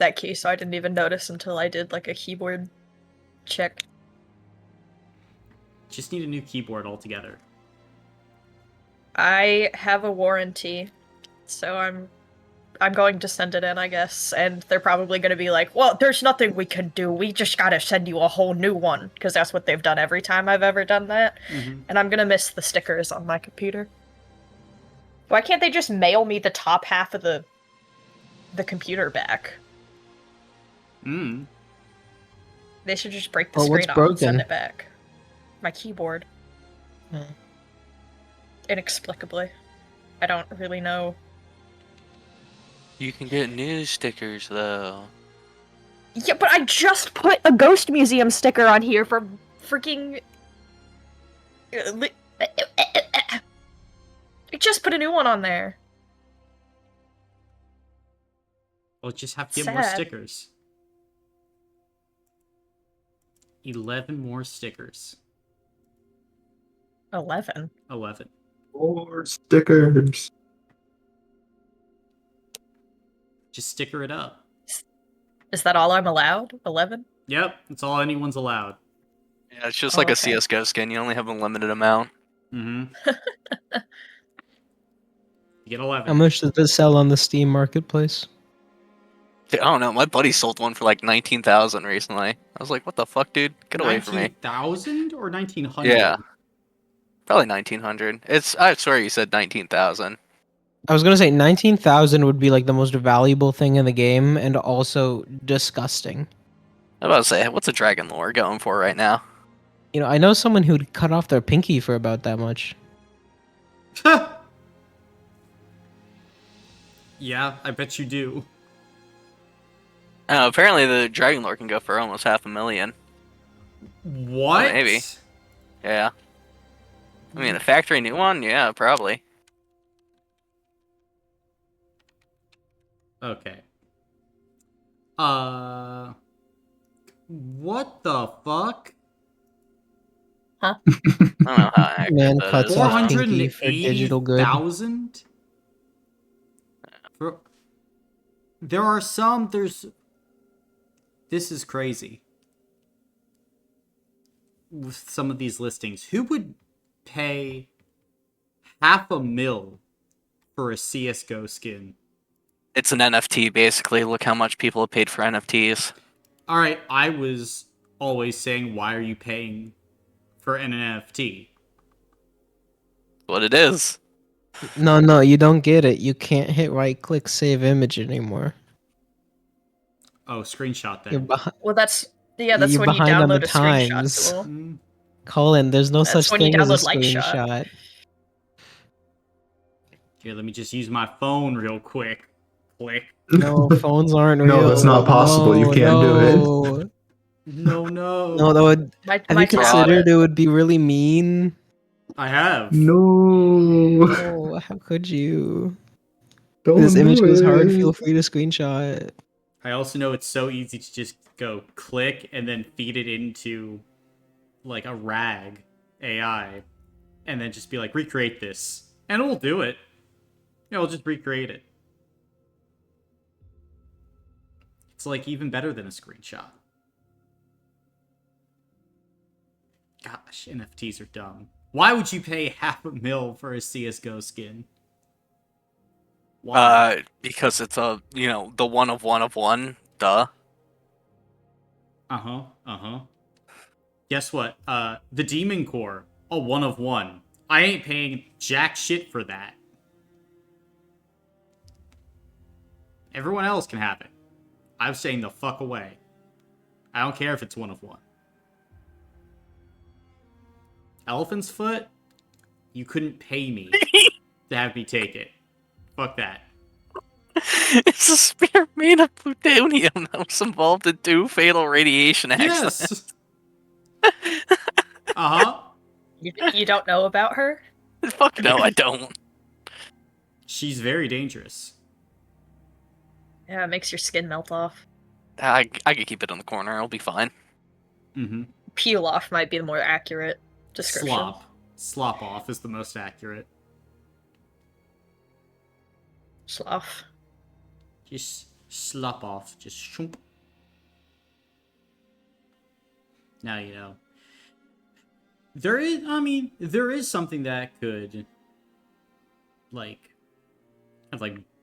that key, so I didn't even notice until I did like a keyboard check. Just need a new keyboard altogether. I have a warranty, so I'm going to send it in, I guess, and they're probably going to be like, well, there's nothing we can do. We just gotta send you a whole new one, because that's what they've done every time I've ever done that. Mm-hmm. And I'm going to miss the stickers on my computer. Why can't they just mail me the top half of the computer back? They should just break the screen off and send it back. My keyboard. Inexplicably. I don't really know. You can get new stickers, though. Yeah, but I just put a Ghost Museum sticker on here for freaking... I just put a new one on there. We'll just have to get more stickers. 11 more stickers. 11? 11. More stickers. Just sticker it up. Is that all I'm allowed? 11? Yep, that's all anyone's allowed. Yeah, it's just like a CSGO skin. You only have a limited amount. Mm-hmm. You get 11. How much does this sell on the Steam marketplace? I don't know. My buddy sold one for like 19,000 recently. I was like, "What the fuck, dude? Get away from me!" 19,000 or 1900? Yeah, probably 1900. I swear you said 19,000. I was gonna say 19,000 would be like the most valuable thing in the game, and also disgusting. I was about to say, what's a dragon lore going for right now? You know, I know someone who'd cut off their pinky for about that much. Yeah, I bet you do. Apparently the dragon lore can go for almost $500,000. What? Oh, maybe. Yeah. I mean, a factory new one? Yeah, probably. Okay. What the fuck? Huh? I don't know how accurate Man that cuts is. off pinky for digital good. 480,000? There are some, this is crazy. With some of these listings, who would pay $500,000 for a CSGO skin? It's an NFT, basically. Look how much people have paid for NFTs. Alright, I was always saying, why are you paying for an NFT? What it is. No, you don't get it. You can't hit right click save image anymore. Oh, screenshot then. Well, that's when you behind on the download a times. screenshot tool. Colin, there's no such when you thing as a download Lightshot. screenshot. Here, let me just use my phone real quick. Click. No, phones aren't real. No, that's not possible. You can't do it. No. No, that would. Have you considered it would be really mean? I have. No. Oh, how could you? Don't This image do was hard. it. Feel free to screenshot. I also know it's so easy to just go click and then feed it into like a RAG AI and then just be like, recreate this. And it'll do it. It'll just recreate it. It's like even better than a screenshot. Gosh, NFTs are dumb. Why would you pay $500,000 for a CSGO skin? Why? Because it's the one of one, duh. Guess what? The Demon Core, a 1 of 1. I ain't paying jack shit for that. Everyone else can have it. I'm saying the fuck away. I don't care if it's 1 of 1. Elephant's Foot? You couldn't pay me to have me take it. Fuck that. It's a spear made of plutonium that was involved in 2 fatal radiation accidents. Yes! Uh-huh. You don't know about her? Fuck no, I don't. She's very dangerous. Yeah, it makes your skin melt off. I could keep it in the corner. It'll be fine. Mm-hmm. Peel off might be the more accurate description. Slop off is the most accurate. Slough. Just slop off. Just shoomp. Now you know. There is something that could, like,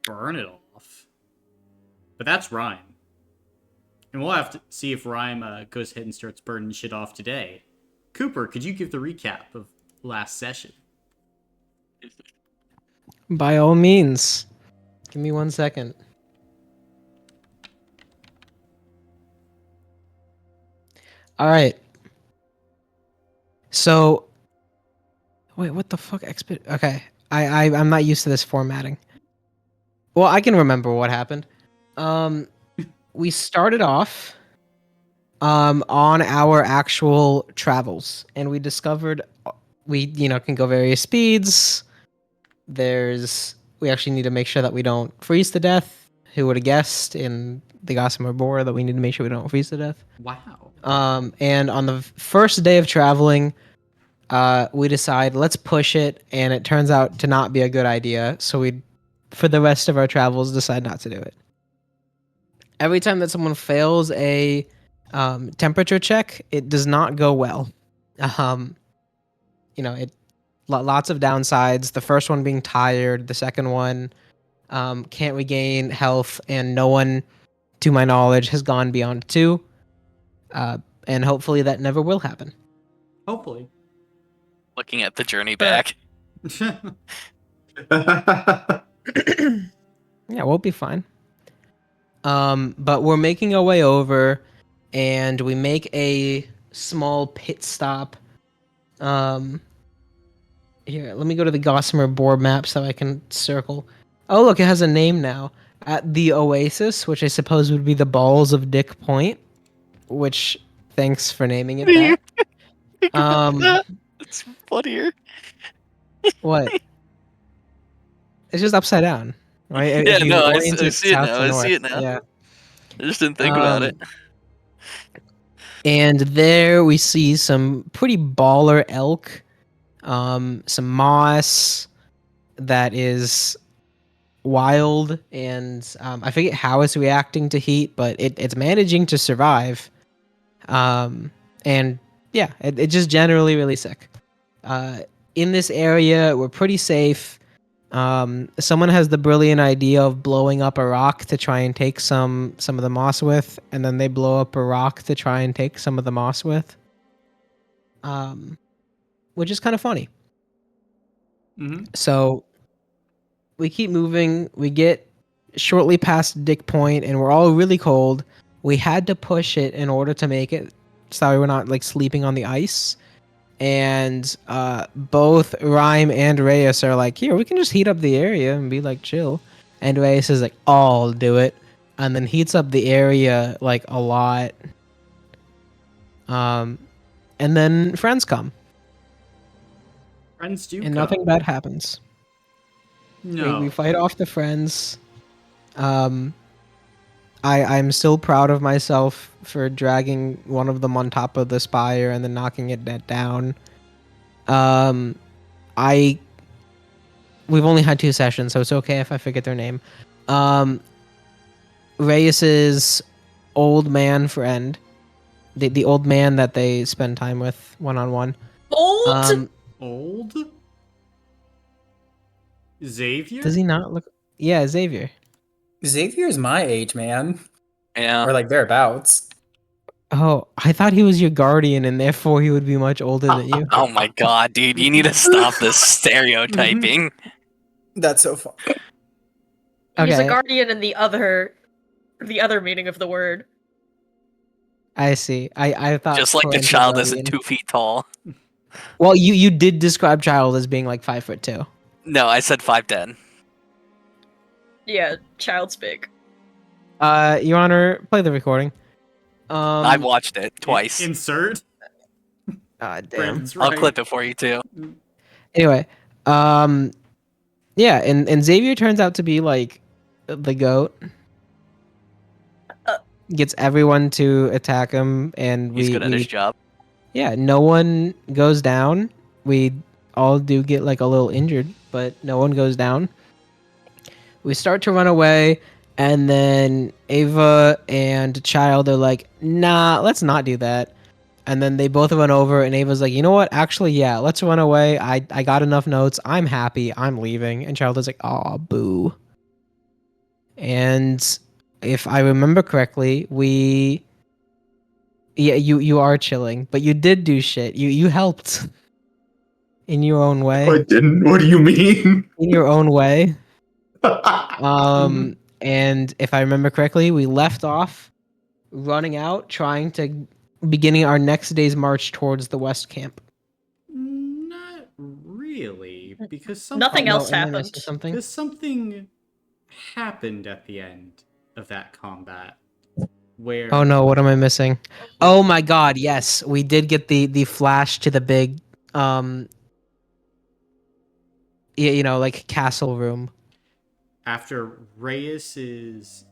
burn it off. But that's Rhyme. And we'll have to see if Rhyme goes ahead and starts burning shit off today. Cooper, could you give the recap of last session? By all means. Give me 1 second. All right. So, wait, what the fuck? Okay, I'm not used to this formatting. Well, I can remember what happened. We started off on our actual travels, and we discovered we can go various speeds. We actually need to make sure that we don't freeze to death. Who would have guessed in the Gossamer Boar that we need to make sure we don't freeze to death? Wow. And on the first day of traveling, we decide let's push it, and it turns out to not be a good idea. So we, for the rest of our travels, decide not to do it. Every time that someone fails a temperature check, it does not go well. Lots of downsides. The first one being tired. The second one can't regain health, and no one, to my knowledge, has gone beyond 2. And hopefully that never will happen. Hopefully. Looking at the journey back. Yeah, we'll be fine. But we're making our way over, and we make a small pit stop. Here, let me go to the Gossamer board map so I can circle. Oh, look, it has a name now. At the Oasis, which I suppose would be the Balls of Dick Point, which, thanks for naming it that. It's funnier. What? It's just upside down, right? Yeah, If you no, I orient it see it south now. to I north, see it now. yeah. I just didn't think about it. And there we see some pretty baller elk, some moss that is wild, and I forget how it's reacting to heat, but it's managing to survive. And yeah, it's just generally really sick. In this area, we're pretty safe. Someone has the brilliant idea of blowing up a rock to try and take some of the moss with, and then they blow up a rock to try and take some of the moss with. Which is kind of funny. Mm-hmm. So we keep moving. We get shortly past Dick Point, and we're all really cold. We had to push it in order to make it, so we're not like sleeping on the ice. And both Rhyme and Reyes are like, here, we can just heat up the area and be like chill. And Reyes is like, I'll do it, and then heats up the area like a lot. And then friends come, Friends do and come. nothing bad happens. No. We fight off the friends. I'm still proud of myself for dragging one of them on top of the spire and then knocking it down. We've only had 2 sessions, so it's okay if I forget their name. Reyes's old man friend, the old man that they spend time with one-on-one. Old? Old? Xavier? Does he not look? Yeah, Xavier. Xavier's my age, man. Yeah. Or like thereabouts. Oh, I thought he was your guardian, and therefore he would be much older than you. Oh my god, dude, you need to stop this stereotyping. That's so fun. He's a Okay. guardian in the other meaning of the word. I see. I thought Just like the parental child guardian. isn't 2 feet tall. Well, you did describe child as being like 5'2". No, I said 5'10". Yeah, child's big. Your Honor, play the recording. I've watched it twice. Insert? Damn. Brandon's I'll right. clip it for you too. Anyway, yeah, and Xavier turns out to be like the goat. Gets everyone to attack him, and He's good at his job. yeah, no one goes down. We all do get like a little injured, but no one goes down. We start to run away, And then Ava and Child are like, nah, let's not do that. And then they both run over, and Ava's like, you know what? Actually, yeah, let's run away. I got enough notes. I'm happy. I'm leaving. And Child is like, aw, boo. And if I remember correctly, yeah, you are chilling, but you did do shit. You helped in your own I way. didn't. What do you mean? In your own way. And if I remember correctly, we left off running out, beginning our next day's march towards the West Camp. Not really, because Nothing else am I happened. missing something? Because something happened at the end of that combat, where Oh no, what am I missing? Oh my god, yes. We did get the flash to the big yeah, like castle room. after Reyes's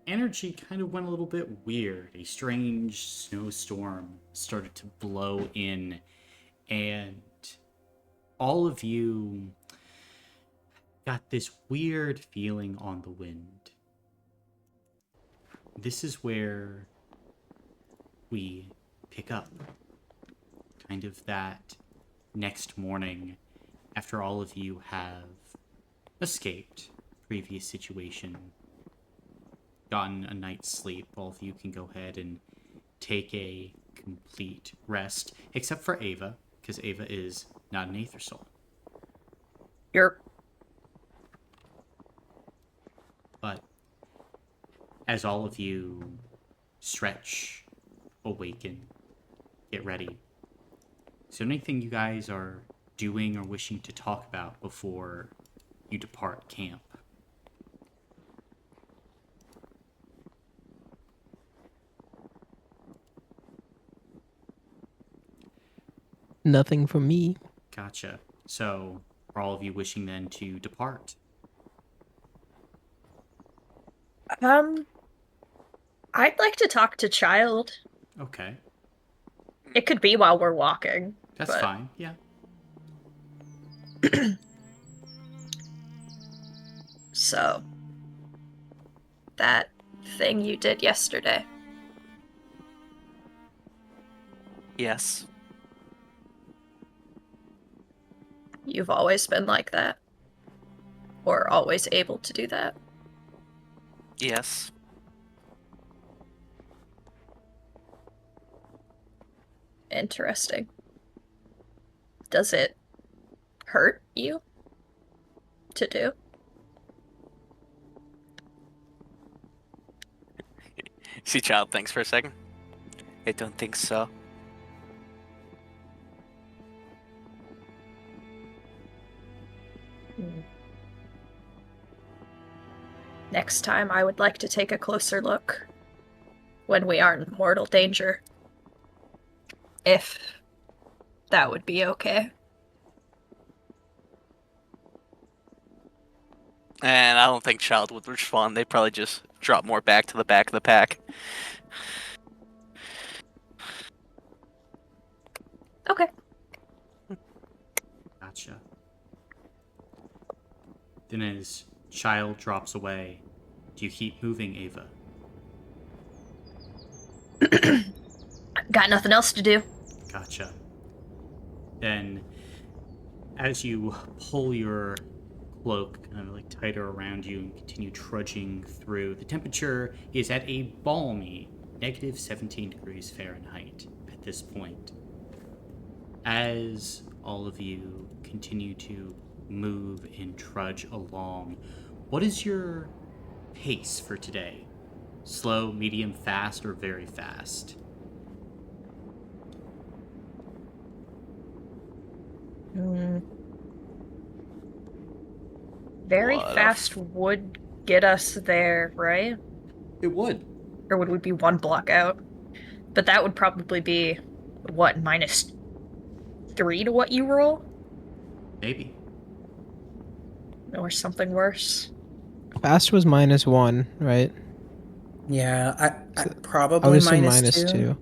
energy kind of went a little bit weird, a strange snowstorm started to blow in, and all of you got this weird feeling on the wind. This is where we pick up. Kind of that next morning, after all of you have escaped previous situation, gotten a night's sleep, all of you can go ahead and take a complete rest, except for Ava, because Ava is not an Aether Soul. You're But as all of you stretch, awaken, get ready, is there anything you guys are doing or wishing to talk about before you depart camp? Nothing from me. Gotcha. So, are all of you wishing then to depart? I'd like to talk to Child. Okay, It could be while we're walking. that's but- fine. Yeah. So, that thing you did yesterday. Yes. You've always been like that. Or always able to do that. Yes. Interesting. Does it hurt you to do? See, Child thinks for a second. I don't think so. Next time, I would like to take a closer look. When we are in mortal danger. If that would be okay. And I don't think Child would respond. They'd probably just drop more back to the back of the pack. Okay. Gotcha. Then as Child drops away, do you keep moving, Ava? Got nothing else to do. Gotcha. Then, as you pull your cloak kind of like tighter around you and continue trudging through, the temperature is at a balmy negative 17 degrees Fahrenheit at this point. As all of you continue to move and trudge along, what is your pace for today? Slow, medium, fast, or very fast? Very What a fast would get us there, right? It would. Or would we be one block out? But that would probably be, what, -3 to what you roll? Maybe. Or something worse. Fast was -1, right? Yeah, I I probably would assume -2. -2.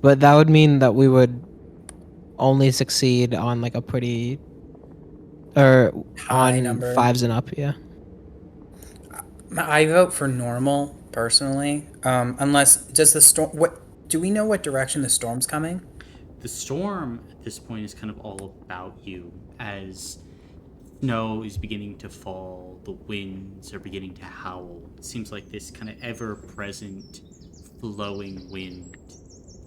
But that would mean that we would only succeed on like a pretty or High on number. 5s and up, yeah. I vote for normal personally. Unless does the storm? What do we know? What direction the storm's coming? The storm at this point is kind of all about you as snow is beginning to fall, the winds are beginning to howl. It seems like this kind of ever present flowing wind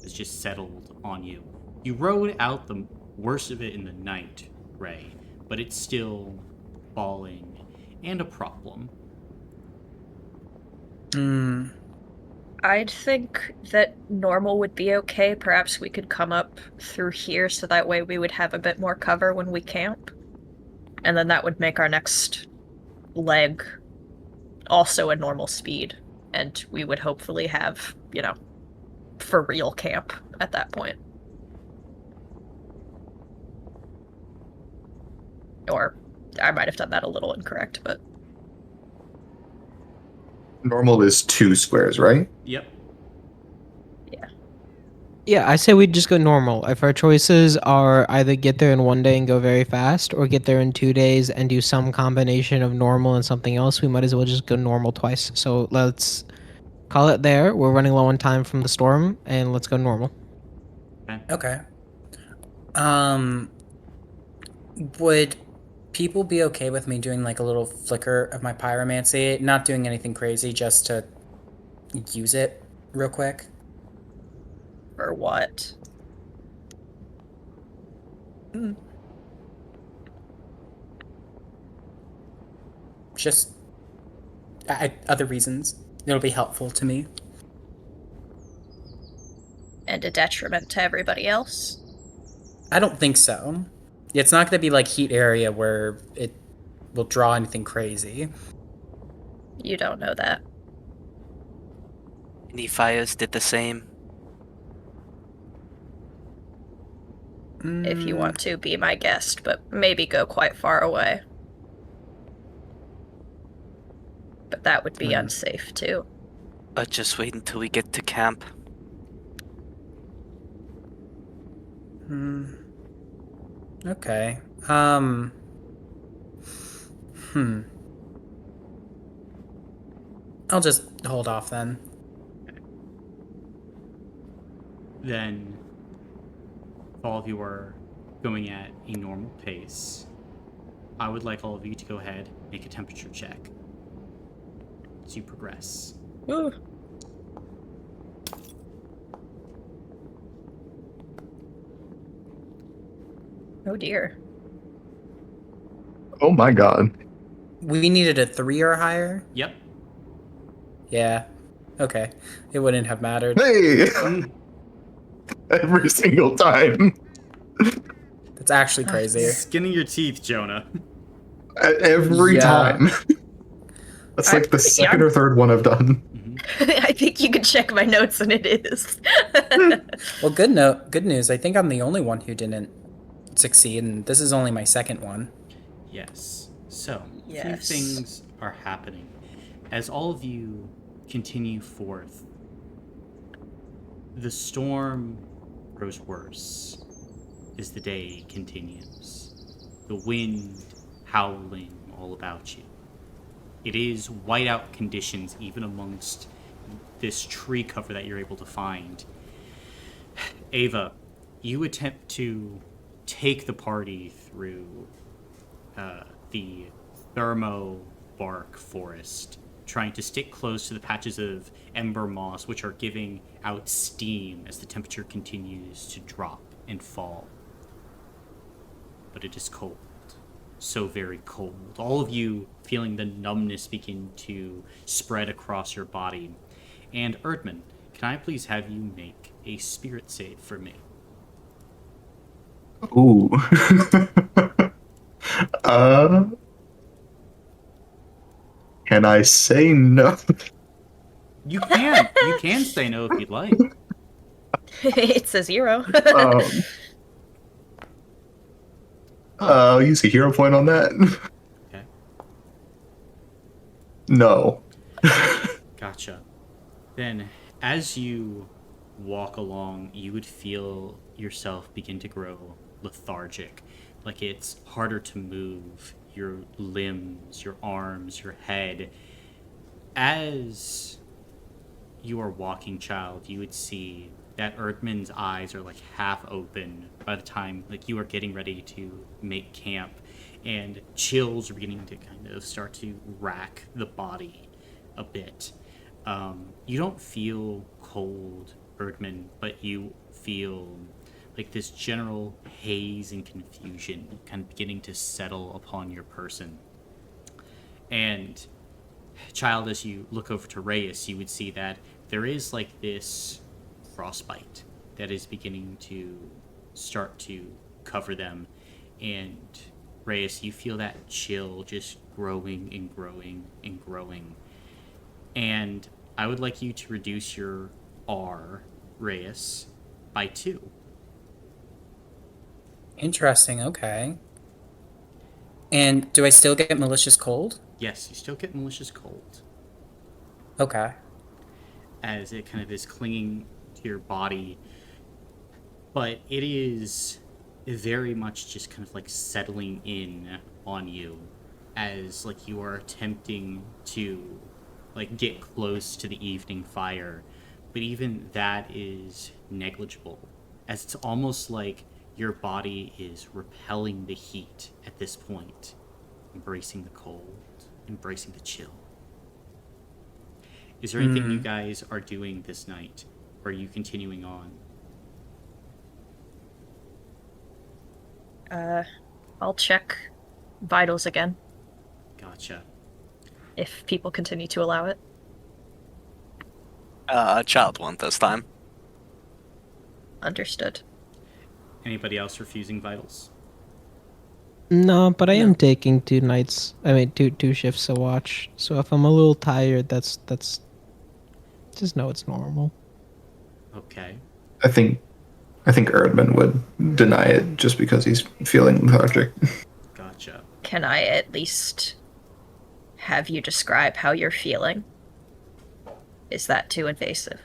has just settled on you. You rode out the worst of it in the night, Ray, but it's still falling and a problem. Hmm. I'd think that normal would be okay. Perhaps we could come up through here so that way we would have a bit more cover when we camp. And then that would make our next leg also a normal speed. And we would hopefully have, for real camp at that point. Or I might have done that a little incorrect, but Normal is 2 squares, right? Yep. Yeah, I say we just go normal. If our choices are either get there in 1 day and go very fast, or get there in 2 days and do some combination of normal and something else, we might as well just go normal twice. So let's call it there. We're running low on time from the storm, and let's go normal. Okay. Um. Would people be okay with me doing like a little flicker of my pyromancy? Not doing anything crazy, just to use it real quick. for what? Just other reasons. It'll be helpful to me. And a detriment to everybody else? I don't think so. It's not going to be like heat area where it will draw anything crazy. You don't know that. Any fires did the same. If you want to, be my guest, but maybe go quite far away. But that would be unsafe, too. Just wait until we get to camp. Okay. I'll just hold off then. Then, if all of you are going at a normal pace, I would like all of you to go ahead and make a temperature check as you progress. Ooh. Oh dear. Oh my god. We needed a 3 or higher? Yep. Yeah. Okay. It wouldn't have mattered. Hey! Every single time. That's actually crazy. Skinning your teeth, Jonah. Every Yeah. time. That's like the second or third one I've done. I think you can check my notes and it is. Well, good news. I think I'm the only one who didn't succeed, and this is only my second one. Yes. So, a few Yes. things are happening. As all of you continue forth, the storm grows worse as the day continues. The wind howling all about you. It is whiteout conditions even amongst this tree cover that you're able to find. Ava, you attempt to take the party through the thermo bark forest, trying to stick close to the patches of ember moss which are giving out steam as the temperature continues to drop and fall. But it is cold. So very cold. All of you feeling the numbness begin to spread across your body. And Erdman, can I please have you make a spirit save for me? Ooh. Can I say no? You can say no if you'd like. It's a 0. I'll use a hero point on that. Okay. No. Gotcha. Then, as you walk along, you would feel yourself begin to grow lethargic. Like it's harder to move your limbs, your arms, your head. As you are walking, child, you would see that Erdman's eyes are like half open by the time like you are getting ready to make camp, and chills are beginning to kind of start to rack the body a bit. You don't feel cold, Erdman, but you feel like this general haze and confusion kind of beginning to settle upon your person. And child, as you look over to Reyes, you would see that there is like this frostbite that is beginning to start to cover them. And Reyes, you feel that chill just growing and growing and growing. And I would like you to reduce your R, Reyes, by 2. Interesting. Okay. And do I still get malicious cold? Yes, you still get malicious cold. Okay. As it kind of is clinging to your body, but it is very much just kind of like settling in on you as like you are attempting to like get close to the evening fire, but even that is negligible, as it's almost like your body is repelling the heat at this point, embracing the cold, embracing the chill. Is there anything you guys are doing this night, or are you continuing on? I'll check vitals again Gotcha. if people continue to allow it. Child one this time. Understood. Anybody else refusing vitals? No, but I am taking 2 nights. I mean, two shifts a watch. So if I'm a little tired, that's just know it's normal. Okay. I think Erdman would deny it just because he's feeling lethargic. Gotcha. Can I at least have you describe how you're feeling? Is that too invasive?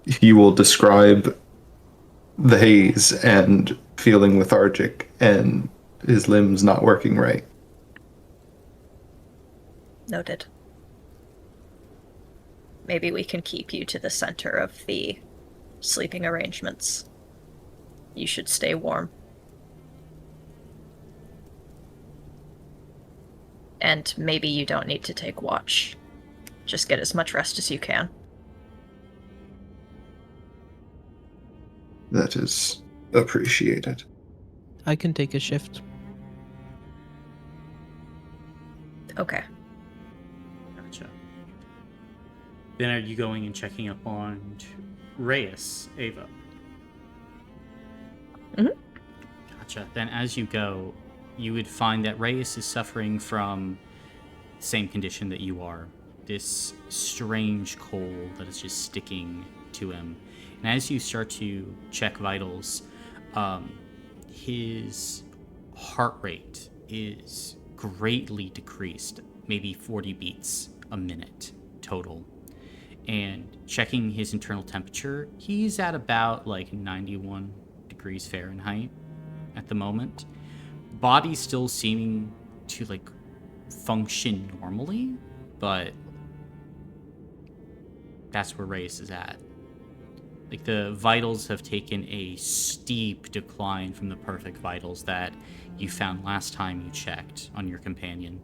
He will describe the haze and feeling lethargic and his limbs not working right. Noted. Maybe we can keep you to the center of the sleeping arrangements. You should stay warm. And maybe you don't need to take watch. Just get as much rest as you can. That is appreciated. I can take a shift. Okay. Gotcha. Then are you going and checking up on Reyes, Ava? Mm-hmm. Gotcha. Then as you go, you would find that Reyes is suffering from the same condition that you are. This strange cold that is just sticking to him. And as you start to check vitals, his heart rate is greatly decreased, maybe 40 beats a minute total. And checking his internal temperature, he's at about like 91 degrees Fahrenheit at the moment. Body still seeming to like function normally, but that's where Reyes is at. Like the vitals have taken a steep decline from the perfect vitals that you found last time you checked on your companion.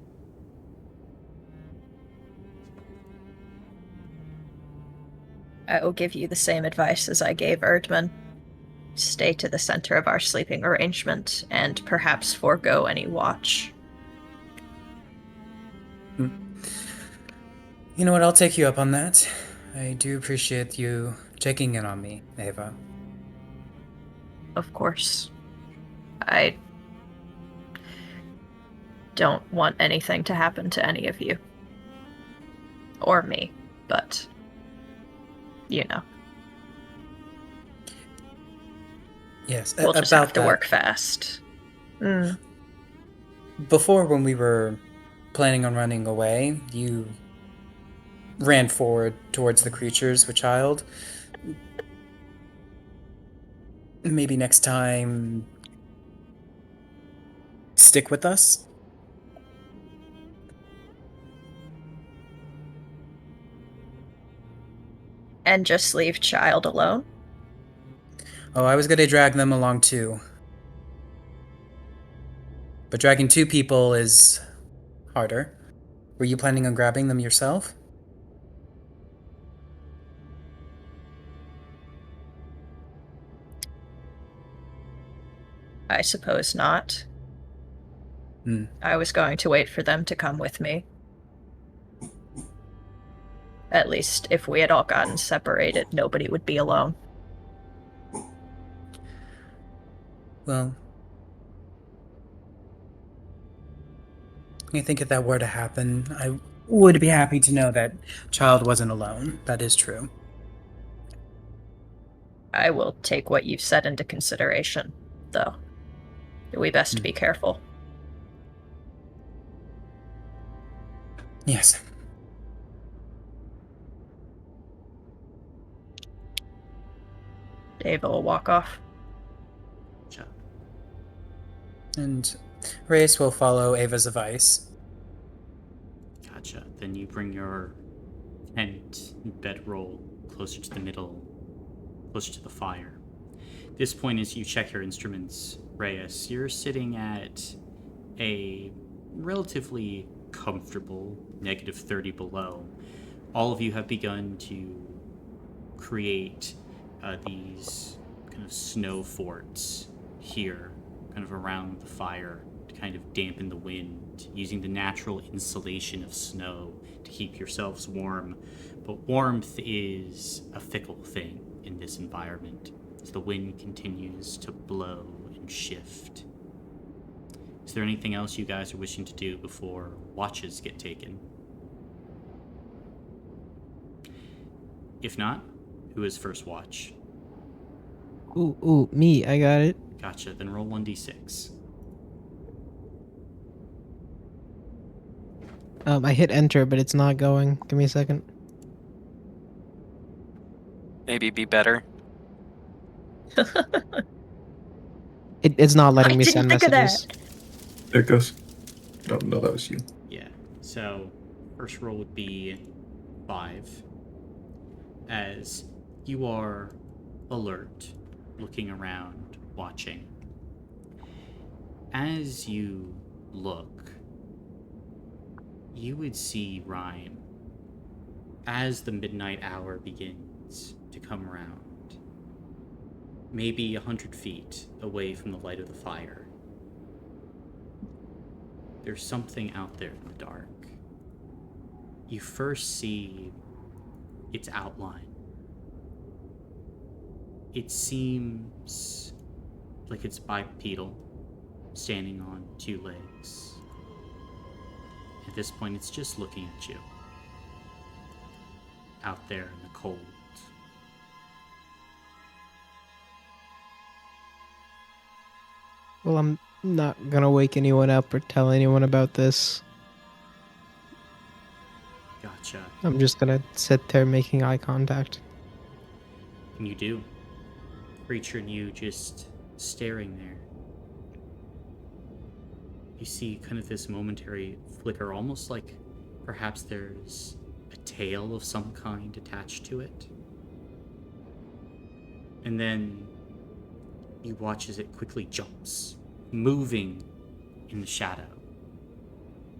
I will give you the same advice as I gave Erdman. Stay to the center of our sleeping arrangement and perhaps forego any watch. You know what? I'll take you up on that. I do appreciate you checking in on me, Ava. Of course. I don't want anything to happen to any of you. Or me, but you know. Yes, We'll just about have to that. work fast. Before, when we were planning on running away, you ran forward towards the creatures with child. Maybe next time, stick with us? And just leave child alone? Oh, I was gonna drag them along too. But dragging 2 people is harder. Were you planning on grabbing them yourself? I suppose not. Hmm. I was going to wait for them to come with me. At least, if we had all gotten separated, nobody would be alone. Well, I think if that were to happen, I would be happy to know that child wasn't alone. That is true. I will take what you've said into consideration, though. We best be careful. Yes. Ava will walk off. Gotcha. And Reyes will follow Ava's advice. Gotcha. Then you bring your tent and bedroll closer to the middle, closer to the fire. At this point, as you check your instruments, Reyes, you're sitting at a relatively comfortable -30 below. All of you have begun to create these kind of snow forts here, kind of around the fire, to kind of dampen the wind, using the natural insulation of snow to keep yourselves warm. But warmth is a fickle thing in this environment, as the wind continues to blow and shift. Is there anything else you guys are wishing to do before watches get taken? If not, who is first watch? Ooh, me. I got it. Gotcha, then roll 1d6. I hit enter, but it's not going. Give me a second. Maybe be better. It's not letting I me didn't send think of messages. There it goes. No, that was you. Yeah, so first roll would be 5. As you are alert, looking around, watching. As you look, you would see Rhyme as the midnight hour begins to come around, maybe 100 feet away from the light of the fire. There's something out there in the dark. You first see its outline. It seems like it's bipedal, standing on 2 legs. At this point, it's just looking at you, out there in the cold. Well, I'm not gonna wake anyone up or tell anyone about this. Gotcha. I'm just gonna sit there making eye contact. And you do. Creature and you just staring there. You see kind of this momentary flicker, almost like perhaps there's a tail of some kind attached to it. And then you watch as it quickly jumps, moving in the shadow.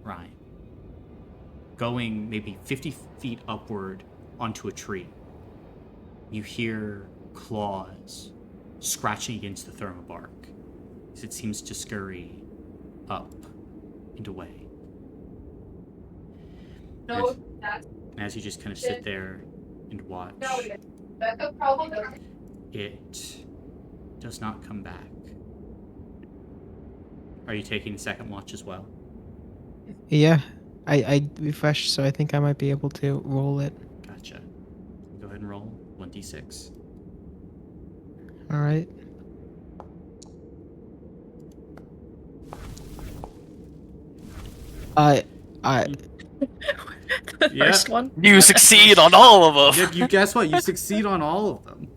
Ryan. Going maybe 50 feet upward onto a tree. You hear claws scratching against the thermobark as it seems to scurry up and away. No, And as you just kind of sit there and watch, that's a problem. it does not come back. Are you taking a second watch as well? Yeah, I refreshed, so I think I might be able to roll it. Gotcha. Go ahead and roll 1d6. All right. I The Yeah. first one? You succeed on all of them. You guess what? You succeed on all of them.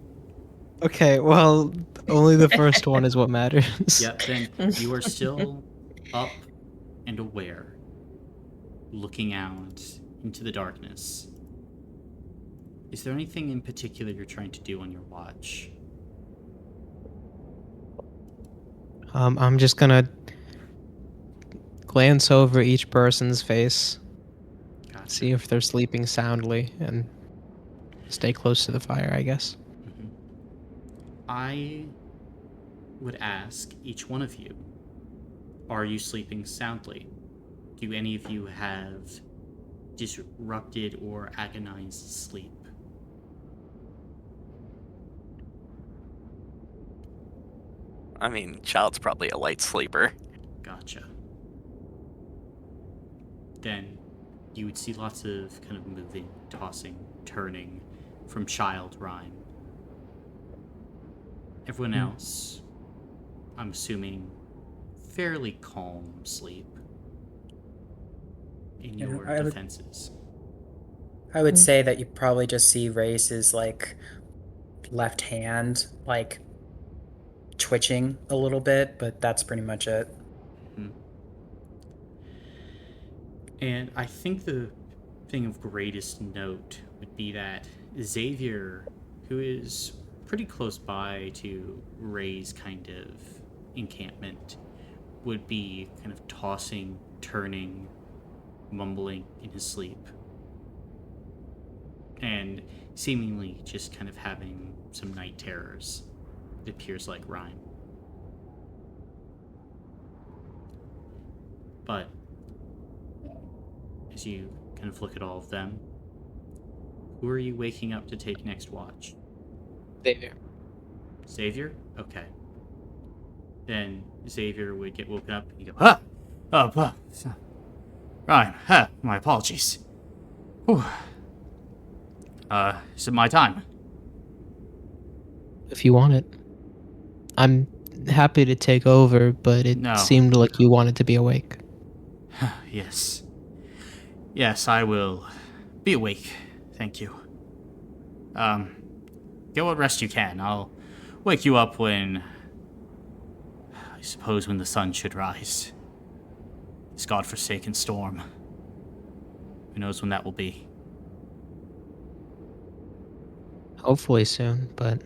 okay. Well, only the first one is what matters. Yep, then you are still up and aware, looking out into the darkness. Is there anything in particular you're trying to do on your watch? I'm just gonna glance over each person's face, Gotcha. see if they're sleeping soundly, and stay close to the fire, I guess. Mhm. I would ask each one of you, are you sleeping soundly? Do any of you have disrupted or agonized sleep? I mean, Child's probably a light sleeper. Gotcha. Then you would see lots of kind of moving, tossing, turning from Child Rhyme. Everyone else, I'm assuming, fairly calm sleep in Yeah, your I would- defenses. I would say that you probably just see Race's like left hand like twitching a little bit, but that's pretty much it. Mhm. And I think the thing of greatest note would be that Xavier, who is pretty close by to Ray's kind of encampment, would be kind of tossing, turning, mumbling in his sleep, and seemingly just kind of having some night terrors. It appears like Rhyme. But as you kind of look at all of them, who are you waking up to take next watch? Xavier. Xavier? Okay. Then Xavier would get woken up and he'd go, ah! Oh, Ryan, my apologies. Whew. Is it my time? If you want it. I'm happy to take over, but it No. seemed like you wanted to be awake. Yes. Yes, I will be awake. Thank you. Get what rest you can. I'll wake you up when... I suppose when the sun should rise. This godforsaken storm. Who knows when that will be? Hopefully soon, but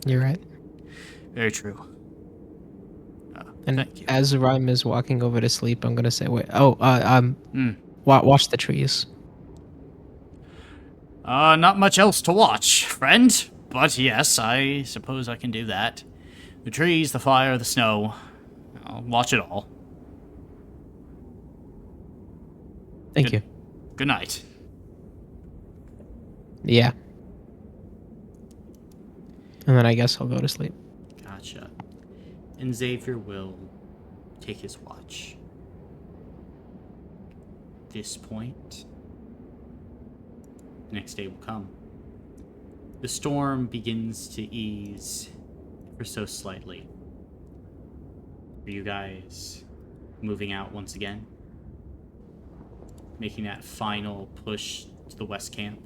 you're right. Very true. And Thank you. as Rhyme is walking over to sleep, I'm gonna say, "Wait, watch the trees." Not much else to watch, friend. But yes, I suppose I can do that. The trees, the fire, the snow. I'll watch it all. Thank you. Good night. Yeah. And then I guess I'll go to sleep. Gotcha. And Xavier will take his watch. This point, the next day will come. The storm begins to ease ever so slightly. Are you guys moving out once again? Making that final push to the west camp?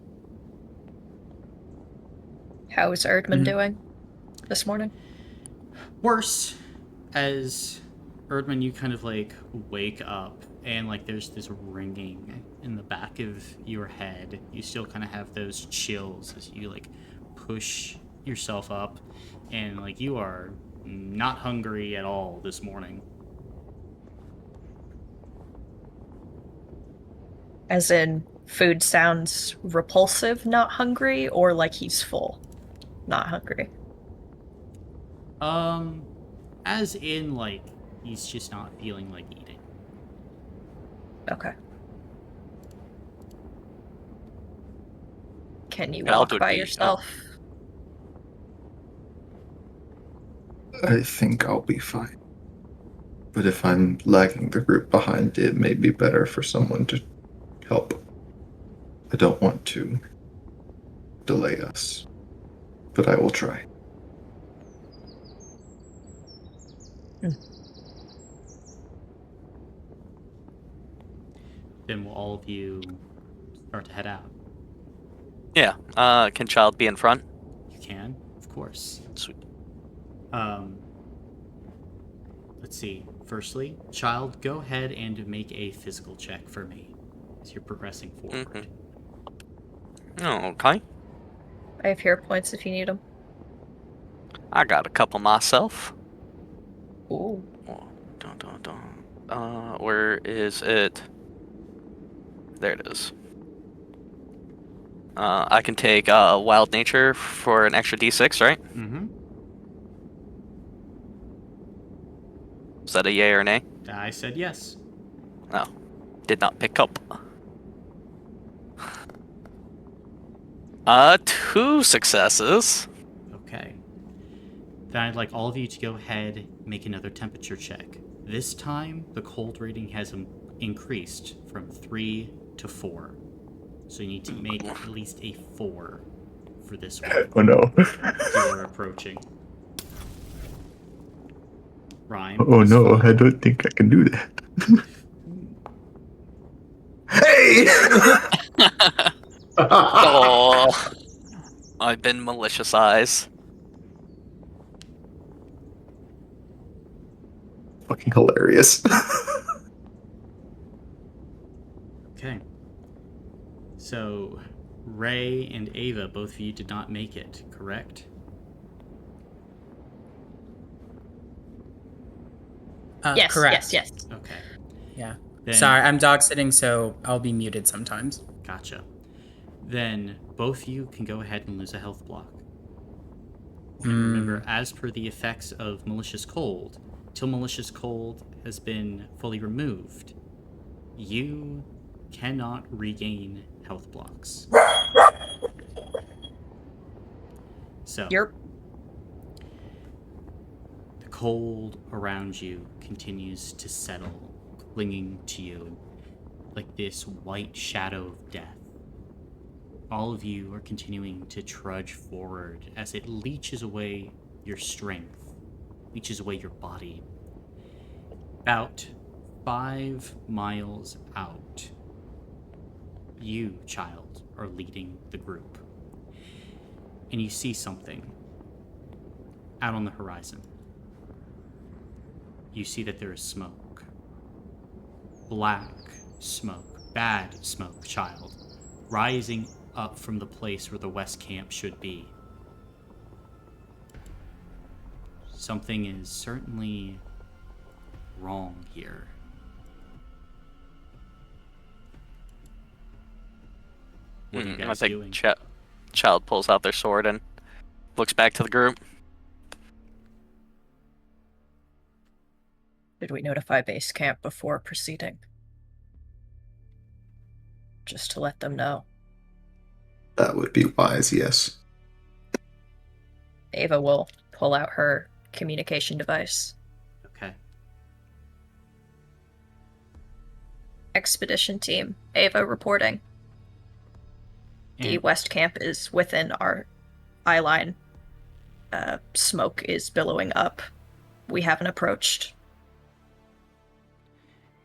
How is Erdman doing this morning? Worse, as Erdman, you kind of like wake up and like there's this ringing in the back of your head. You still kind of have those chills as you like push yourself up, and like you are not hungry at all this morning. As in, food sounds repulsive, not hungry, or like he's full, not hungry? As in like he's just not feeling like eating. Okay. Can you I'll walk go by eat. yourself? I think I'll be fine. But if I'm lagging the group behind, it may be better for someone to help. I don't want to delay us, but I will try. Then will all of you start to head out? Yeah. Can Child be in front? You can, of course. Sweet. Let's see. Firstly, Child, go ahead and make a physical check for me as you're progressing forward. Okay. I have hero points if you need them. I got a couple myself. Ooh. Oh, dun, dun, dun. Where is it? There it is. I can take Wild Nature for an extra D6, right? Mm-hmm. Is that a yay or nay? I said yes. No. Did not pick up. 2 successes. Okay. Then I'd like all of you to go ahead and make another temperature check. This time, the cold rating has increased from 3 to 4. So you need to make at least a 4 for this one. Oh no. You are approaching. Rhyme. Oh is no, fine. I don't think I can do that. Hey! Oh, I've been malicious eyes. Fucking hilarious. Okay. So, Ray and Ava, both of you did not make it, correct? Yes, Correct. yes, yes. Okay. Yeah. Then, Sorry, I'm dog sitting, so I'll be muted sometimes. Gotcha. Then, both of you can go ahead and lose a health block. And remember, as per the effects of Malicious Cold, till Malicious Cold has been fully removed, you cannot regain health blocks. So, You're the cold around you continues to settle, clinging to you like this white shadow of death. All of you are continuing to trudge forward as it leeches away your strength, leeches away your body. About 5 miles out, you, child, are leading the group. And you see something out on the horizon. You see that there is smoke. Black smoke, bad smoke, child, rising up from the place where the West Camp should be. Something is certainly wrong here. What are you I guys think doing? Child pulls out their sword and looks back to the group. Did we notify base camp before proceeding? Just to let them know. That would be wise, yes. Ava will pull out her communication device. Okay. Expedition team, Ava reporting. The And West Camp is within our eye line. Smoke is billowing up. We haven't approached.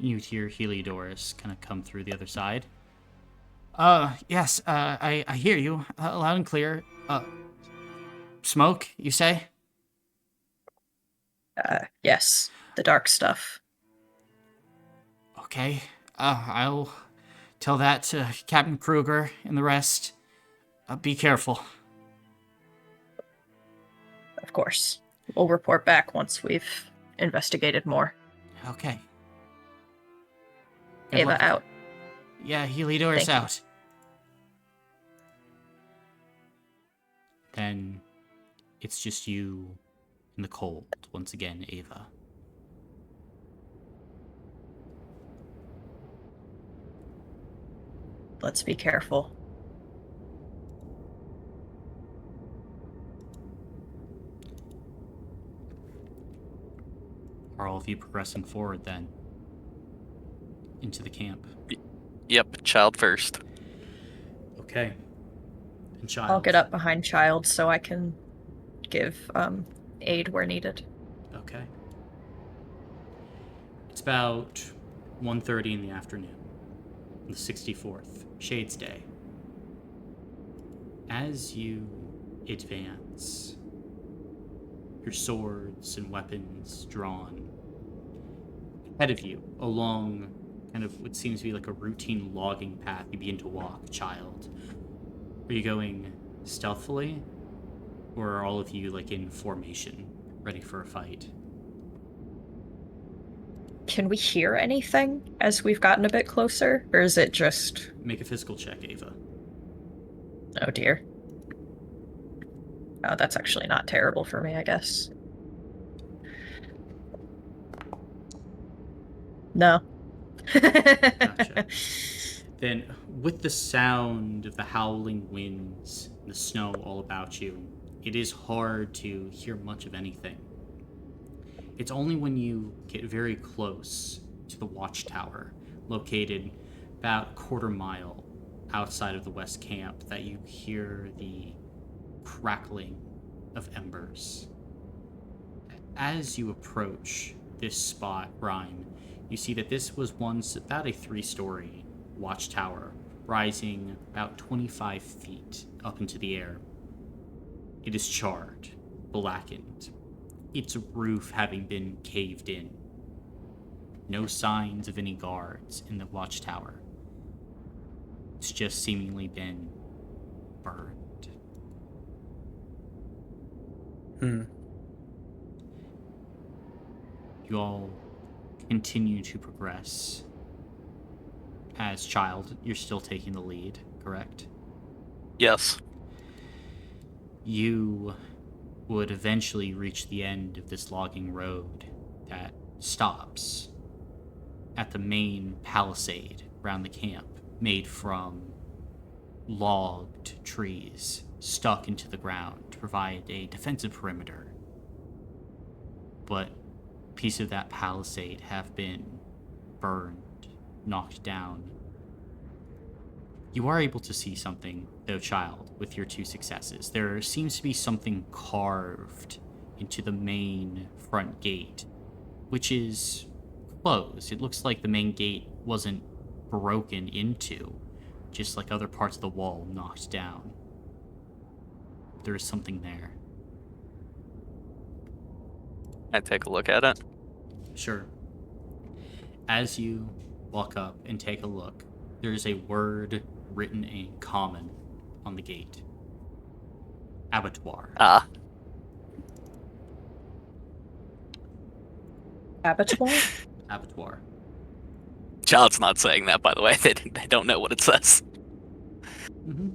you hear Heliodorus kind of come through the other side. Yes, I hear you, loud and clear. Smoke, you say? Yes, the dark stuff. Okay, I'll tell that to Captain Kruger and the rest. Be careful. Of course. We'll report back once we've investigated more. Okay. Good Ava luck. out. Yeah, Heliodorus Thank you. out. Then it's just you in the cold once again, Ava. Let's be careful. Are all of you progressing forward then? Into the camp? Yep, Child first. Okay. And Child. I'll get up behind Child so I can give aid where needed. Okay. It's about 1:30 in the afternoon, on the 64th, Shades Day. As you advance, your swords and weapons drawn, ahead of you, along kind of what seems to be like a routine logging path, you begin to walk, Child. Are you going stealthily? Or are all of you, like, in formation, ready for a fight? Can we hear anything as we've gotten a bit closer? Or is it just... Make a physical check, Ava. Oh dear. Oh, that's actually not terrible for me, I guess. No. Gotcha. Then, with the sound of the howling winds and the snow all about you, it is hard to hear much of anything. It's only when you get very close to the watchtower, located about a quarter mile outside of the west camp, that you hear the crackling of embers. As you approach this spot, Rhyme, you see that this was once about a 3-story watchtower, rising about 25 feet up into the air. It is charred, blackened, its roof having been caved in. No signs of any guards in the watchtower. It's just seemingly been burned. You all continue to progress. As Child, you're still taking the lead, correct? Yes. You would eventually reach the end of this logging road that stops at the main palisade around the camp, made from logged trees stuck into the ground to provide a defensive perimeter. But pieces of that palisade have been burned, knocked down. You are able to see something, though, Child, with your 2 successes. There seems to be something carved into the main front gate, which is closed. It looks like the main gate wasn't broken into, just like other parts of the wall knocked down. There is something there. I take a look at it. Sure. As you walk up and take a look, there's a word written in common on the gate. Abattoir. Ah. Abattoir? Abattoir. Child's not saying that, by the way. They don't know what it says. Mm-hmm.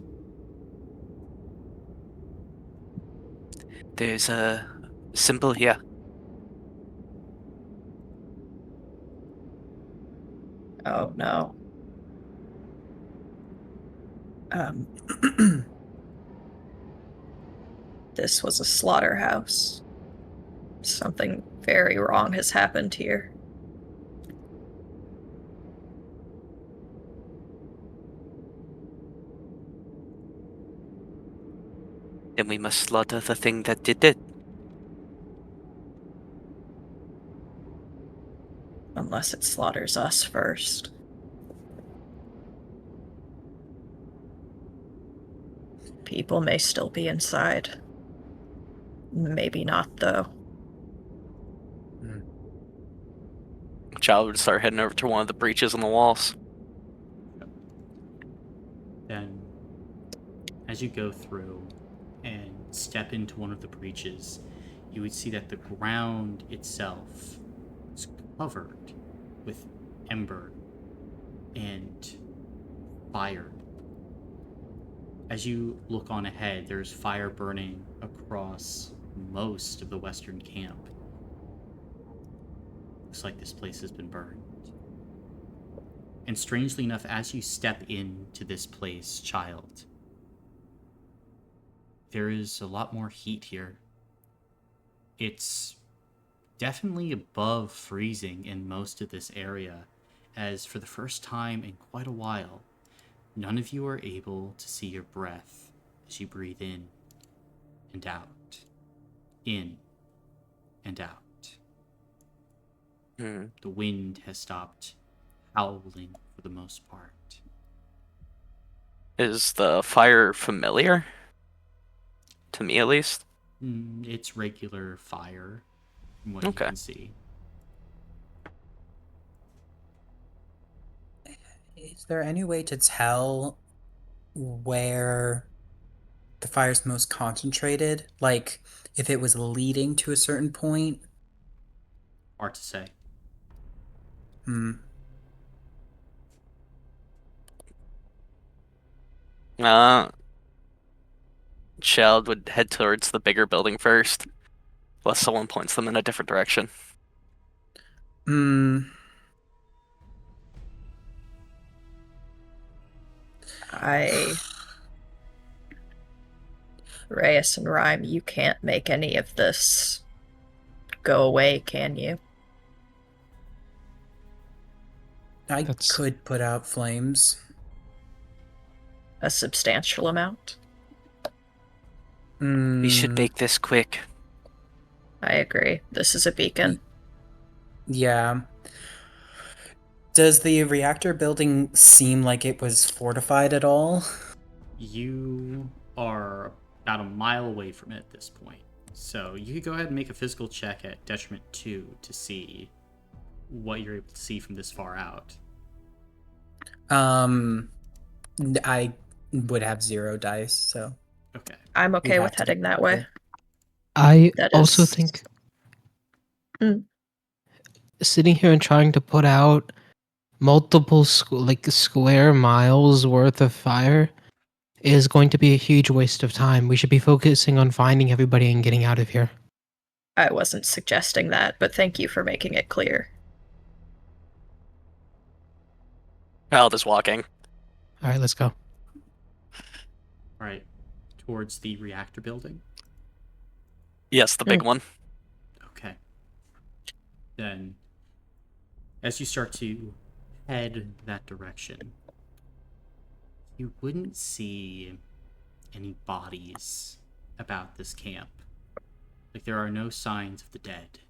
There's a symbol here. Oh no. This was a slaughterhouse. Something very wrong has happened here. Then we must slaughter the thing that did it. Unless it slaughters us first. People may still be inside. Maybe not, though. Child would start heading over to one of the breaches in the walls. Then, as you go through and step into one of the breaches, you would see that the ground itself is covered with ember and fire. As you look on ahead, there's fire burning across most of the western camp. Looks like this place has been burned. And strangely enough, as you step into this place, Child, there is a lot more heat here. It's definitely above freezing in most of this area, as for the first time in quite a while, none of you are able to see your breath as you breathe in and out. In and out. The wind has stopped howling for the most part. Is the fire familiar? To me, at least. It's regular fire, from what Okay. you can see. Is there any way to tell where the fire's most concentrated? Like, if it was leading to a certain point? Hard to say. Hmm. Uh, Child would head towards the bigger building first, unless someone points them in a different direction. Hmm. Reyes and Rhyme, you can't make any of this go away, can you? I That's- could put out flames. A substantial amount? We should Hmm. make this quick. I agree. This is a beacon. Yeah. Does the reactor building seem like it was fortified at all? You are about a mile away from it at this point. So you could go ahead and make a physical check at detriment 2 to see what you're able to see from this far out. I would have 0 dice, so Okay. I'm we okay have with to heading get that way. there. I That also is- think Mm. sitting here and trying to put out multiple square miles worth of fire is going to be a huge waste of time. We should be focusing on finding everybody and getting out of here. I wasn't suggesting that, but thank you for making it clear. Child is walking. All right, let's go. All right. Towards the reactor building. Yes, the big one. Okay. Then, as you start to head that direction, you wouldn't see any bodies about this camp. Like, there are no signs of the dead.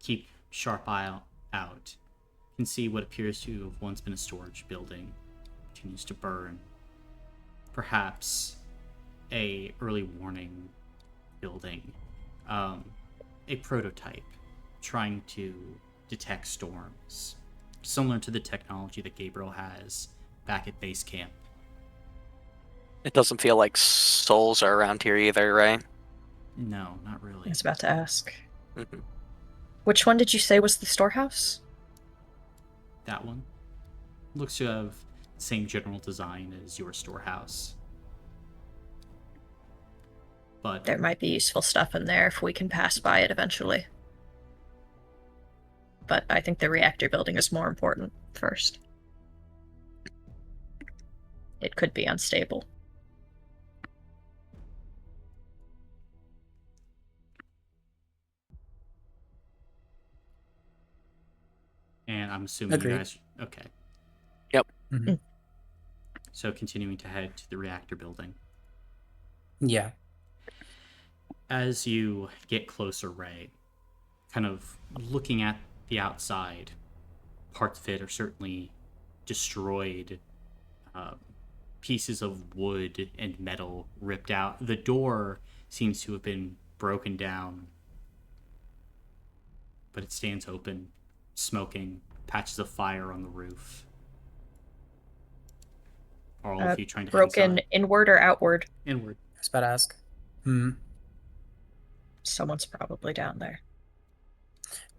Keep sharp eye out. You can see what appears to have once been a storage building. Continues to burn. Perhaps a early warning building. A prototype trying to detect storms. Similar to the technology that Gabriel has back at base camp. It doesn't feel like souls are around here either, right? No, not I really. was about to ask. Mhm. Which one did you say was the storehouse? That one looks to have the same general design as your storehouse. But There might be useful stuff in there if we can pass by it eventually. But I think the reactor building is more important first. It could be unstable. and I'm assuming Agreed. you guys okay. Mhm. So continuing to head to the reactor building. Yeah. As you get closer, Ray, kind of looking at the outside, parts of it are certainly destroyed. Pieces of wood and metal ripped out. The door seems to have been broken down, but it stands open, smoking, patches of fire on the roof. Are all of you trying to head Broken inside? inward or outward? Inward. I was about to ask. Hmm. Someone's probably down there.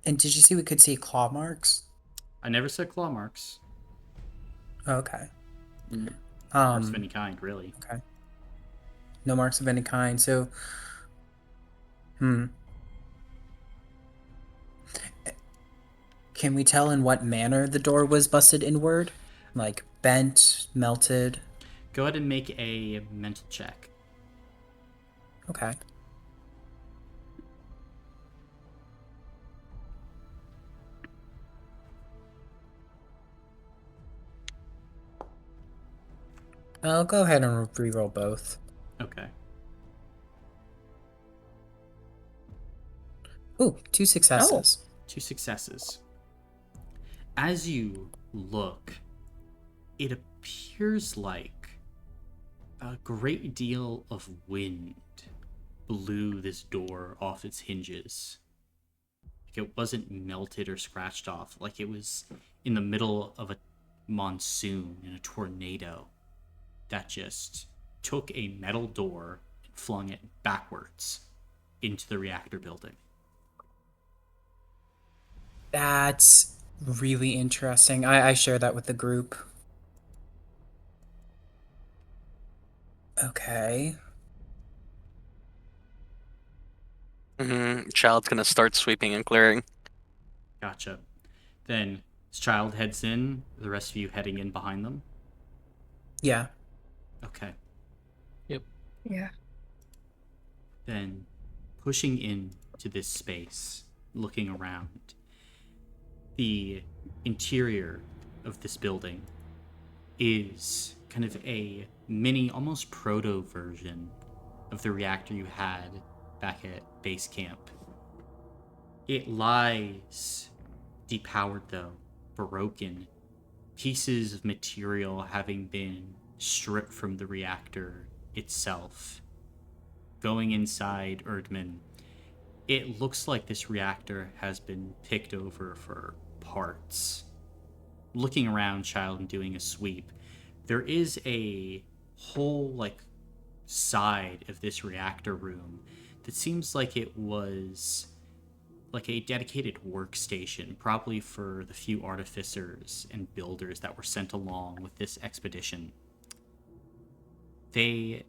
And did you see we could see claw marks? I never said claw marks. Okay. Marks of any kind, really. Okay. No marks of any kind. So, can we tell in what manner the door was busted inward? Like bent, melted? Go ahead and make a mental check. Okay. I'll go ahead and re-roll both. Okay. Ooh, 2 successes. 2 successes. As you look, it appears like a great deal of wind blew this door off its hinges. Like it wasn't melted or scratched off, like it was in the middle of a monsoon and a tornado that just took a metal door and flung it backwards into the reactor building. That's really interesting. I share that with the group. Okay. Child's gonna start sweeping and clearing. Gotcha. Then this child heads in, the rest of you heading in behind them. Yeah. Okay. Yeah. Then pushing into this space, looking around, the interior of this building is kind of a mini, almost proto version of the reactor you had back at base camp. It lies depowered, though, broken, pieces of material having been stripped from the reactor itself. Going inside Erdman, it looks like this reactor has been picked over for parts. Looking around, child, and doing a sweep, there is a whole, like, side of this reactor room that seems like it was like a dedicated workstation, probably for the few artificers and builders that were sent along with this expedition. They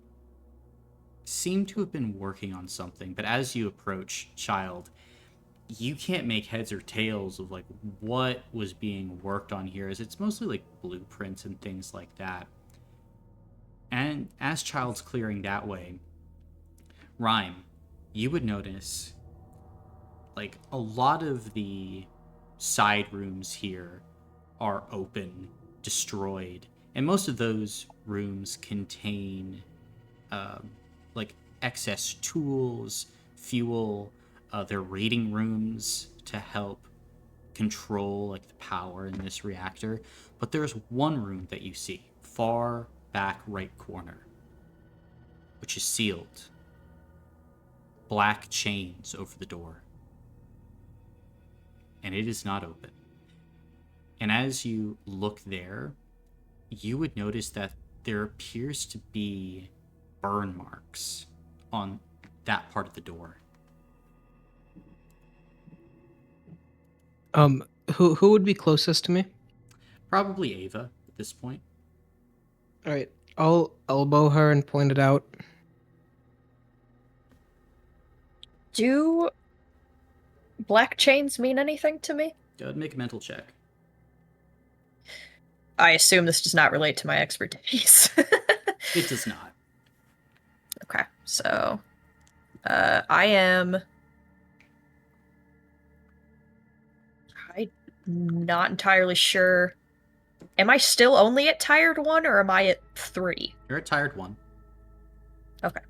seem to have been working on something, but as you approach, child, you can't make heads or tails of like what was being worked on here, as it's mostly like blueprints and things like that. And as child's clearing that way, Rhyme, you would notice like a lot of the side rooms here are open, destroyed, and most of those rooms contain like excess tools, fuel. They're raiding rooms to help control like the power in this reactor. But there's one room that you see, far back right corner, which is sealed. Black chains over the door. And it is not open. And as you look there, you would notice that there appears to be burn marks on that part of the door. Who would be closest to me? Probably Ava at this point. All right, I'll elbow her and point it out. Do black chains mean anything to me? Go ahead and make a mental check. I assume this does not relate to my expertise. It does not. Okay, so I am. I'm not entirely sure. Am I still only at tired 1 or am I at 3? You're a tired one. Okay.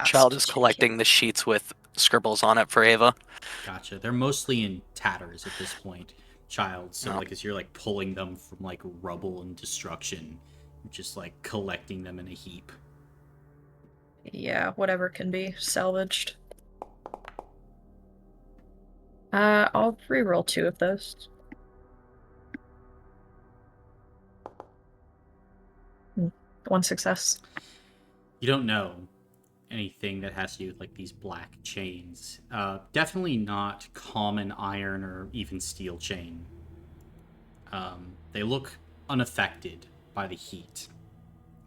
Child is collecting the sheets with scribbles on it for Ava. Gotcha. They're mostly in tatters at this point, child. So like as you're like pulling them from like rubble and destruction, just like collecting them in a heap. Yeah, whatever can be salvaged. I'll re-roll 2 of those. One success. You don't know anything that has to do with like these black chains. Definitely not common iron or even steel chain. They look unaffected by the heat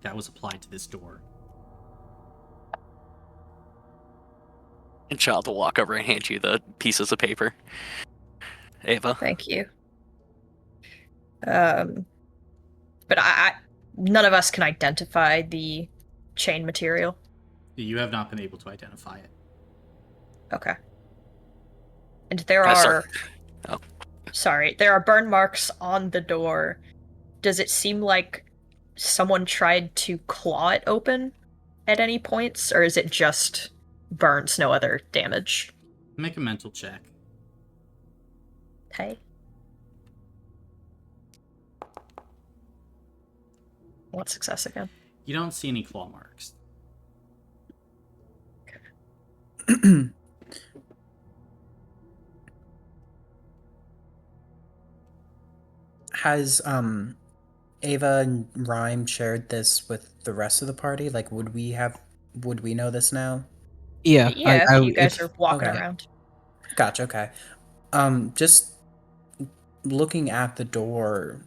that was applied to this door. And Child will walk over and hand you the pieces of paper. Ava. Thank you. But I none of us can identify the chain material. You have not been able to identify it. Okay. And there are... Oh. Sorry, there are burn marks on the door. Does it seem like someone tried to claw it open at any points, or is it just burns, no other damage? Make a mental check. Hey. What success again? You don't see any claw marks. Has Ava and Rhyme shared this with the rest of the party? Like, would we know this now? Yeah, Yeah, if you guys if are walking okay. around. Gotcha. Okay. Just looking at the door,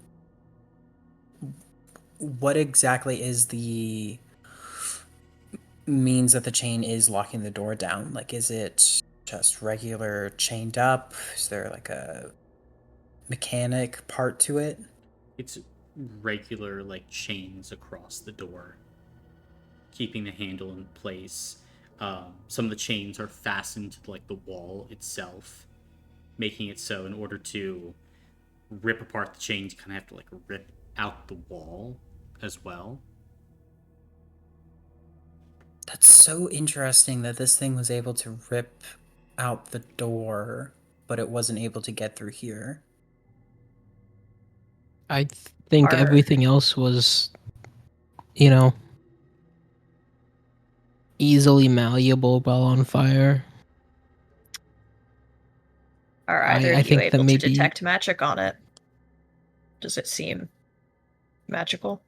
what exactly is the means that the chain is locking the door down? Like, is it just regular chained up? Is there like a mechanic part to it? It's regular, like, chains across the door, keeping the handle in place. Some of the chains are fastened to, like, the wall itself, making it so in order to rip apart the chains, you kind of have to, like, rip out the wall as well. That's so interesting that this thing was able to rip out the door, but it wasn't able to get through here. I think Are everything else was, you know, easily malleable while on fire. are either I of you think that able to maybe detect magic on it? Does it seem magical?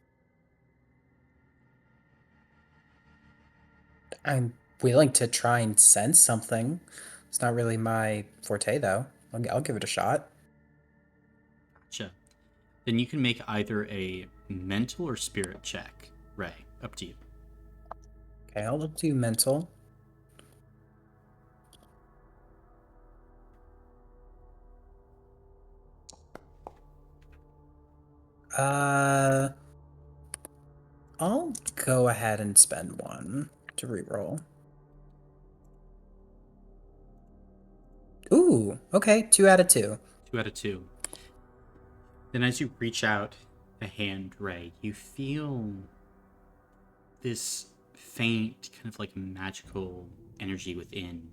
I'm willing to try and sense something. It's not really my forte, though. I'll give it a shot. Gotcha. Then you can make either a mental or spirit check. Ray, up to you. Okay, I'll do mental. Uh, I'll go ahead and spend one to reroll. Ooh, okay, 2 out of 2. 2 out of 2. Then as you reach out a hand, Ray, you feel this faint, kind of like magical energy within.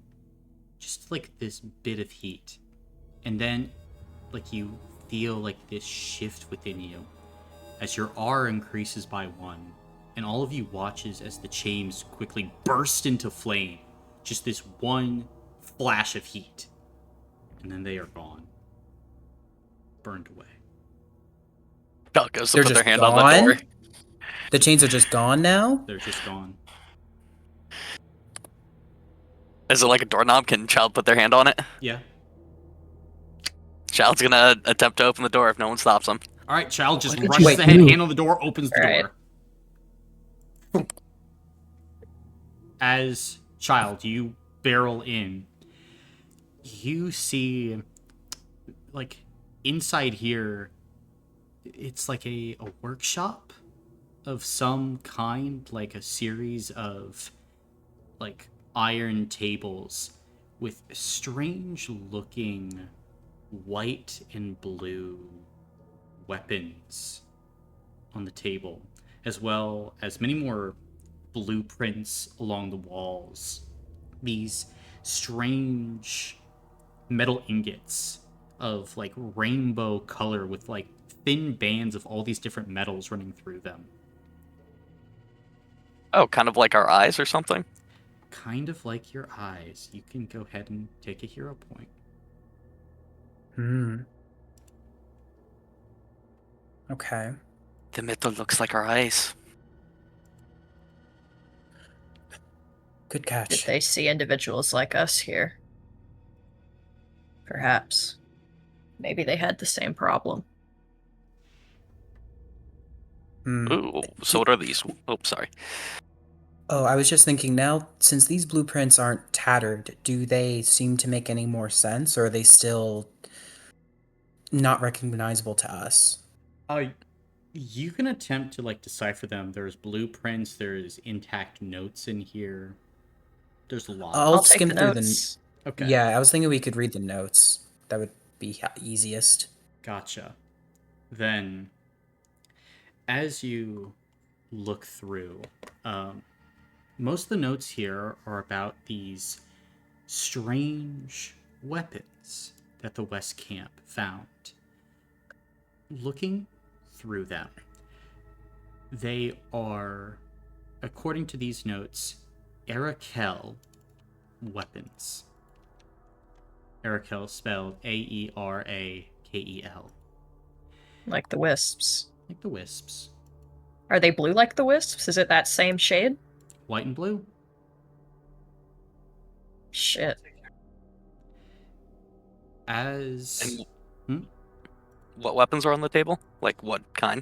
Just like this bit of heat. And then, like, you feel like this shift within you as your R increases by 1. And all of you watches as the chains quickly burst into flame. Just this one flash of heat. And then they are gone. Burned away. Bell goes to They're put their just hand on the door. gone? The chains are just gone now? They're just gone. Is it like a doorknob? Can Child put their hand on it? Yeah. Child's gonna attempt to open the door if no one stops him. Alright, Child just What did rushes you ahead, do? hand on the door, opens the Right. door. As Child, you barrel in. You see, like, inside here, it's like a workshop of some kind, like a series of, like, iron tables with strange looking white and blue weapons on the table, as well as many more blueprints along the walls. These strange metal ingots of, like, rainbow color with, like, thin bands of all these different metals running through them. Oh, kind of like our eyes or something? Kind of like your eyes. You can go ahead and take a hero point. Hmm. Okay. The metal looks like our eyes. Good Did catch. they see individuals like us here? Perhaps. Maybe they had the same problem. Hmm. Ooh, so what are these? Oh, sorry. Oh, I was just thinking now, since these blueprints aren't tattered, do they seem to make any more sense, or are they still not recognizable to us? You can attempt to, like, decipher them. There's blueprints, there's intact notes in here. There's a lot. I'll I'll take skim the through notes. Okay. Yeah, I was thinking we could read the notes. That would be easiest. Gotcha. Then, as you look through, most of the notes here are about these strange weapons that the West Camp found. Looking through them, they are, according to these notes, Arakel weapons. Arakel spelled Aerakel. Like the wisps. Like the wisps. Are they blue like the wisps? Is it that same shade? White and blue. Shit. As... And what weapons are on the table? Like, what kind?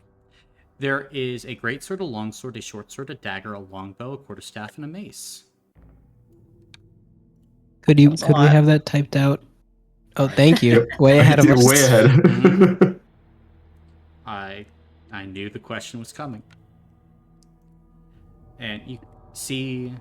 There is a greatsword, a longsword, a short sword, a dagger, a longbow, a quarterstaff, and a mace. Could That's a we lot. have that typed out? Oh, Alright. thank you. Yep. Way ahead of You're us. way ahead. Mhm. I knew the question was coming. And you see,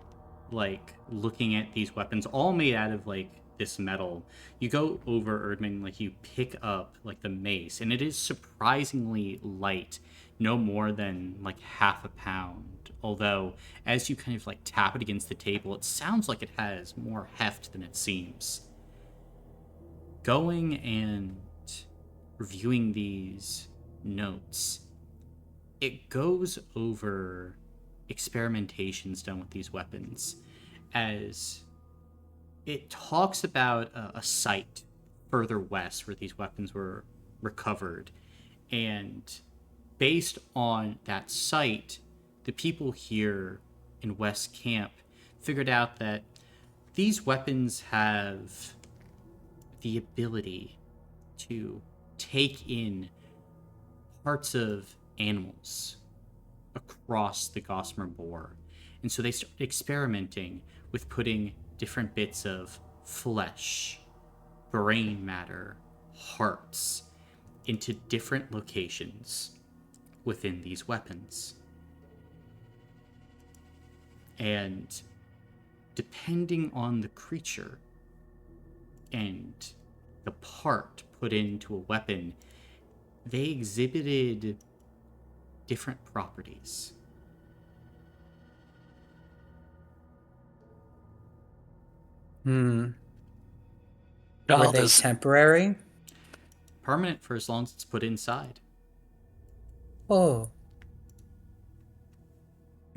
like, looking at these weapons, all made out of, like, this metal. You go over Erdman, like, you pick up, like, the mace, and it is surprisingly light. No more than, like, half a pound. Although, as you kind of, like, tap it against the table, it sounds like it has more heft than it seems. Going and reviewing these notes, it goes over experimentations done with these weapons, as it talks about a site further west where these weapons were recovered, and based on that site, the people here in West Camp figured out that these weapons have the ability to take in parts of animals across the Gossamer Boar. And so they started experimenting with putting different bits of flesh, brain matter, hearts into different locations within these weapons. And depending on the creature and the part put into a weapon, they exhibited different properties. Were Oh, they this temporary? Permanent for as long as it's put inside. Oh,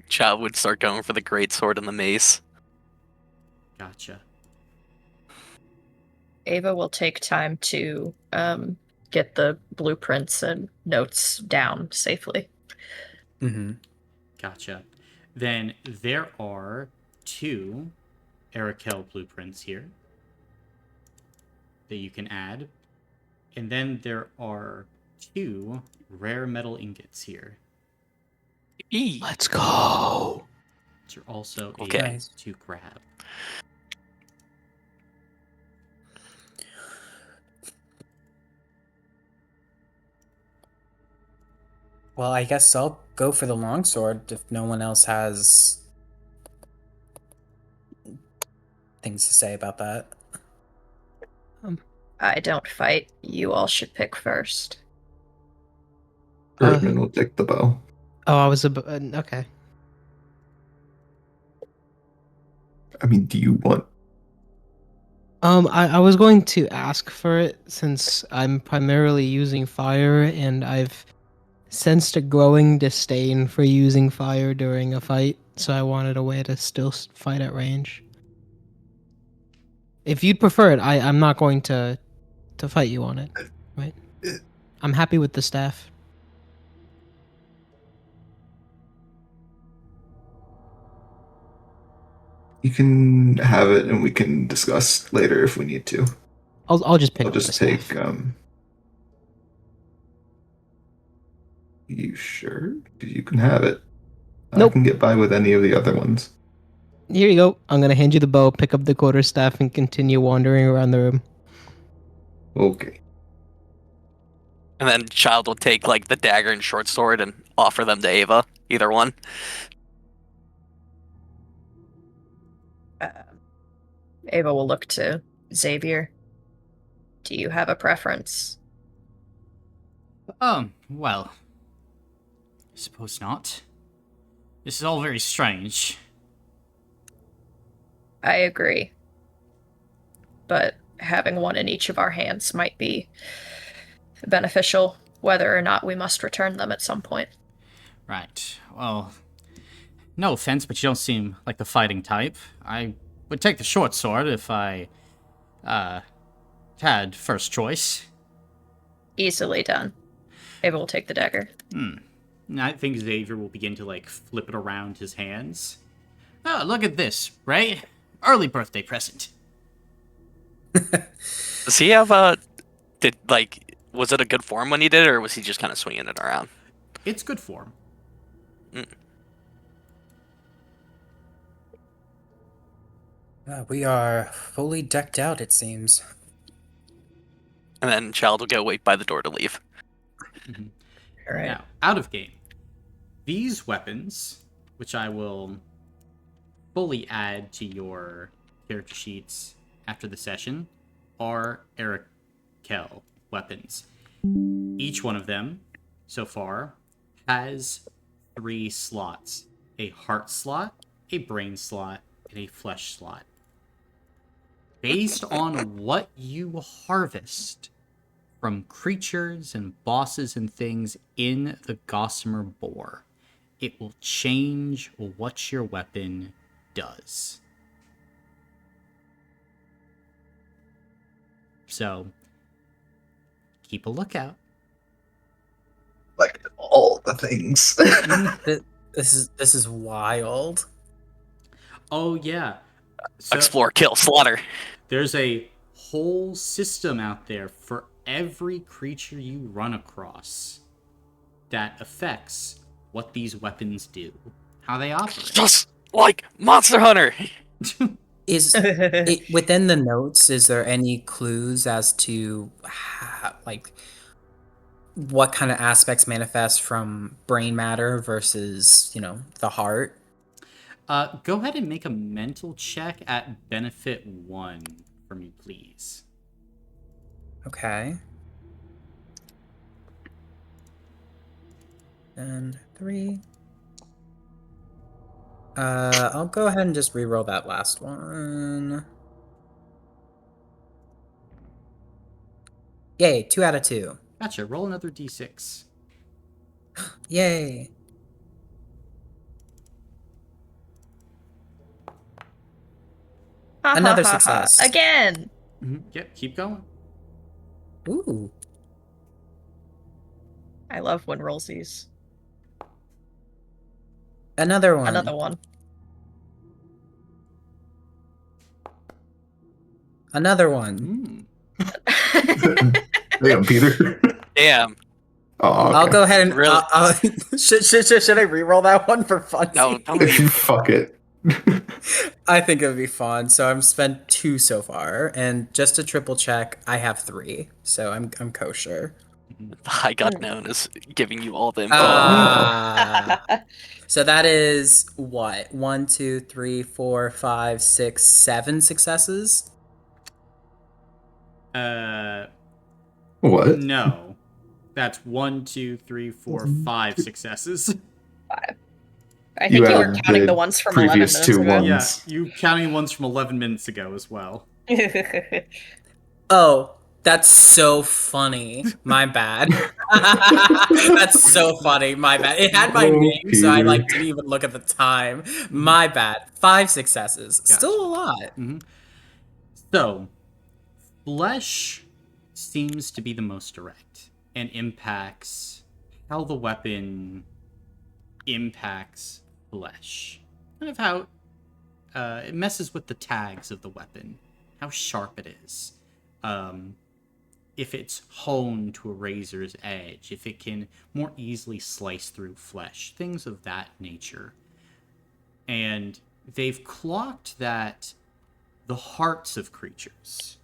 child would start going for the great sword and the mace. Gotcha. Ava will take time to get the blueprints and notes down safely. mm-hmm. Gotcha. Then there are 2 Arakel blueprints here that you can add. And then there are 2 rare metal ingots here, Let's go. which are also Okay. able Nice. to grab. Well, I guess I'll go for the longsword if no one else has things to say about that. I don't fight. You all should pick first. Erdman will take the bow. Oh, I was okay. I mean, do you want? I was going to ask for it since I'm primarily using fire, and I've sensed a growing disdain for using fire during a fight, so I wanted a way to still fight at range. If you'd prefer it, I'm not going to fight you on it. Right? I'm happy with the staff. You can have it, and we can discuss later if we need to. I'll just pick I'll up the just staff. take. You sure? 'Cause you can have it. Nope. I can get by with any of the other ones. Here you go. I'm gonna hand you the bow, pick up the quarterstaff, and continue wandering around the room. Okay. And then child will take like the dagger and short sword and offer them to Ava. Either one. Ava will look to Xavier. Do you have a preference? Well, I suppose not. This is all very strange. I agree. But having one in each of our hands might be beneficial, whether or not we must return them at some point. Right. Well, no offense, but you don't seem like the fighting type. I would take the short sword if I, had first choice. Easily done. Ava will take the dagger. And I think Xavier will begin to, like, flip it around his hands. Oh, look at this, right? Early birthday present. Does he have was it a good form when he did it, or was he just kind of swinging it around? It's good form. We are fully decked out, it seems. And then Child will go wait by the door to leave. All right. Now, out of game. These weapons, which I will fully add to your character sheets after the session, are Arakel weapons. Each one of them, so far, has 3 slots. A heart slot, a brain slot, and a flesh slot. Based on what you harvest from creatures and bosses and things in the Gossamer Boar, it will change what your weapon does. So, keep a lookout. Like all the things. This is wild. Oh, yeah. So, Explore, kill, slaughter. there's a whole system out there for every creature you run across that affects what these weapons do, how they operate. Just like Monster Hunter. Is it, within the notes, is there any clues as to like what kind of aspects manifest from brain matter versus, the heart? Go ahead and make a mental check at benefit 1 for me, please. Okay. And 3. I'll go ahead and just re-roll that last one. Yay, 2 out of 2. Gotcha. Roll another d6. Yay. Another success. Again. Yep, keep going. Ooh. I love when rollsies. Another one. Another one. Another one. Damn, Peter. Damn. Oh, okay. I'll go ahead and Really? should I re-roll that one for fun? No, don't leave. Fuck it. I think it would be fun. So I've spent 2 so far, and just to triple check, I have 3. So I'm kosher. The High God known is giving you all the info. So that is what? 1, 2, 3, 4, 5, 6, 7 successes. What? No. That's 1, 2, 3, 4, 5 successes. 5. I think you were counting the ones from 11 previous minutes 2 ago. ones. Yeah, you counting ones from 11 minutes ago as well. Oh, that's so funny. My bad. That's so funny. My bad. It had my name, so I Peter. didn't even look at the time. My bad. 5 successes. Gotcha. Still a lot. So, flesh seems to be the most direct and impacts how the weapon impacts flesh. Kind of how it messes with the tags of the weapon, how sharp it is. If it's honed to a razor's edge, if it can more easily slice through flesh, things of that nature. And they've clocked that the hearts of creatures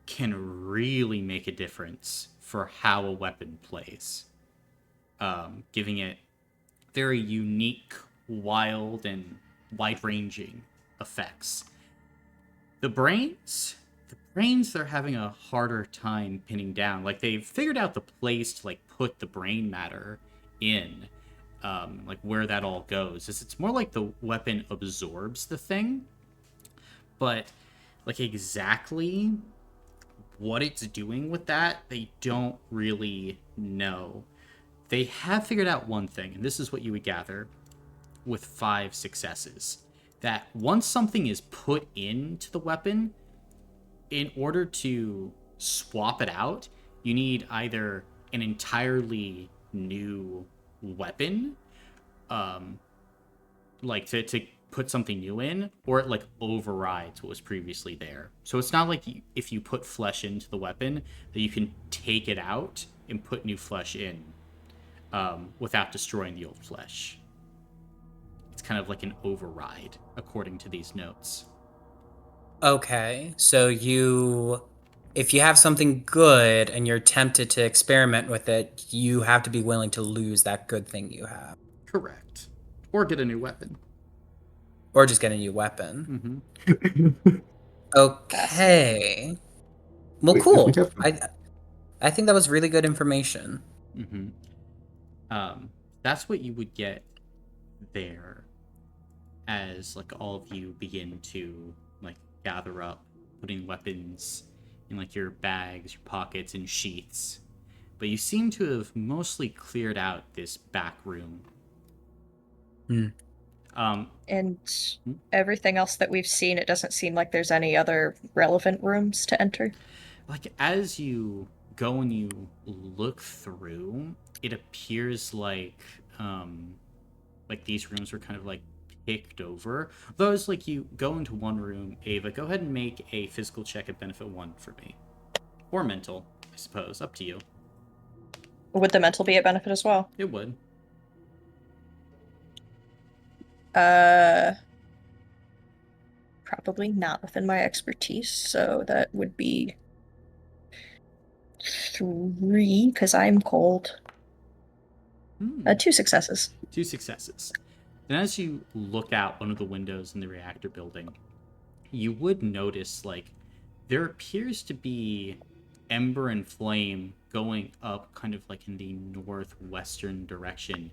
can really make a difference for how a weapon plays, giving it very unique, wild, and wide-ranging effects. The brains, they're having a harder time pinning down. Like, they've figured out the place to, like, put the brain matter in, like, where that all goes. It's more like the weapon absorbs the thing, but, like, exactly what it's doing with that, they don't really know. They have figured out one thing, and this is what you would gather with 5 successes, that once something is put into the weapon, in order to swap it out, you need either an entirely new weapon, like to put something new in, or it like overrides what was previously there. So it's not like if you put flesh into the weapon that you can take it out and put new flesh in without destroying the old flesh. It's kind of like an override, according to these notes. Okay, so if you have something good and you're tempted to experiment with it, you have to be willing to lose that good thing you have. Correct. Or get a new weapon. Or just get a new weapon. Mm-hmm. Okay. Well, Wait, if cool. we have- I think that was really good information. Mm-hmm. That's what you would get there as like all of you begin to like gather up, putting weapons in like your bags, your pockets, and sheaths. But you seem to have mostly cleared out this back room. And everything else that we've seen, it doesn't seem like there's any other relevant rooms to enter. Like as you go and you look through, it appears like these rooms were kind of like picked over. Those like you go into one room. Ava, go ahead and make a physical check at benefit 1 for me, or mental, I suppose, up to you. Would the mental be a benefit as well? It would. Probably not within my expertise, so that would be 3, because I'm cold. 2 successes. 2 successes. And as you look out one of the windows in the reactor building, you would notice, like, there appears to be ember and flame going up kind of like in the northwestern direction.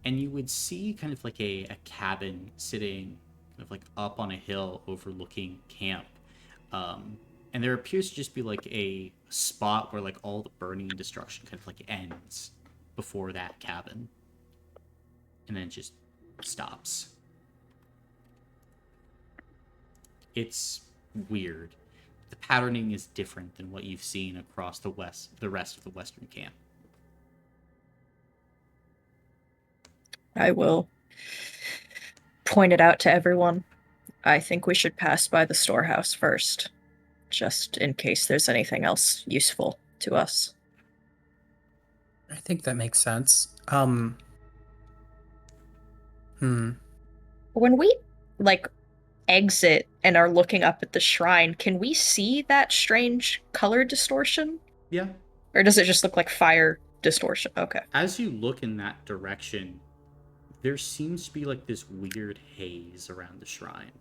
And you would see kind of like a cabin sitting kind of like up on a hill overlooking camp. And there appears to just be like a spot where like all the burning and destruction kind of like ends before that cabin. And then it just stops. It's weird. The patterning is different than what you've seen across the rest of the western camp. I will point it out to everyone. I think we should pass by the storehouse first, just in case there's anything else useful to us. I think that makes sense. When we, like, exit and are looking up at the shrine, can we see that strange color distortion? Yeah. Or does it just look like fire distortion? Okay. As you look in that direction, there seems to be like this weird haze around the shrine.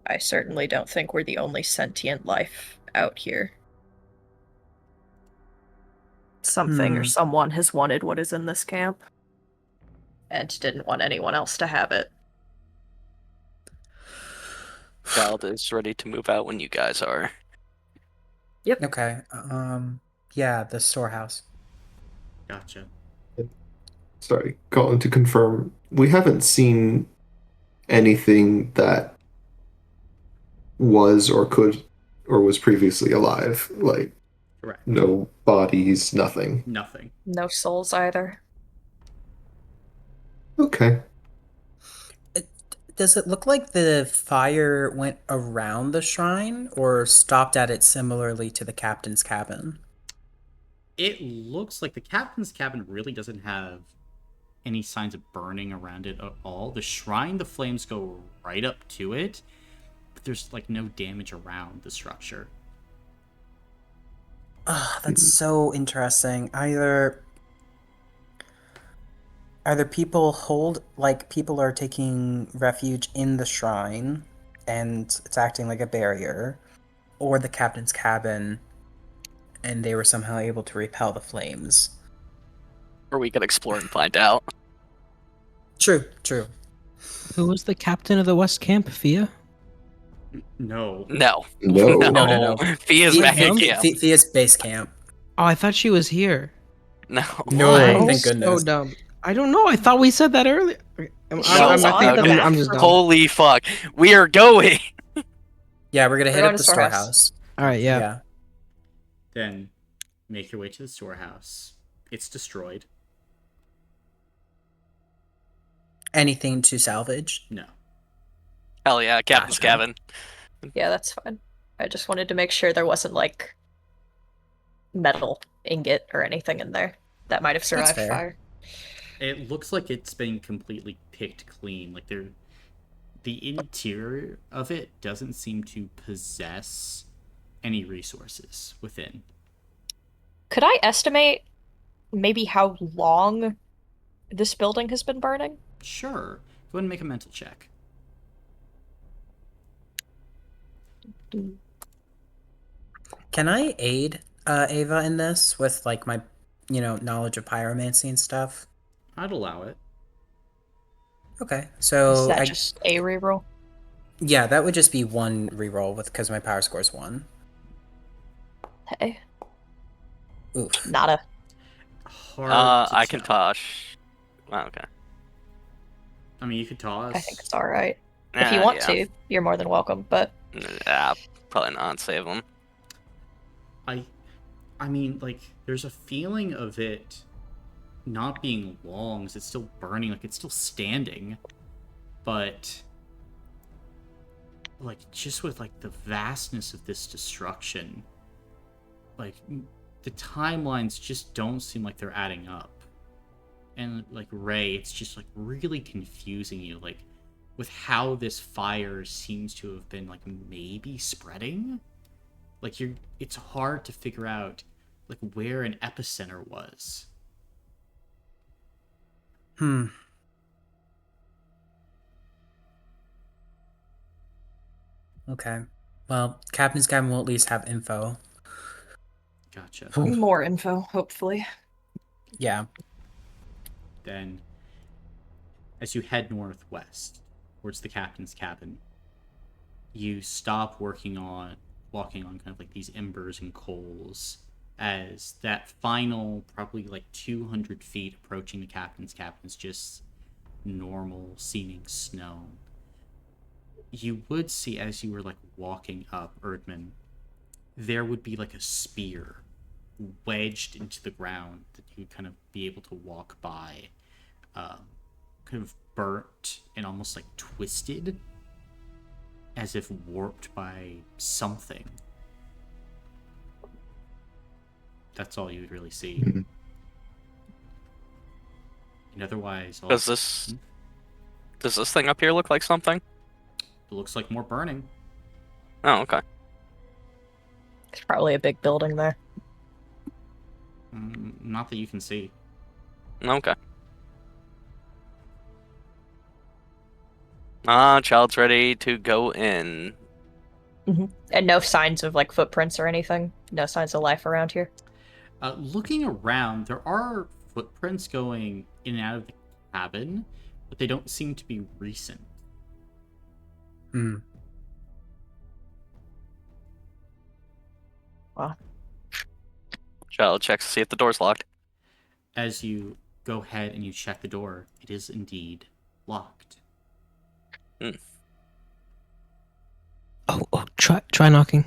I certainly don't think we're the only sentient life out here. Something or someone has wanted what is in this camp and didn't want anyone else to have it. Child is ready to move out when you guys are. Yep. Okay. Yeah, the storehouse. Gotcha. Sorry, Colin, to confirm, we haven't seen anything that was or could or was previously alive. Like, Correct. no bodies, nothing. Nothing. No souls either. Okay. Does it look like the fire went around the shrine or stopped at it similarly to the captain's cabin? It looks like the captain's cabin really doesn't have any signs of burning around it at all. The shrine, the flames go right up to it, but there's like no damage around the structure. That's so interesting. Either people are taking refuge in the shrine and it's acting like a barrier, or the captain's cabin and they were somehow able to repel the flames. Or we could explore and find out. True. Who was the captain of the West Camp, Fia? No. No. No. Fia's back at camp. Thea's base camp. Oh, I thought she was here. No. No, Why? thank goodness. So dumb. I don't know. I thought we said that earlier. I'm just dumb. Holy fuck. We are going. Yeah, we're gonna hit going up to the storehouse. storehouse. All right, yeah. Then make your way to the storehouse. It's destroyed. Anything to salvage? No. Hell yeah, Captain's Gotcha. cabin. Yeah, that's fine. I just wanted to make sure there wasn't like metal ingot or anything in there that might have That's survived fair. fire. It looks like it's been completely picked clean. Like the interior of it doesn't seem to possess any resources within. Could I estimate maybe how long this building has been burning? Sure. Go ahead and make a mental check. Can I aid Ava in this with like my, knowledge of pyromancy and stuff? I'd allow it. Okay, Is so that just a reroll? yeah, that would just be one reroll because my power score is 1. Hey, Oof. nada. Hard to I can tell. toss. Oh, okay. I mean, you could toss. I think it's all right. If you want to, you're more than welcome. But Probably not. Save them. I mean, like, there's a feeling of it not being long, as it's still burning, like it's still standing. But like, just with like the vastness of this destruction, like the timelines just don't seem like they're adding up. And like Ray, it's just like really confusing you, like with how this fire seems to have been like maybe spreading. Like it's hard to figure out like where an epicenter was. Okay. Well, Captain's cabin will at least have info. Gotcha. more info, hopefully. Yeah. Then, as you head northwest towards the captain's cabin, you stop walking on kind of like these embers and coals as that final, probably like 200 feet approaching the captain's cabin is just normal seeming snow. You would see, as you were like walking up Erdman, there would be like a spear wedged into the ground that you'd kind of be able to walk by, kind of burnt and almost like twisted, as if warped by something. That's all you would really see. Mhm. And otherwise, Does this thing up here look like something? It looks like more burning. Oh, okay. There's probably a big building there. Not that you can see. Okay. Child's ready to go in. And no signs of like footprints or anything. No signs of life around here. Looking around, there are footprints going in and out of the cabin, but they don't seem to be recent. Wow. Child checks to see if the door's locked. As you go ahead and you check the door, it is indeed locked. Oh, try knocking.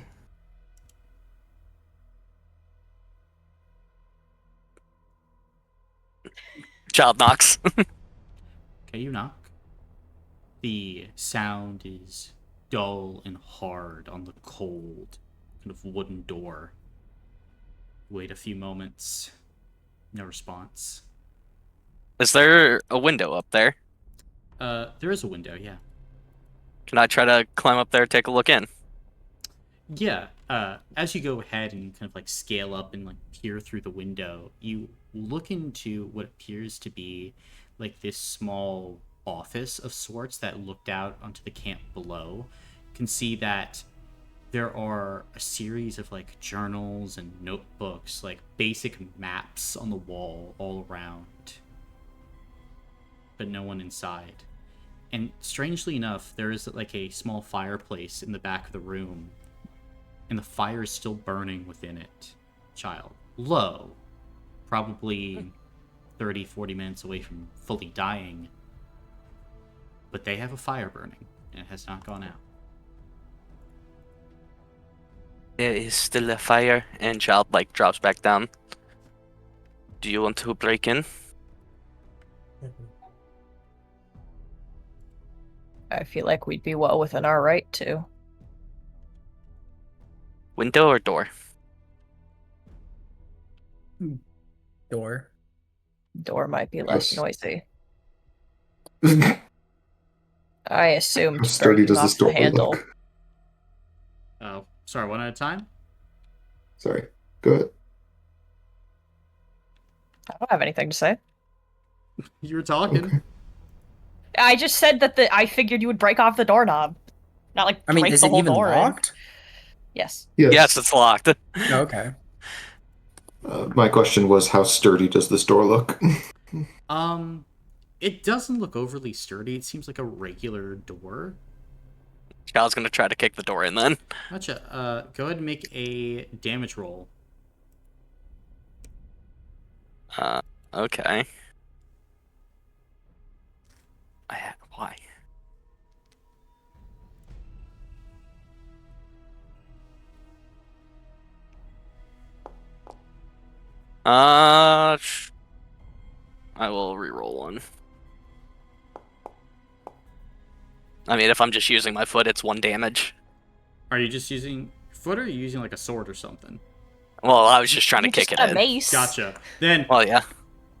Child knocks. Okay, you knock. The sound is dull and hard on the cold, kind of wooden door. Wait a few moments. No response. Is there a window up there? There is a window, yeah. Can I try to climb up there, take a look in? Yeah, as you go ahead and kind of like scale up and like peer through the window, you look into what appears to be like this small office of sorts that looked out onto the camp below. You can see that there are a series of like journals and notebooks, like basic maps on the wall all around, but no one inside. And strangely enough, there is like a small fireplace in the back of the room, and the fire is still burning within it. Child. Low. Probably 30, 40 minutes away from fully dying. But they have a fire burning, and it has not gone out. There is still a fire, and Child like drops back down. Do you want to break in? I feel like we'd be well within our right to. Window or door? Door. Door might be less Yes. noisy. I assumed How sturdy breaking does this off the door handle. look? Oh, sorry, one at a time? Sorry. Go ahead. I don't have anything to say. You were talking. Okay. I just said that I figured you would break off the doorknob. Not like I mean, break is the it whole even door locked? in. Yes. Yes, it's locked. Okay. My question was, how sturdy does this door look? It doesn't look overly sturdy. It seems like a regular door. Child's gonna try to kick the door in then. Gotcha. Go ahead and make a damage roll. Okay. Why? I will reroll one. I mean, if I'm just using my foot, it's 1 damage. Are you just using foot, or are you using like a sword or something? Well, I was just trying to You kick just it got a in. mace. Gotcha. Then Well, yeah.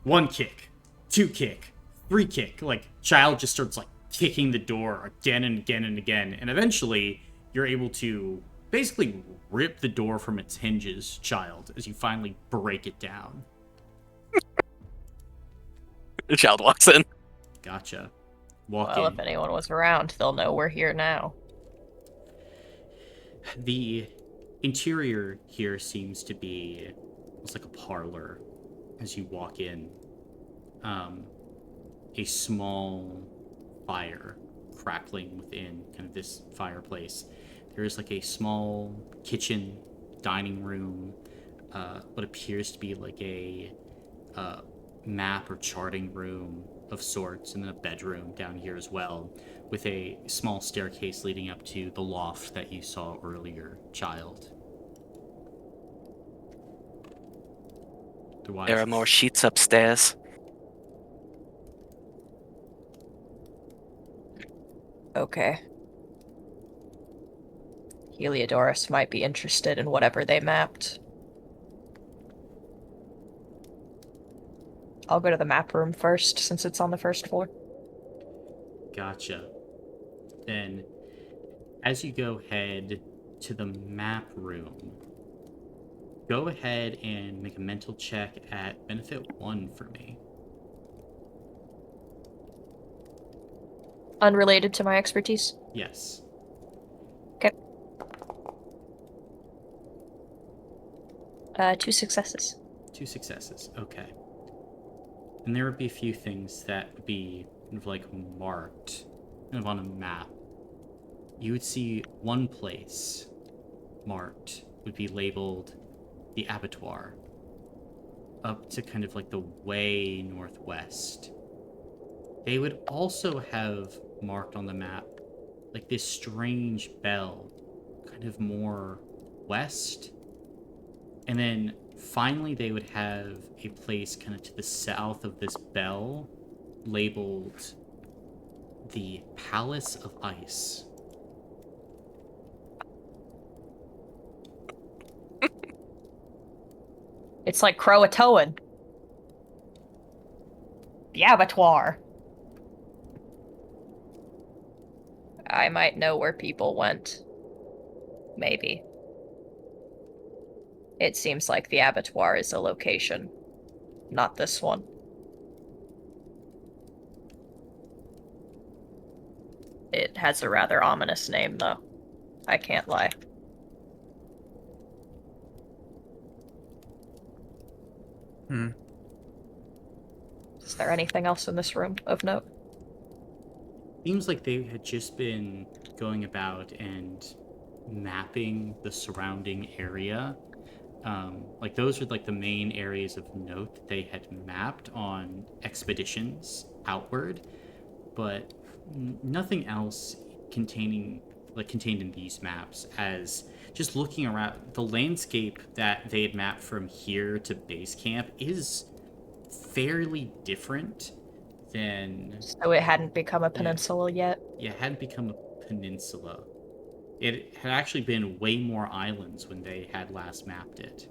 1 kick, 2 kick, 3 kick. Like, Child just starts like kicking the door again and again and again, and eventually you're able to basically rip the door from its hinges, Child, as you finally break it down. The Child walks in. Gotcha. Walk Well, in. if anyone was around, they'll know we're here now. The interior here seems to be almost like a parlor as you walk in. A small fire crackling within kind of this fireplace. There is like a small kitchen, dining room, what appears to be like a map or charting room of sorts, and then a bedroom down here as well, with a small staircase leading up to the loft that you saw earlier, Child. Otherwise, There are more sheets upstairs. Okay. Heliodorus might be interested in whatever they mapped. I'll go to the map room first, since it's on the first floor. Gotcha. Then, as you go head to the map room, go ahead and make a mental check at benefit 1 for me. Unrelated to my expertise? Yes. Okay. 2 successes. 2 successes. Okay. And there would be a few things that would be kind of like marked kind of on a map. You would see one place marked would be labeled the abattoir, up to kind of like the way northwest. They would also have marked on the map like this strange bell, kind of more west. And then finally they would have a place kind of to the south of this bell labeled the Palace of Ice. It's like Croatoan. The abattoir. I might know where people went. Maybe. It seems like the abattoir is a location. Not this one. It has a rather ominous name, though. I can't lie. Is there anything else in this room of note? Seems like they had just been going about and mapping the surrounding area. Like those are like the main areas of note that they had mapped on expeditions outward, but nothing else containing like contained in these maps, as just looking around the landscape that they had mapped from here to base camp is fairly different than So it hadn't become a peninsula yet. it hadn't become a peninsula. It had actually been way more islands when they had last mapped it.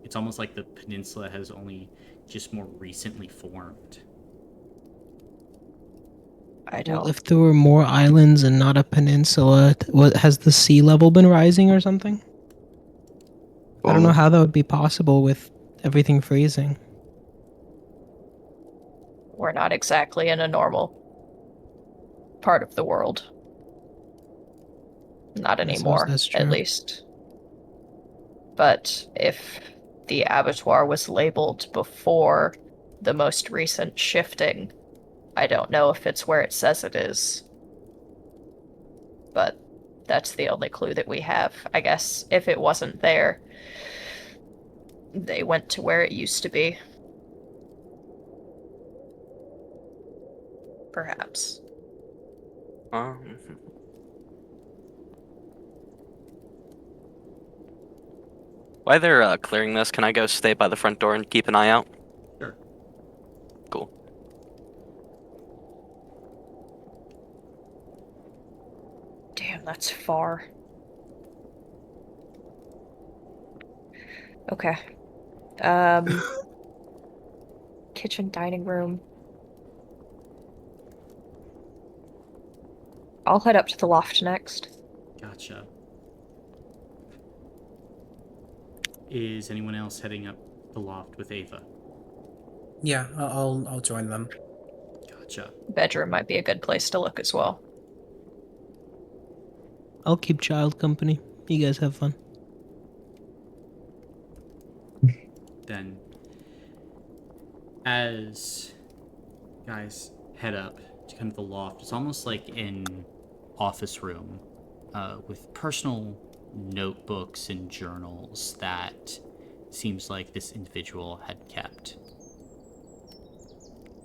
It's almost like the peninsula has only just more recently formed. I Well, don't. if there were more islands and not a peninsula, what has the sea level been rising or something? I don't know how that would be possible with everything freezing. We're not exactly in a normal part of the world. Not I suppose anymore, that's at true. least. But if the abattoir was labeled before the most recent shifting, I don't know if it's where it says it is. But that's the only clue that we have. I guess if it wasn't there, they went to where it used to be. Perhaps. Um, While they're clearing this, can I go stay by the front door and keep an eye out? Sure. Cool. Damn, that's far. Okay. Kitchen, dining room. I'll head up to the loft next. Gotcha. Is anyone else heading up the loft with Ava? Yeah, I'll join them. Gotcha. Bedroom might be a good place to look as well. I'll keep child company. You guys have fun. Then, as guys head up to kind of the loft, it's almost like an office room with personal notebooks and journals that seems like this individual had kept.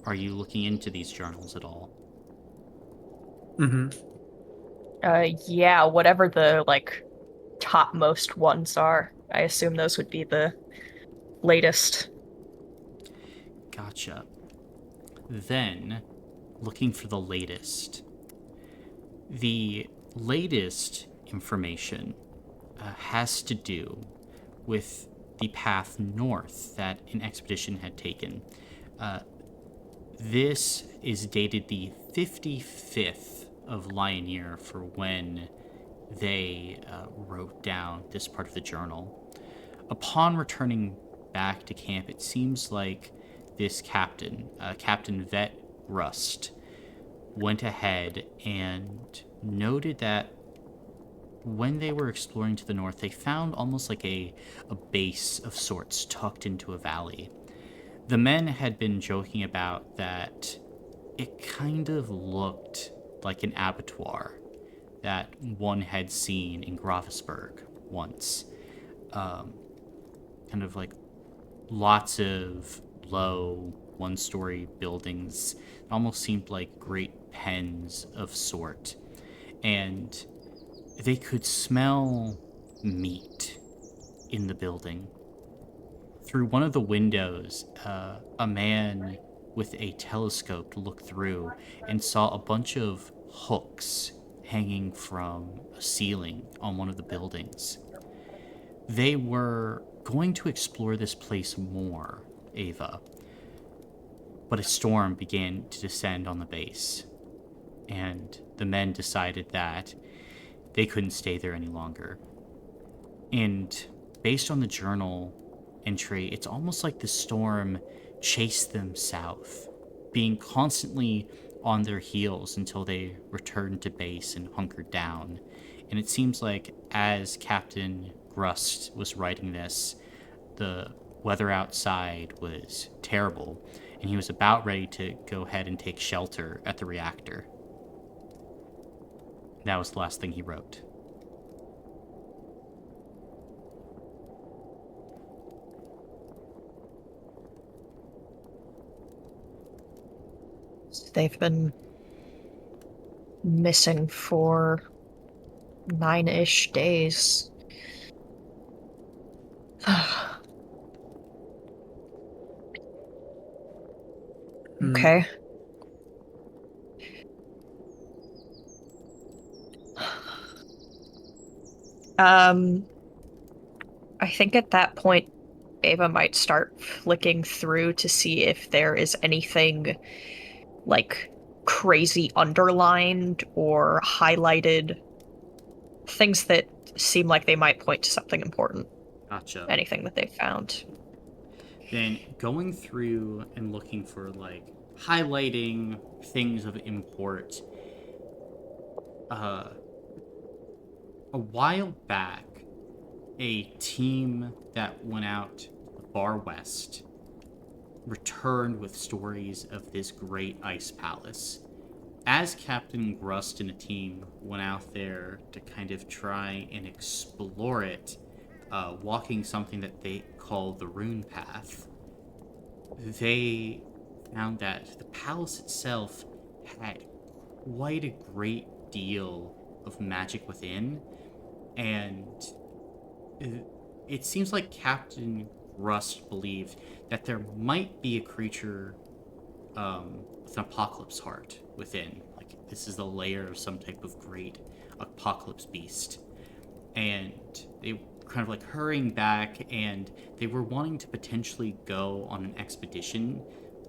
Are you looking into these journals at all? Mm-hmm. Yeah, whatever the, like, topmost ones are. I assume those would be the latest. Gotcha. Then, looking for the latest. The latest information has to do with the path north that an expedition had taken. This is dated the 55th of Lion Year for when they wrote down this part of the journal. Upon returning back to camp, it seems like this captain, Captain Vet Rust, went ahead and noted that when they were exploring to the north, they found almost like a base of sorts tucked into a valley. The men had been joking about that it kind of looked like an abattoir that one had seen in Gravesburg once. Kind of like lots of low one-story buildings. It almost seemed like great pens of sort. And they could smell meat in the building. Through one of the windows, a man with a telescope looked through and saw a bunch of hooks hanging from a ceiling on one of the buildings. They were going to explore this place more, Ava, but a storm began to descend on the base, and the men decided that they couldn't stay there any longer. And based on the journal entry, it's almost like the storm chased them south, being constantly on their heels until they returned to base and hunkered down. And it seems like as Captain Grust was writing this, the weather outside was terrible, and he was about ready to go ahead and take shelter at the reactor. That was the last thing he wrote. They've been missing for 9-ish days. Hmm. Okay. Um, I think at that point, Ava might start flicking through to see if there is anything like crazy underlined or highlighted, things that seem like they might point to something important. Gotcha. Anything that they've found. Then going through and looking for like highlighting things of import. A while back, a team that went out to the far west returned with stories of this great ice palace. As Captain Grust and a team went out there to kind of try and explore it, walking something that they call the Rune Path, they found that the palace itself had quite a great deal of magic within, and it seems like Captain Rust believed that there might be a creature with an apocalypse heart within. Like, this is the lair of some type of great apocalypse beast. And they were kind of like hurrying back, and they were wanting to potentially go on an expedition,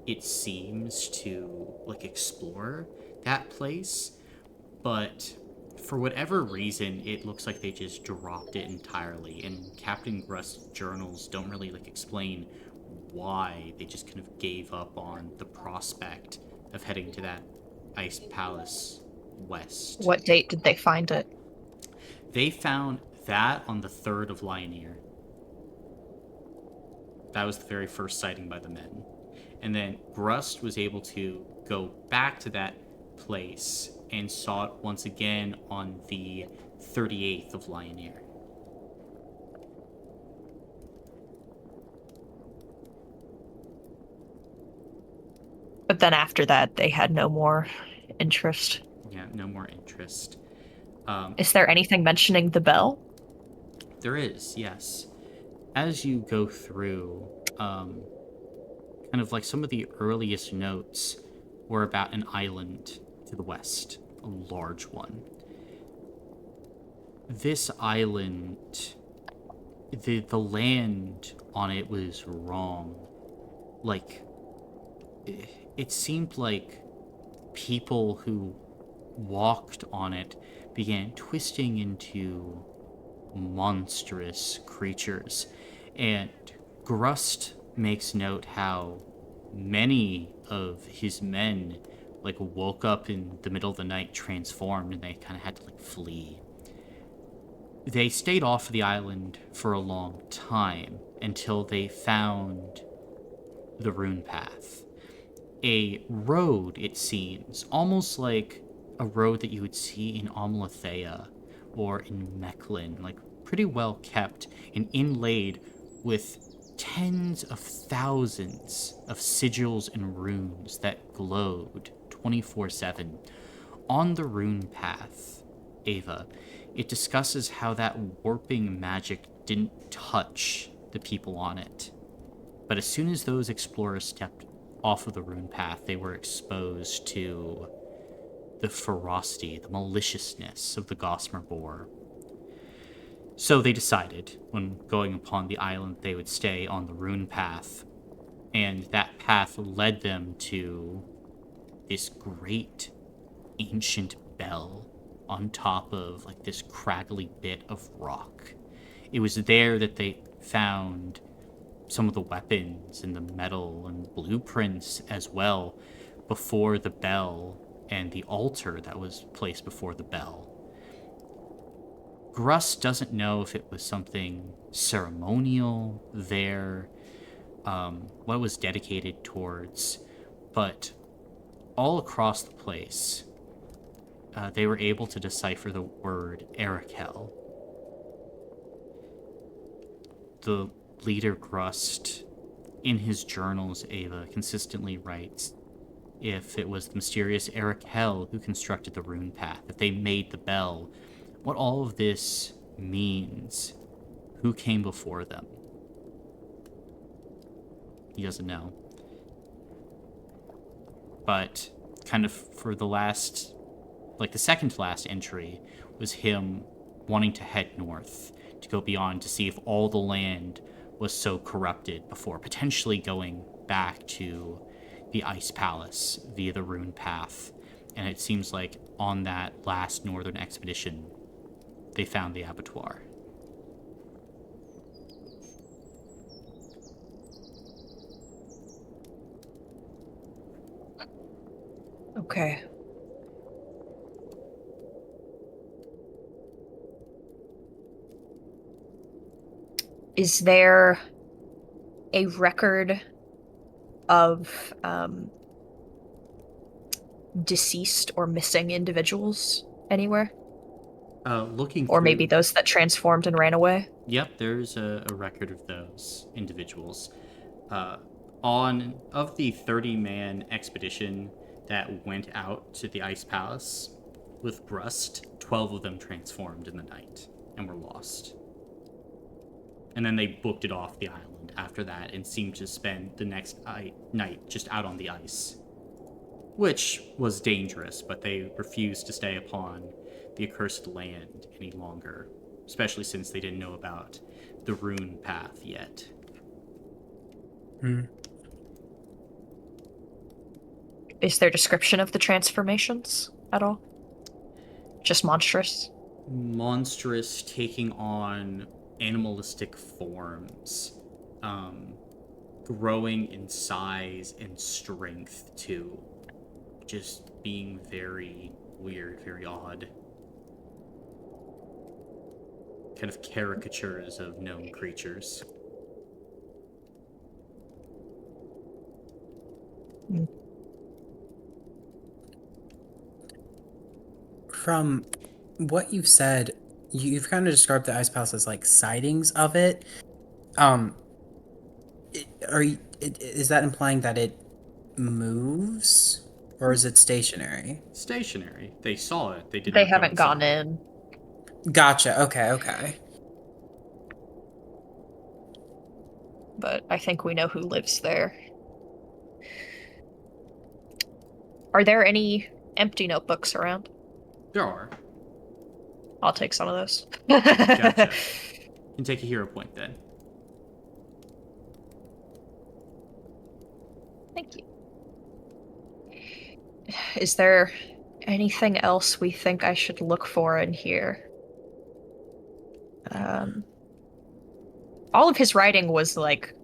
it seems, to like explore that place. But for whatever reason, it looks like they just dropped it entirely. And Captain Grust's journals don't really like explain why they just kind of gave up on the prospect of heading to that ice palace west. What date did they find it? They found that on the 3rd of Lioneer. That was the very first sighting by the men. And then Grust was able to go back to that place and saw it once again on the 38th of Lioneer. But then after that, they had no more interest. Yeah, no more interest. Is there anything mentioning the bell? There is, yes. As you go through, kind of like some of the earliest notes were about an island to the west, a large one. This island, the land on it was wrong. Like, it seemed like people who walked on it began twisting into monstrous creatures. And Grust makes note how many of his men like woke up in the middle of the night transformed, and they kind of had to like flee. They stayed off the island for a long time until they found the Rune Path. A road, it seems, almost like a road that you would see in Amalathea or in Mechlin, like pretty well kept and inlaid with tens of thousands of sigils and runes that glowed 24/7. On the Rune Path, Ava, it discusses how that warping magic didn't touch the people on it. But as soon as those explorers stepped off of the Rune Path, they were exposed to the ferocity, the maliciousness of the Gossamer Boar. So they decided, when going upon the island, they would stay on the Rune Path, and that path led them to this great ancient bell on top of like this craggly bit of rock. It was there that they found some of the weapons and the metal and blueprints as well before the bell and the altar that was placed before the bell. Grust doesn't know if it was something ceremonial there, what it was dedicated towards, but all across the place, they were able to decipher the word Arakel. The leader Grust, in his journals, Ava consistently writes if it was the mysterious Arakel who constructed the Rune Path, if they made the bell, what all of this means, who came before them. He doesn't know. But kind of for the last, like the second to last entry was him wanting to head north to go beyond to see if all the land was so corrupted before potentially going back to the Ice Palace via the Rune Path. And it seems like on that last northern expedition, they found the abattoir. Okay. Is there a record of deceased or missing individuals anywhere? Looking Or through, maybe those that transformed and ran away? Yep, there's a record of those individuals. Of the 30-man expedition that went out to the Ice Palace with Brust, 12 of them transformed in the night and were lost. And then they booked it off the island after that and seemed to spend the next night just out on the ice. Which was dangerous, but they refused to stay upon the accursed land any longer, especially since they didn't know about the Rune Path yet. Is there description of the transformations at all? Just monstrous? Monstrous, taking on animalistic forms, growing in size and strength too. Just being very weird, very odd. Kind of caricatures of known creatures. From what you've said, you've kind of described the Ice Palace as like sightings of it. Is that implying that it moves, or is it stationary? Stationary. They saw it. They did They not go haven't gone inside. in. Gotcha. Okay. But I think we know who lives there. Are there any empty notebooks around? There are. I'll take some of those. Gotcha. You can take a hero point then. Thank you. Is there anything else we think I should look for in here? All of his writing was like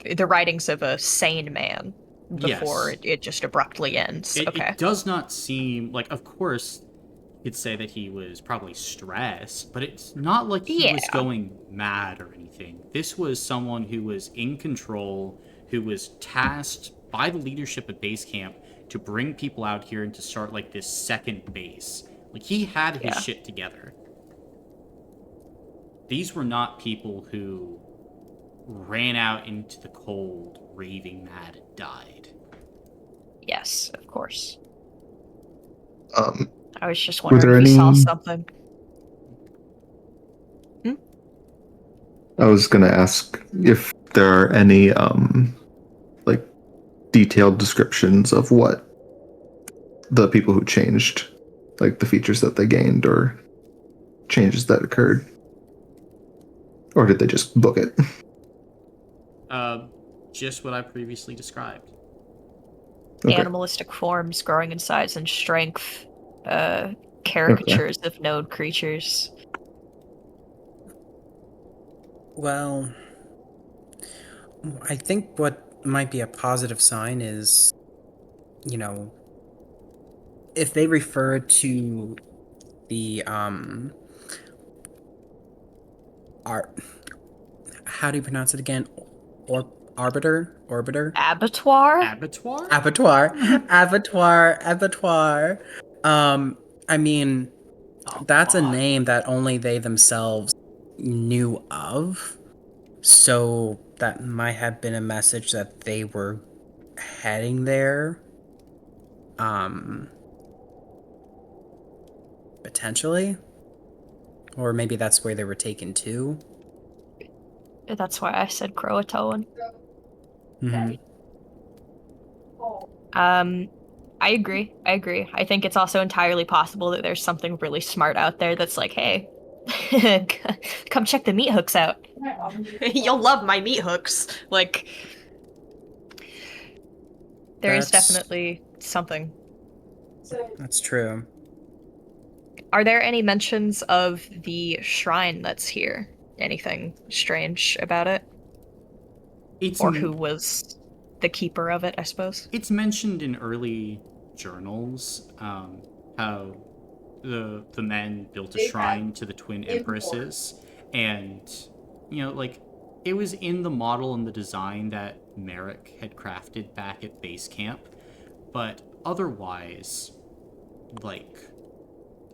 the writings of a sane man before Yes. it just abruptly ends. Okay. It does not seem like, of course, you'd say that he was probably stressed, but it's not like he was going mad or anything. This was someone who was in control, who was tasked by the leadership at base camp to bring people out here and to start like this second base. Like he had his shit together. These were not people who ran out into the cold, raving mad, and died. Yes, of course. I was just wondering if you saw something. I was gonna ask if there are any like detailed descriptions of what the people who changed, like the features that they gained or changes that occurred, or did they just book it? Just what I previously described. Okay. Animalistic forms growing in size and strength, caricatures of known creatures. Well, I think what might be a positive sign is, if they refer to the how do you pronounce it again? Orbiter? Abattoir? Abattoir. I mean, that's a name that only they themselves knew of. So that might have been a message that they were heading there. Potentially. Or maybe that's where they were taken to. That's why I said Croatoan. Mm-hmm. I agree. I agree. I think it's also entirely possible that there's something really smart out there that's like, hey, come check the meat hooks out. You'll love my meat hooks. Like, there is That's definitely something. that's true. Are there any mentions of the shrine that's here? Anything strange about it? It's Or who was the keeper of it, I suppose? it's mentioned in early journals how the men built a shrine to the twin empresses, and like it was in the model and the design that Merrick had crafted back at base camp, but otherwise, like,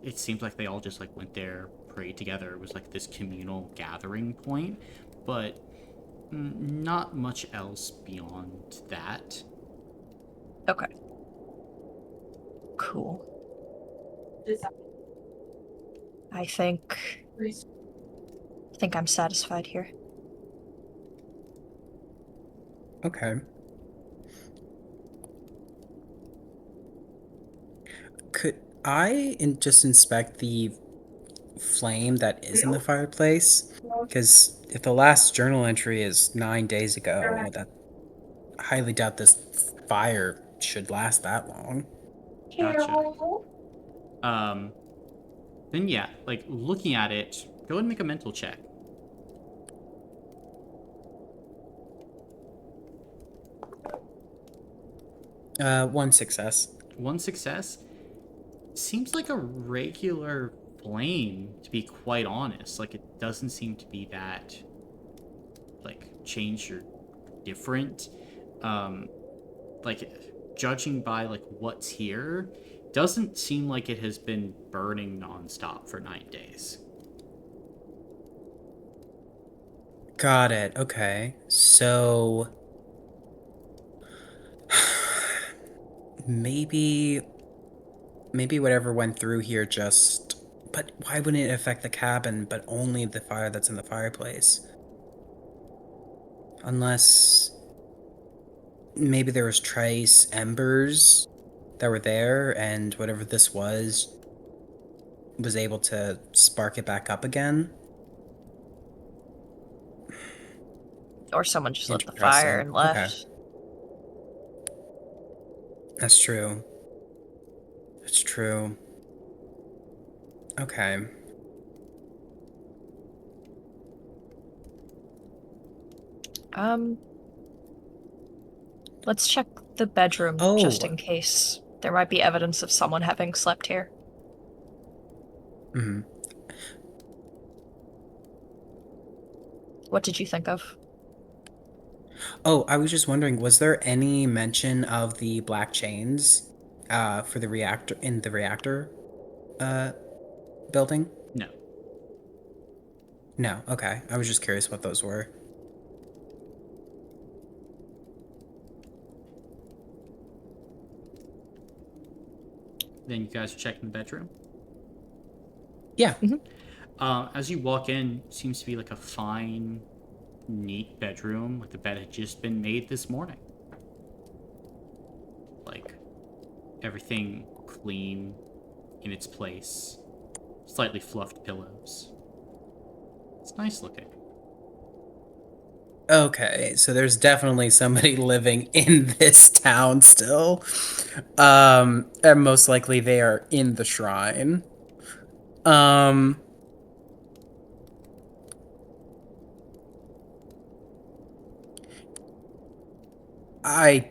it seems like they all just like went there, prayed together. It was like this communal gathering point, but not much else beyond that. Okay. Cool. I think I'm satisfied here. Okay. Could I just inspect the flame that is in the fireplace? Because if the last journal entry is 9 days ago, that I highly doubt this fire should last that long. Gotcha. Then yeah, like looking at it, go ahead and make a mental check. One success. One success. Seems like a regular flame, to be quite honest. Like, it doesn't seem to be that, like, changed or different. Like, judging by, like, what's here, doesn't seem like it has been burning nonstop for 9 days. Got it. Okay. So maybe whatever went through here just but why wouldn't it affect the cabin but only the fire that's in the fireplace? Unless maybe there was trace embers that were there and whatever this was able to spark it back up again. Or someone just lit the fire Interesting. and Okay. left. That's true. That's true. Okay. Let's check the bedroom just Oh. in case. There might be evidence of someone having slept here. Hmm. What did you think of? Oh, I was just wondering, was there any mention of the black chains for the reactor in the reactor uh building? No. No, okay. I was just curious what those were. Then you guys are checking the bedroom. Yeah. As you walk in, seems to be like a fine, neat bedroom. Like the bed had just been made this morning. Like, everything clean in its place. Slightly fluffed pillows. It's nice looking. Okay, so there's definitely somebody living in this town still. And most likely they are in the shrine. Um, I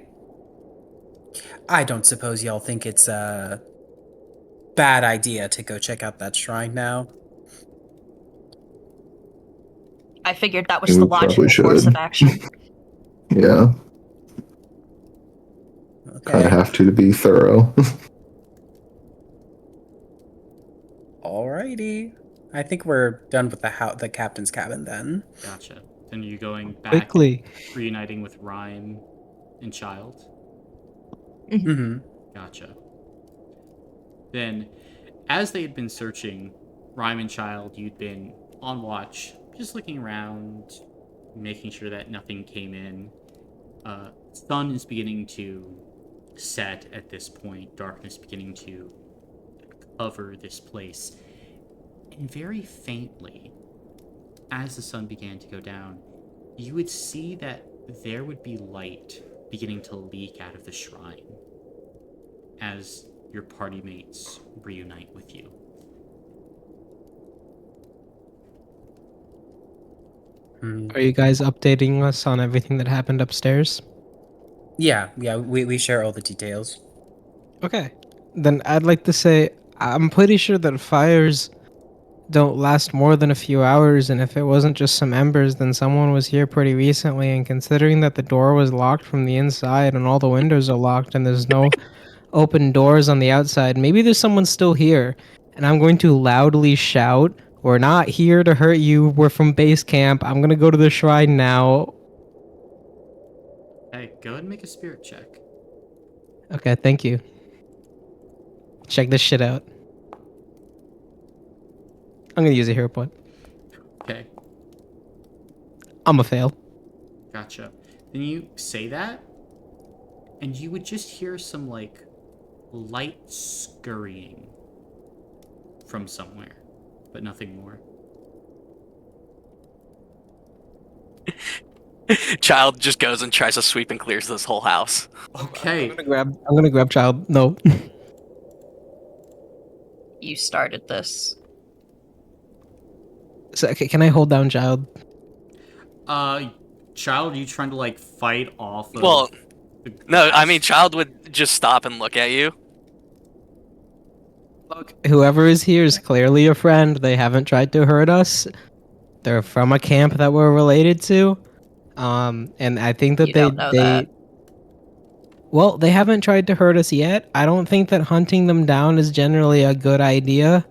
I don't suppose y'all think it's a bad idea to go check out that shrine now. I figured that We was the probably logical course of should. action. Yeah, kind of Okay. have to be thorough. Alrighty. I think we're done with the captain's cabin then. Gotcha. Then are you going back and Quickly. reuniting with Rhyme and Child? Mm-hmm. Gotcha. Then, as they had been searching, Ryman Child, you'd been on watch, just looking around, making sure that nothing came in. Sun is beginning to set at this point, darkness beginning to cover this place. And very faintly, as the sun began to go down, you would see that there would be light beginning to leak out of the shrine as your party mates reunite with you. Are you guys updating us on everything that happened upstairs? Yeah, we share all the details. Okay. Then I'd like to say I'm pretty sure that fires don't last more than a few hours, and if it wasn't just some embers, then someone was here pretty recently, and considering that the door was locked from the inside and all the windows are locked and there's no open doors on the outside, maybe there's someone still here. And I'm going to loudly shout, "We're not here to hurt you. We're from base camp. I'm going to go to the shrine now." Hey, go ahead and make a spirit check. Okay, thank you. Check this shit out. I'm going to use a hero point. Okay, I'm a fail. gotcha. Then you say that, and you would just hear some, like, light scurrying from somewhere, but nothing more. Child just goes and tries to sweep and clears this whole house. Okay, I'm gonna grab child. No. You started this. So, okay, can I hold down child? Child, you trying to, like, fight off of... Well, the no, I glass? mean, Child would just stop and look at you. Look, whoever is here is clearly a friend. They haven't tried to hurt us. They're from a camp that we're related to. And I think that You don't know that. well, they haven't tried to hurt us yet. I don't think that hunting them down is generally a good idea.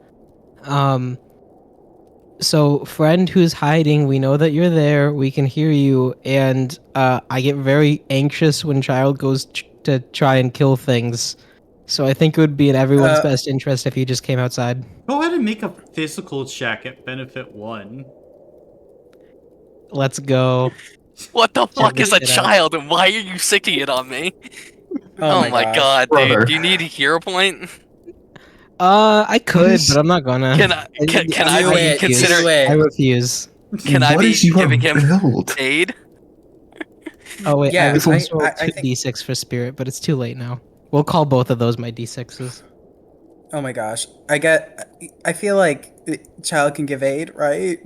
So friend who's hiding, we know that you're there. We can hear you, and I get very anxious when child goes to try and kill things. So I think it would be in everyone's best interest if you just came outside. Go ahead and make a physical check at benefit 1. Let's go. What the fuck is a this shit out. child, and why are you sicking it on me? Oh Oh my gosh. god, Brother. dude. Do you need a hero point? I could, is- but I'm not gonna. Can I Do be it, considered? do it. I refuse. Can I What be is your giving him build? aid? Oh wait, Yeah, I was I- supposed to roll I two think- d6 for spirit, but it's too late now. We'll call both of those my d6s. Oh my gosh. I feel like the child can give aid, right?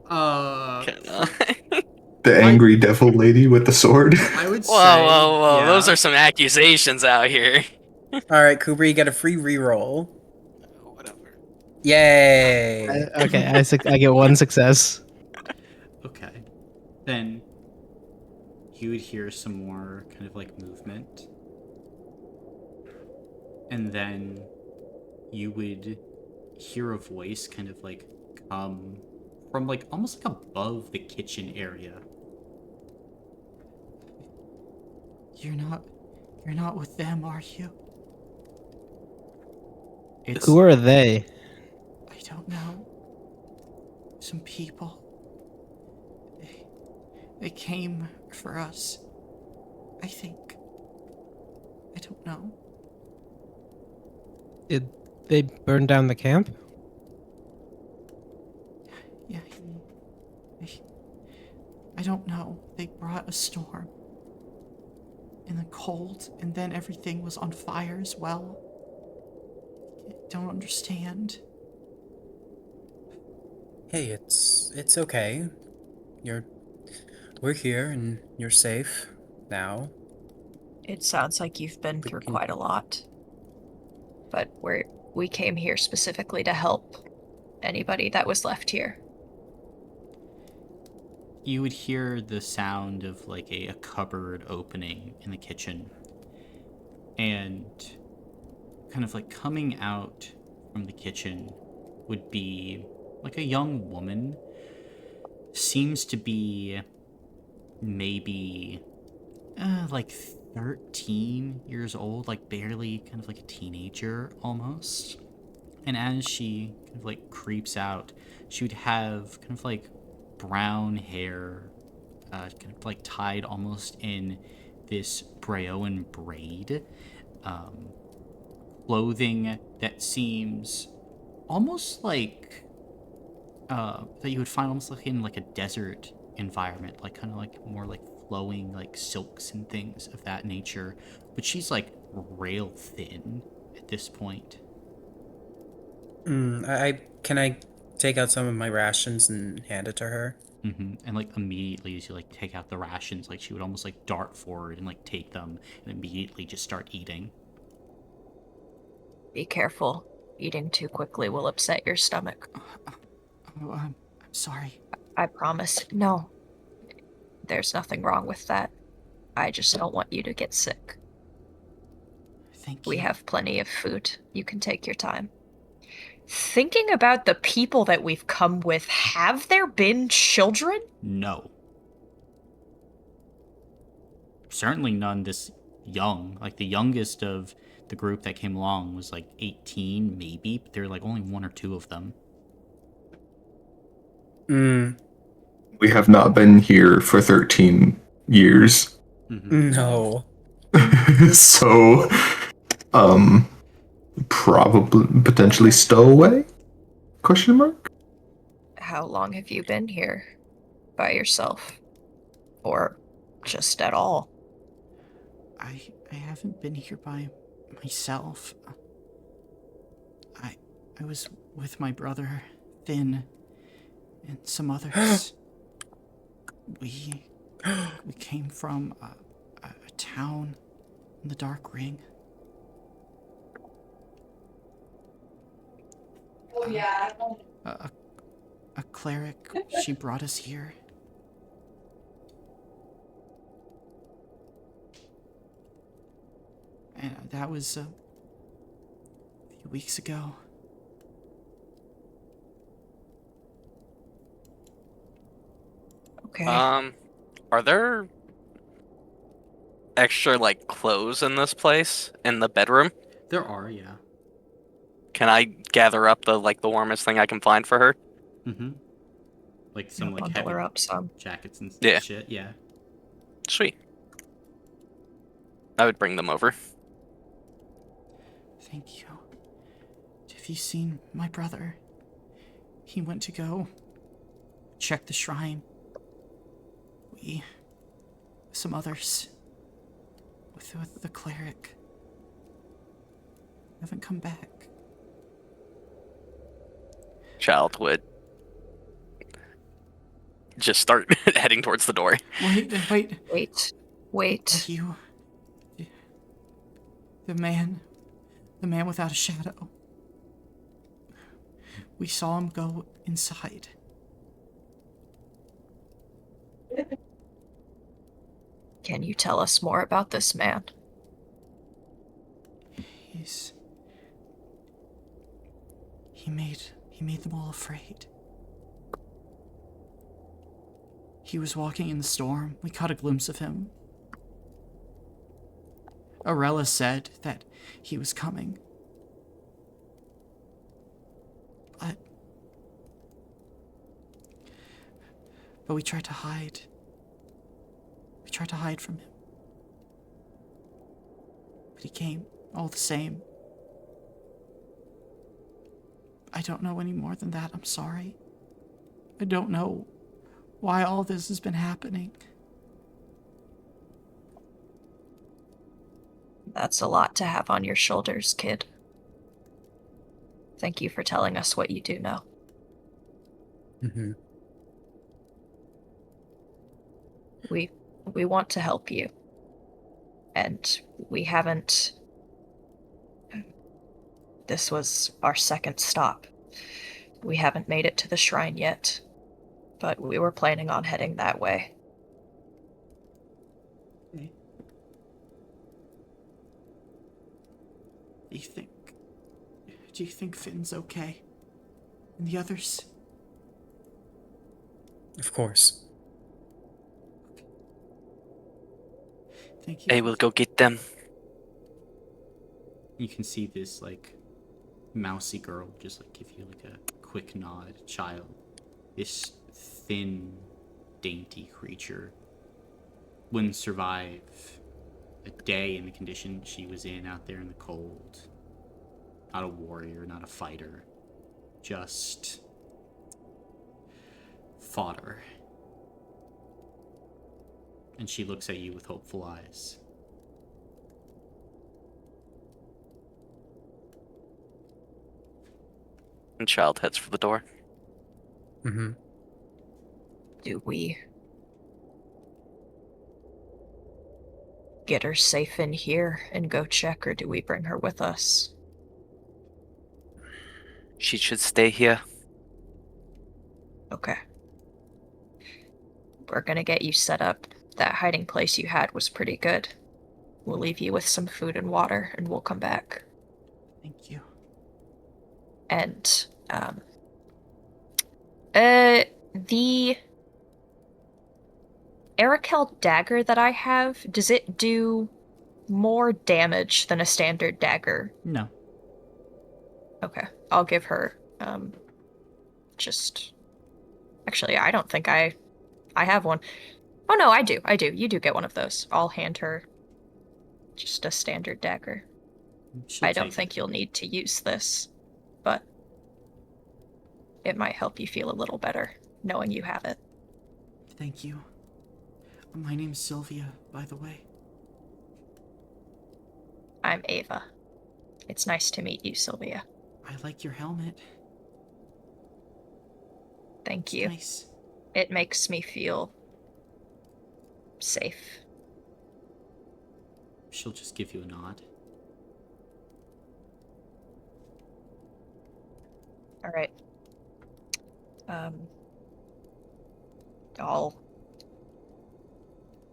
Can I? The angry devil lady with the sword. I would say... Whoa, yeah. those are some accusations out here. Alright, Cooper, you get a free reroll. Whatever. Yay! Okay, I get one success. Okay. Then you would hear some more kind of like movement. And then you would hear a voice kind of like come from like almost like above the kitchen area. You're not with them, are you? It's, Who are they? I don't know. Some people. They came for us. I think. I don't know. Did they burn down the camp? Yeah, I don't know. They brought a storm. In the cold, and then everything was on fire as well. I don't understand. Hey, it's okay. We're here and you're safe now. It sounds like you've been through quite a lot. But we came here specifically to help anybody that was left here. You would hear the sound of like a cupboard opening in the kitchen. And kind of like coming out from the kitchen would be like a young woman. Seems to be maybe like 13 years old, like barely kind of like a teenager almost. And as she kind of like creeps out, she would have kind of like brown hair, kind of like tied almost in this Breoan braid, um, clothing that seems almost like that you would find almost like in like a desert environment, like kind of like more like flowing like silks and things of that nature. But she's like rail thin at this point. I can I take out some of my rations and hand it to her? And like immediately as you like take out the rations, like she would almost like dart forward and like take them and immediately just start eating. Be careful. Eating too quickly will upset your stomach. Oh, I'm sorry. I promise. No, there's nothing wrong with that. I just don't want you to get sick. Thank We you. have plenty of food. You can take your time. Thinking about the people that we've come with, have there been children? No. Certainly none this young. Like the youngest of the group that came along was like 18, maybe, but there were like only one or two of them. We have not been here for 13 years. No. So, probably potentially stowaway? Question mark? How long have you been here? By yourself? Or just at all? I haven't been here by myself. I was with my brother, Finn, and some others. we came from a town in the Dark Ring. Oh yeah. A cleric, she brought us here. And that was a few weeks ago. Okay. Are there extra like clothes in this place in the bedroom? There are, yeah. Can I gather up the warmest thing I can find for her? Like some like Bundle heavy her up some. jackets and Yeah. shit, yeah. Sweet. I would bring them over. Thank you. Have you seen my brother? He went to go check the shrine. Some others, with the cleric, haven't come back. Child would just start heading towards the door. Wait. Wait. You, the man without a shadow. We saw him go inside. Can you tell us more about this man? He made them all afraid. He was walking in the storm. We caught a glimpse of him. Arella said that he was coming. But we tried to hide. We tried to hide from him. But he came, all the same. I don't know any more than that, I'm sorry. I don't know why all this has been happening. That's a lot to have on your shoulders, kid. Thank you for telling us what you do know. We want to help you. And we haven't... This was our second stop. We haven't made it to the shrine yet, but we were planning on heading that way. Okay. Do you think Finn's okay? And the others? Of course. Thank you. I will go get them. You can see this, like, mousy girl just like give you like a quick nod. Child, this thin, dainty creature wouldn't survive a day in the condition she was in out there in the cold. Not a warrior, not a fighter, just fodder. And she looks at you with hopeful eyes. And Child heads for the door. Mm-hmm. Do we get her safe in here and go check, or do we bring her with us? She should stay here. Okay. We're gonna get you set up. That hiding place you had was pretty good. We'll leave you with some food and water, and we'll come back. Thank you. And, the Arakel dagger that I have, does it do more damage than a standard dagger? No. Okay, I'll give her, just... Actually, I don't think I have one. Oh no, I do. You do get one of those. I'll hand her just a standard dagger. I don't think you'll need to use this, but it might help you feel a little better knowing you have it. Thank you. My name's Sylvia, by the way. I'm Ava. It's nice to meet you, Sylvia. I like your helmet. Thank you. Nice. It makes me feel safe. She'll just give you a nod. All right. I'll...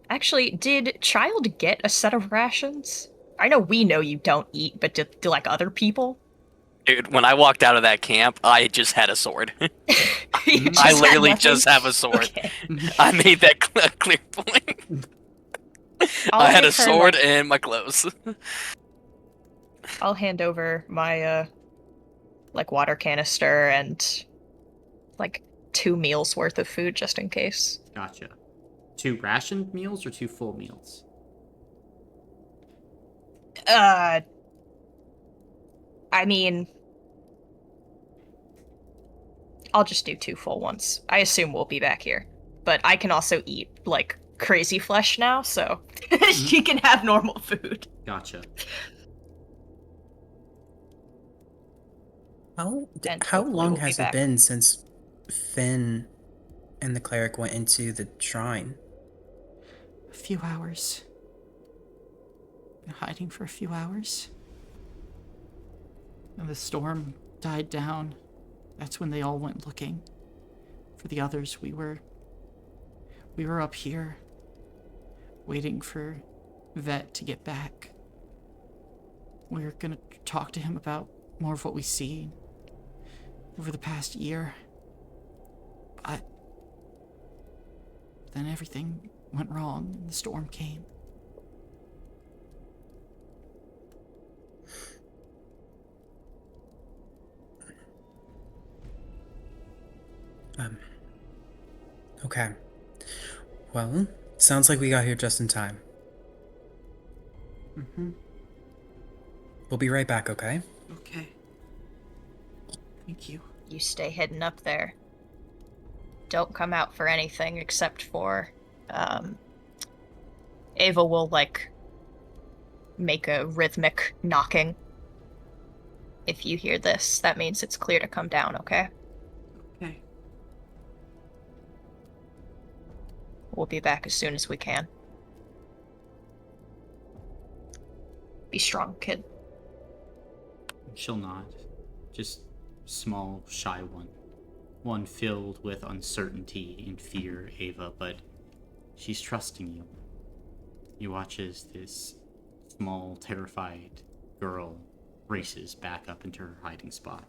Actually, did Child get a set of rations? I know we know you don't eat, but do like other people? Dude, when I walked out of that camp, I just had a sword. You I had literally nothing? just have a sword. Okay. I made that clear point. I had a sword and my clothes. I'll hand over my, like, water canister and, like, 2 meals worth of food just in case. Gotcha. 2 rationed meals or 2 full meals? I mean... I'll just do 2 full ones. I assume we'll be back here. But I can also eat, like, crazy flesh now, so she can have normal food. Gotcha. How And how hopefully long we'll be has it back. been since Finn and the cleric went into the shrine? A few hours. Been hiding for a few hours. And the storm died down. That's when they all went looking. For the others, we were up here, waiting for Vet to get back. We were gonna talk to him about more of what we see over the past year. But then everything went wrong and the storm came. Okay. Well, sounds like we got here just in time. Mm-hmm. We'll be right back, okay? Okay. Thank you. You stay hidden up there. Don't come out for anything except for, Ava will, like, make a rhythmic knocking. If you hear this, that means it's clear to come down, okay? Okay. We'll be back as soon as we can. Be strong, kid. She'll nod. Just small, shy one. One filled with uncertainty and fear, Ava, but she's trusting you. You watch as this small, terrified girl races back up into her hiding spot.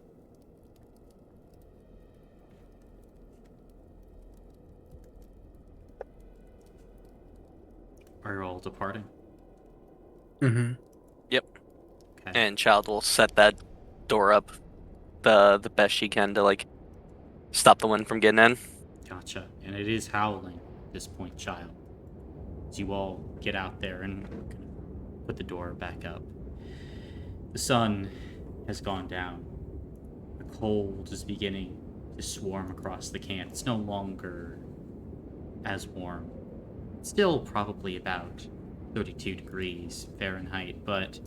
Are you all departing? Mm-hmm. Yep. Okay. And Child will set that door up the best she can to like stop the wind from getting in. Gotcha. And it is howling at this point, child. As you all get out there and put the door back up. The sun has gone down. The cold is beginning to swarm across the camp. It's no longer as warm. Still probably about 32 degrees Fahrenheit, but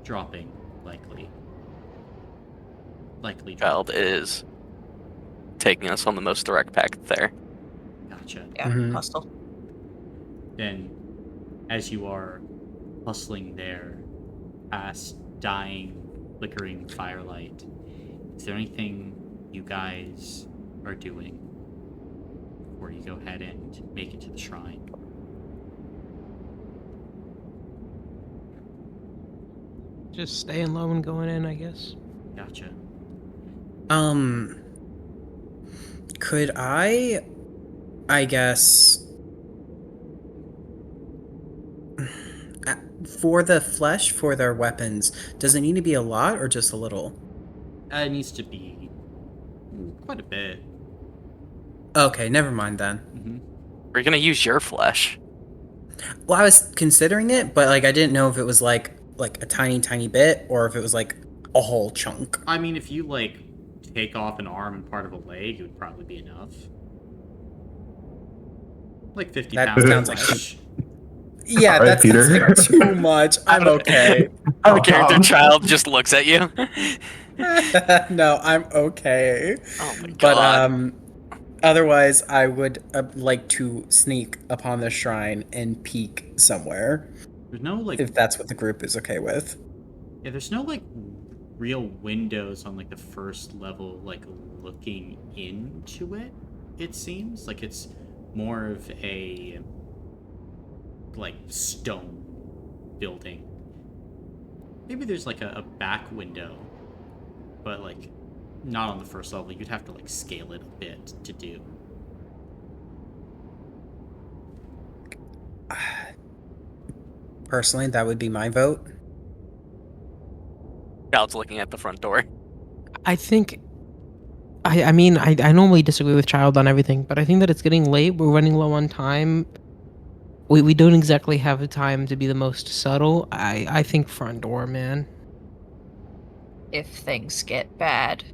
dropping, likely. Likely Child dropping. is taking us on the most direct path there. Gotcha. Yeah, Mhm. hustle. Then, as you are hustling there, past dying, flickering firelight, is there anything you guys are doing before you go ahead and make it to the shrine? Just staying low and going in, I guess. Gotcha. Could I guess, for the flesh, for their weapons, does it need to be a lot or just a little? It needs to be quite a bit. Okay, never mind then. Mm-hmm. We're gonna use your flesh. Well, I was considering it, but like I didn't know if it was like a tiny bit or if it was like a whole chunk. I mean, if you, like, take off an arm and part of a leg, it would probably be enough. Like 50 That pounds of sounds like flesh. Yeah, All right, that's Peter. like too much. I'm okay. The character child just looks at you. No, I'm okay. Oh my But god. otherwise, I would like to sneak upon the shrine and peek somewhere, There's no, like, if that's what the group is okay with. yeah, there's no, like, real windows on, like, the first level, like, looking into it, it seems. Like, it's more of a, like, stone building. Maybe there's, like, a back window, but, like, not on the first level. You'd have to, like, scale it a bit to do. Personally, that would be my vote. Child's looking at the front door. I think. I mean, I normally disagree with Child on everything, but I think that it's getting late. We're running low on time. We don't exactly have the time to be the most subtle. I think front door, man. If things get bad,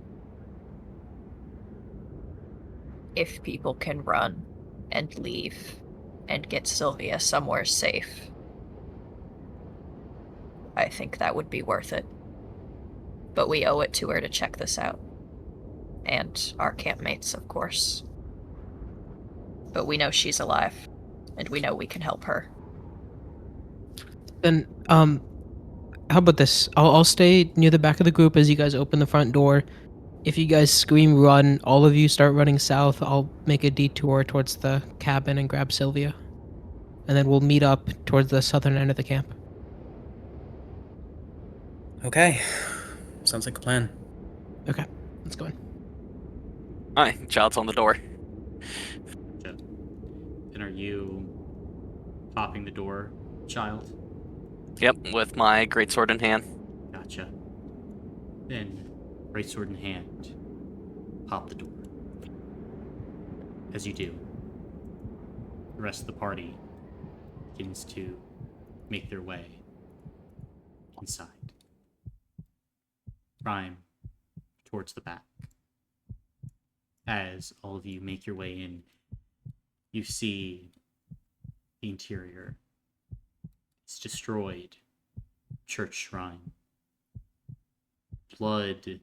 if people can run and leave and get Sylvia somewhere safe, I think that would be worth it. But we owe it to her to check this out. And our campmates, of course. But we know she's alive, and we know we can help her. Then, how about this? I'll stay near the back of the group as you guys open the front door. If you guys scream run, all of you start running south. I'll make a detour towards the cabin and grab Sylvia. And then we'll meet up towards the southern end of the camp. Okay, sounds like a plan. Okay, let's go in. Hi, child's on the door. Gotcha. And are you popping the door, child? Yep, with my greatsword in hand. Gotcha. Then, greatsword in hand, pop the door. As you do, the rest of the party begins to make their way inside. Prime towards the back. As all of you make your way in, you see the interior. It's destroyed church shrine. Blood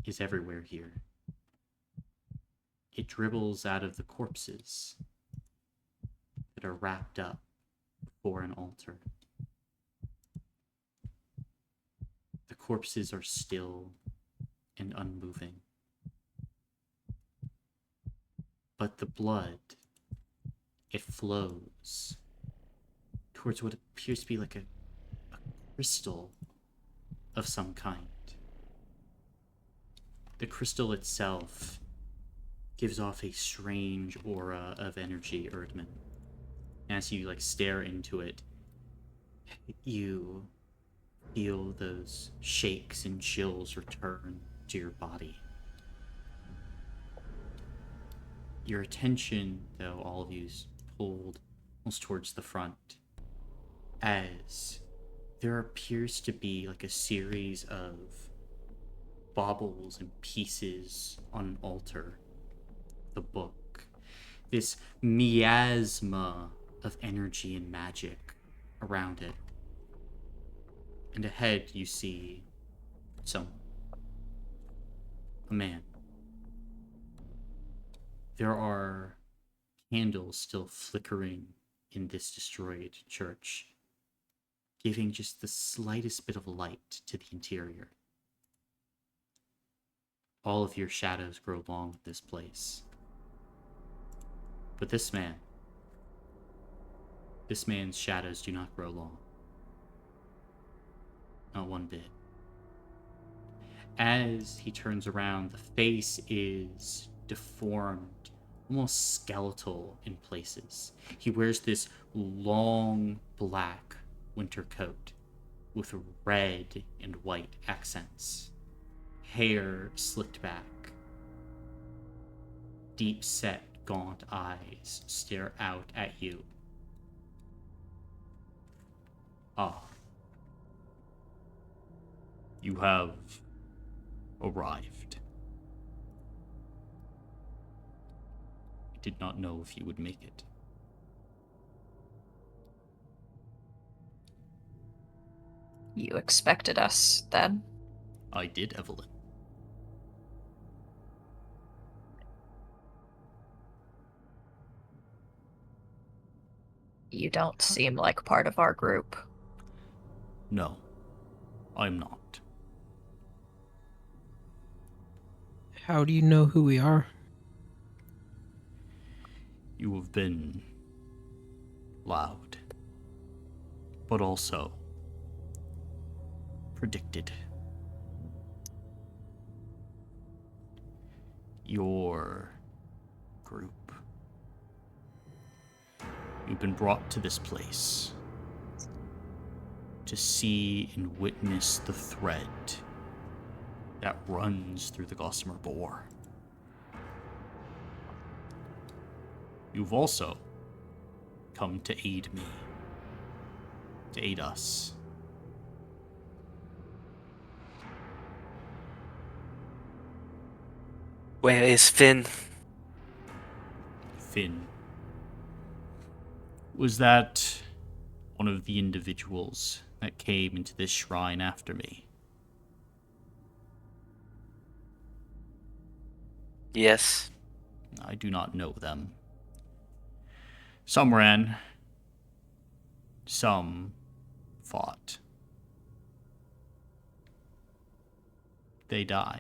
is everywhere here. It dribbles out of the corpses that are wrapped up before an altar. The corpses are still and unmoving. But the blood, it flows towards what appears to be like a crystal of some kind. The crystal itself gives off a strange aura of energy, Erdman. As you stare into it, you feel those shakes and chills return to your body. Your attention, though, all of you's pulled almost towards the front, as there appears to be like a series of baubles and pieces on an altar. The book. This miasma of energy and magic around it. And ahead you see someone. A man. There are candles still flickering in this destroyed church, giving just the slightest bit of light to the interior. All of your shadows grow long with this place. But this man's shadows do not grow long. Not one bit. As he turns around, the face is deformed, almost skeletal in places. He wears this long black winter coat with red and white accents. Hair slicked back. Deep set, gaunt eyes stare out at you. Ah. You have arrived. I did not know if you would make it. You expected us, then? I did, Evelyn. You don't seem like part of our group. No, I'm not. How do you know who we are? You have been loud, but also predicted. Your group. You've been brought to this place to see and witness the thread that runs through the Gossamer Boar. You've also come to aid me, to aid us. Where is Finn? Finn. Was that one of the individuals that came into this shrine after me? Yes. I do not know them. Some ran. Some fought. They died.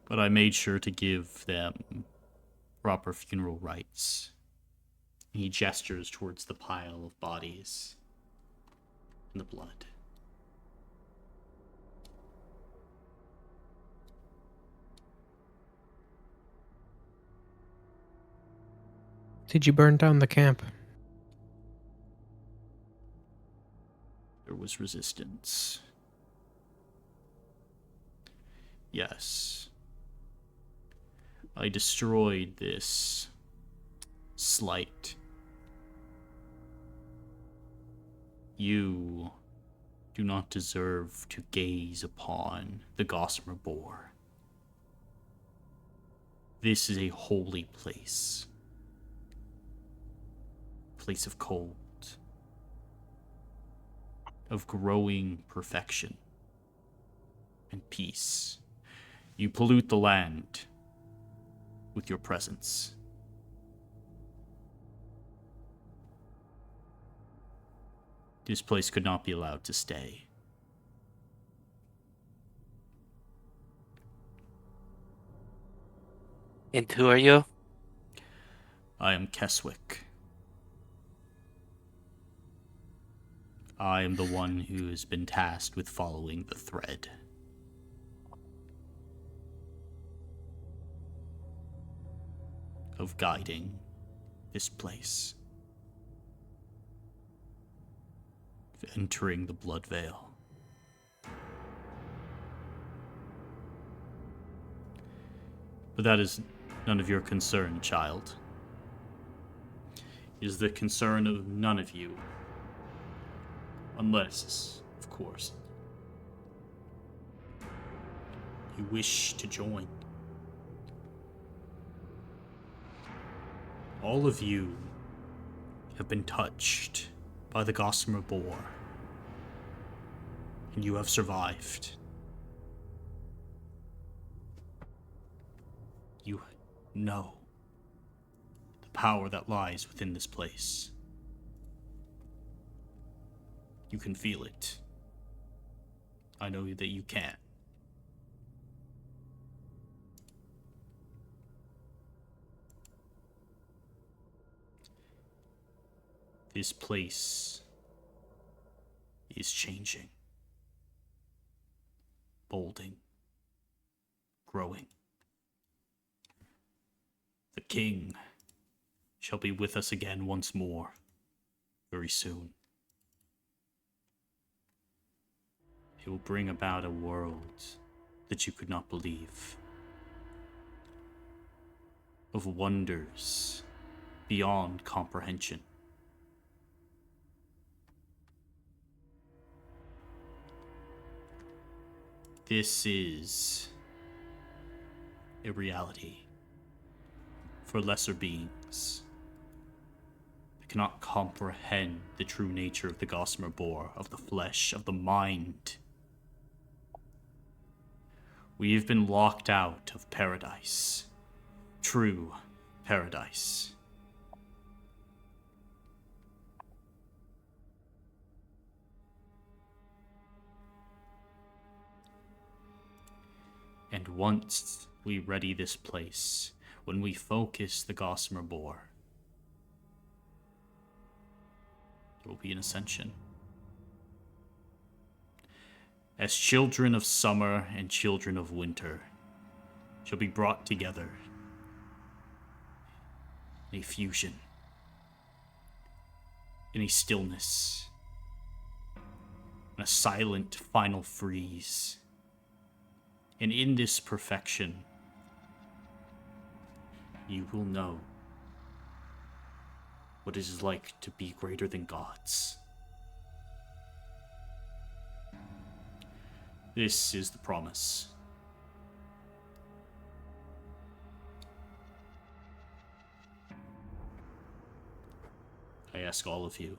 But I made sure to give them proper funeral rites. He gestures towards the pile of bodies and the blood. Did you burn down the camp? There was resistance. Yes. I destroyed this slight. You do not deserve to gaze upon the Gossamer Boar. This is a holy place. Place of cold. Of growing perfection. And peace. You pollute the land with your presence. This place could not be allowed to stay. And who are you? I am Keswick. I am the one who has been tasked with following the thread. Of guiding this place. entering the Blood Veil. But that is none of your concern, child. It is the concern of none of you. Unless, of course, you wish to join. All of you have been touched by the Gossamer Boar, and you have survived. You know the power that lies within this place. You can feel it. I know that you can. This place is changing, bolding, growing. The king shall be with us again once more, very soon. He will bring about a world that you could not believe, of wonders beyond comprehension. This is a reality for lesser beings that cannot comprehend the true nature of the Gossamer Boar, of the flesh, of the mind. We have been locked out of paradise, true paradise. And once we ready this place, when we focus the Gossamer Boar, there will be an ascension. As children of summer and children of winter shall be brought together in a fusion, in a stillness, in a silent final freeze. And in this perfection, you will know what it is like to be greater than gods. This is the promise. I ask all of you,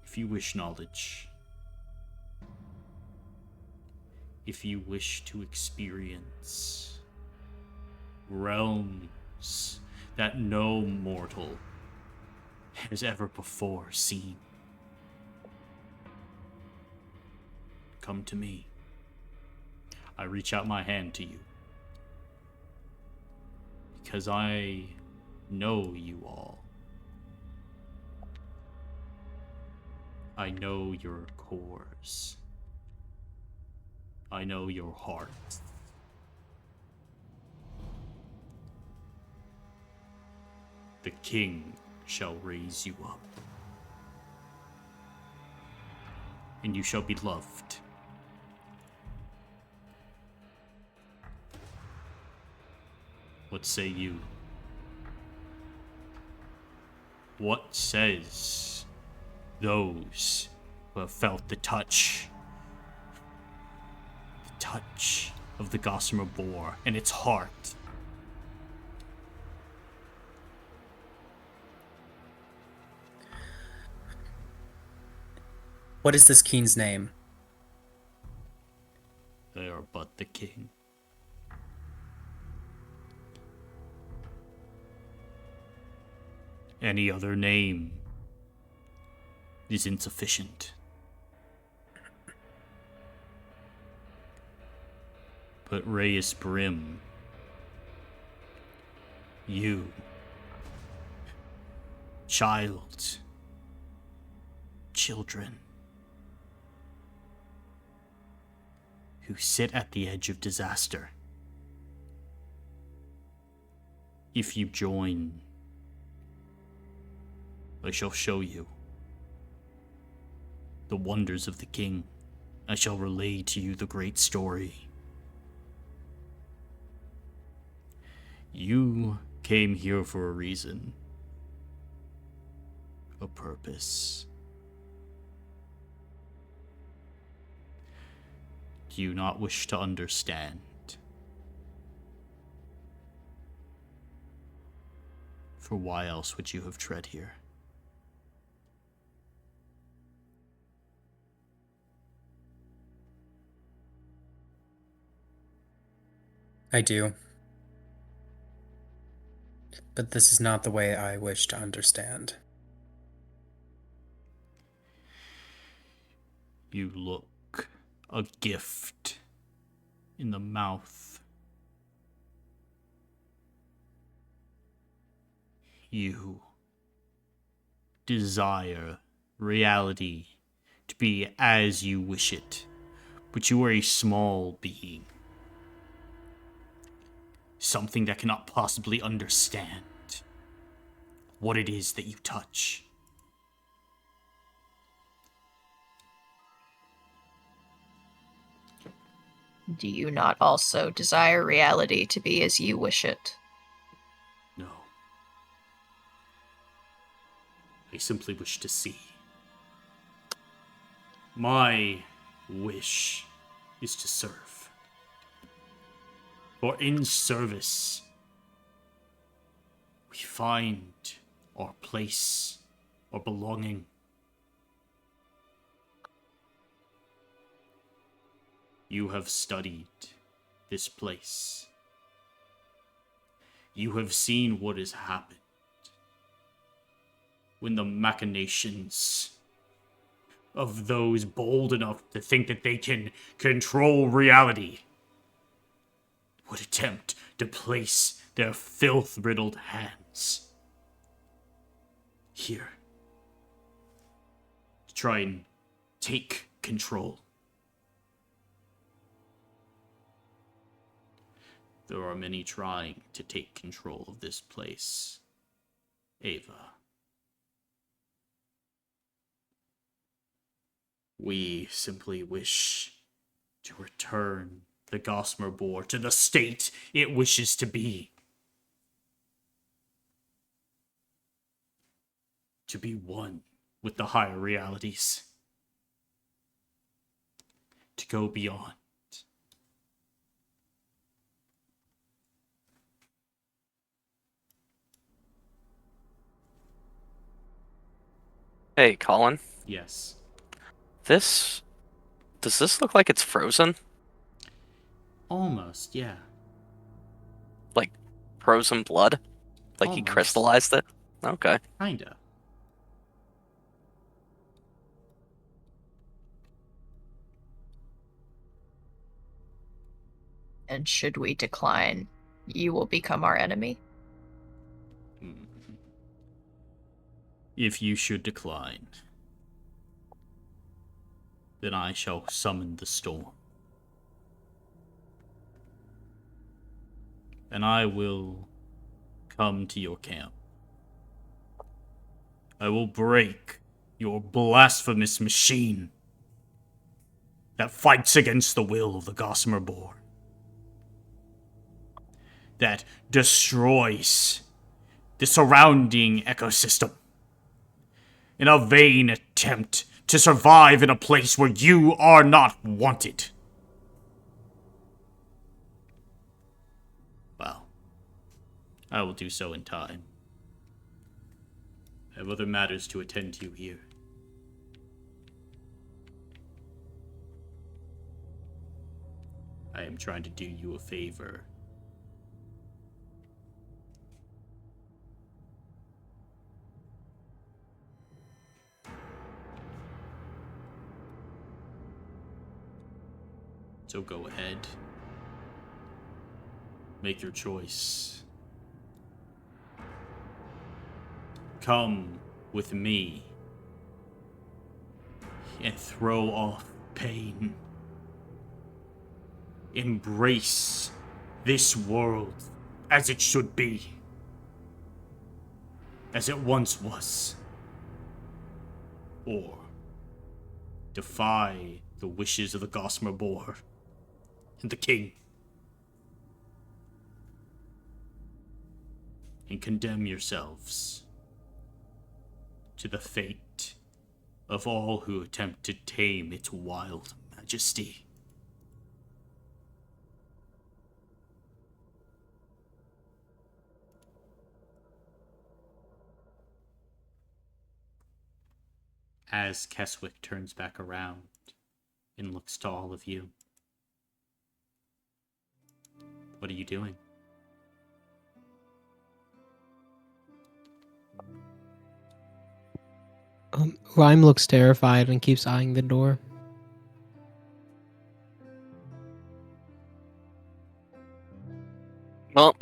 if you wish knowledge, if you wish to experience realms that no mortal has ever before seen, come to me. I reach out my hand to you because I know you all. I know your cores. I know your heart. The king shall raise you up, and you shall be loved. What say you? What says those who have felt the touch of the Gossamer Boar and its heart? What is this king's name? They are but the king. Any other name is insufficient. But Reyes Brim, you, children, who sit at the edge of disaster, if you join, I shall show you the wonders of the king. I shall relay to you the great story. You came here for a reason. A purpose. Do you not wish to understand? For why else would you have tread here? I do. But this is not the way I wish to understand. You look a gift in the mouth. You desire reality to be as you wish it, but you are a small being. Something that cannot possibly understand what it is that you touch. Do you not also desire reality to be as you wish it? No. I simply wish to see. My wish is to serve. For in service, we find our place, our belonging. You have studied this place. You have seen what has happened when the machinations of those bold enough to think that they can control reality would attempt to place their filth-riddled hands here to try and take control. There are many trying to take control of this place, Ava. We simply wish to return the Gossamer Boar to the state it wishes to be. To be one with the higher realities. To go beyond. Hey, Colin. Yes. Does this look like it's frozen? Almost, yeah. Like frozen blood? Like he Almost. crystallized it? Okay. Kinda. And should we decline, you will become our enemy. If you should decline, then I shall summon the storm. And I will come to your camp. I will break your blasphemous machine that fights against the will of the Gossamer Boar. That destroys the surrounding ecosystem in a vain attempt to survive in a place where you are not wanted. Well, I will do so in time. I have other matters to attend to here. I am trying to do you a favor. So go ahead. Make your choice. Come with me and throw off pain. Embrace this world as it should be. As it once was. Or defy the wishes of the Gossamer Boar and the king, and condemn yourselves to the fate of all who attempt to tame its wild majesty. As Keswick turns back around and looks to all of you, what are you doing? Rhyme looks terrified and keeps eyeing the door. Well,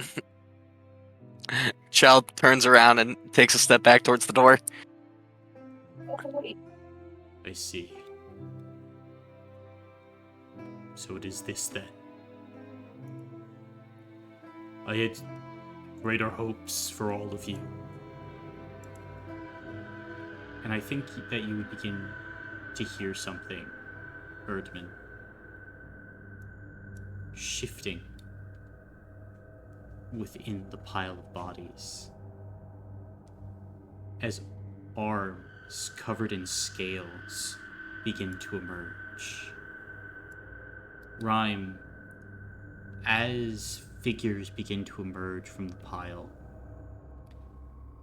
Child turns around and takes a step back towards the door. I see. So it is this then. I had greater hopes for all of you. And I think that you would begin to hear something, Erdman. Shifting within the pile of bodies. As arms covered in scales begin to emerge. Rhyme, as figures begin to emerge from the pile,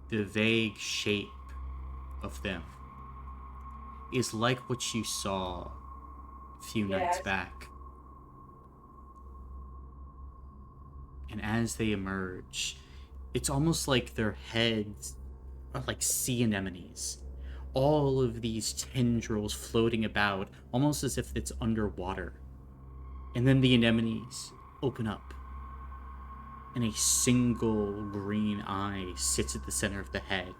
the vague shape of them is like what you saw a few nights back. And as they emerge, it's almost like their heads are like sea anemones. All of these tendrils floating about, almost as if it's underwater. And then the anemones open up, and a single green eye sits at the center of the head.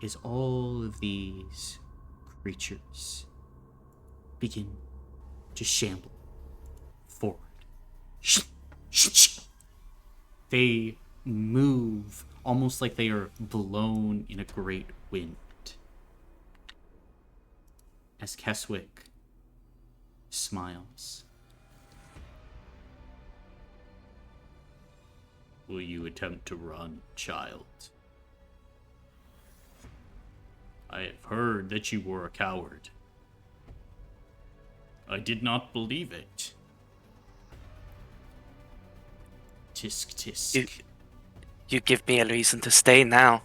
As all of these creatures begin to shamble forward. They move almost like they are blown in a great wind. As Keswick smiles. Will you attempt to run, child? I have heard that you were a coward. I did not believe it. Tisk tisk. You give me a reason to stay now.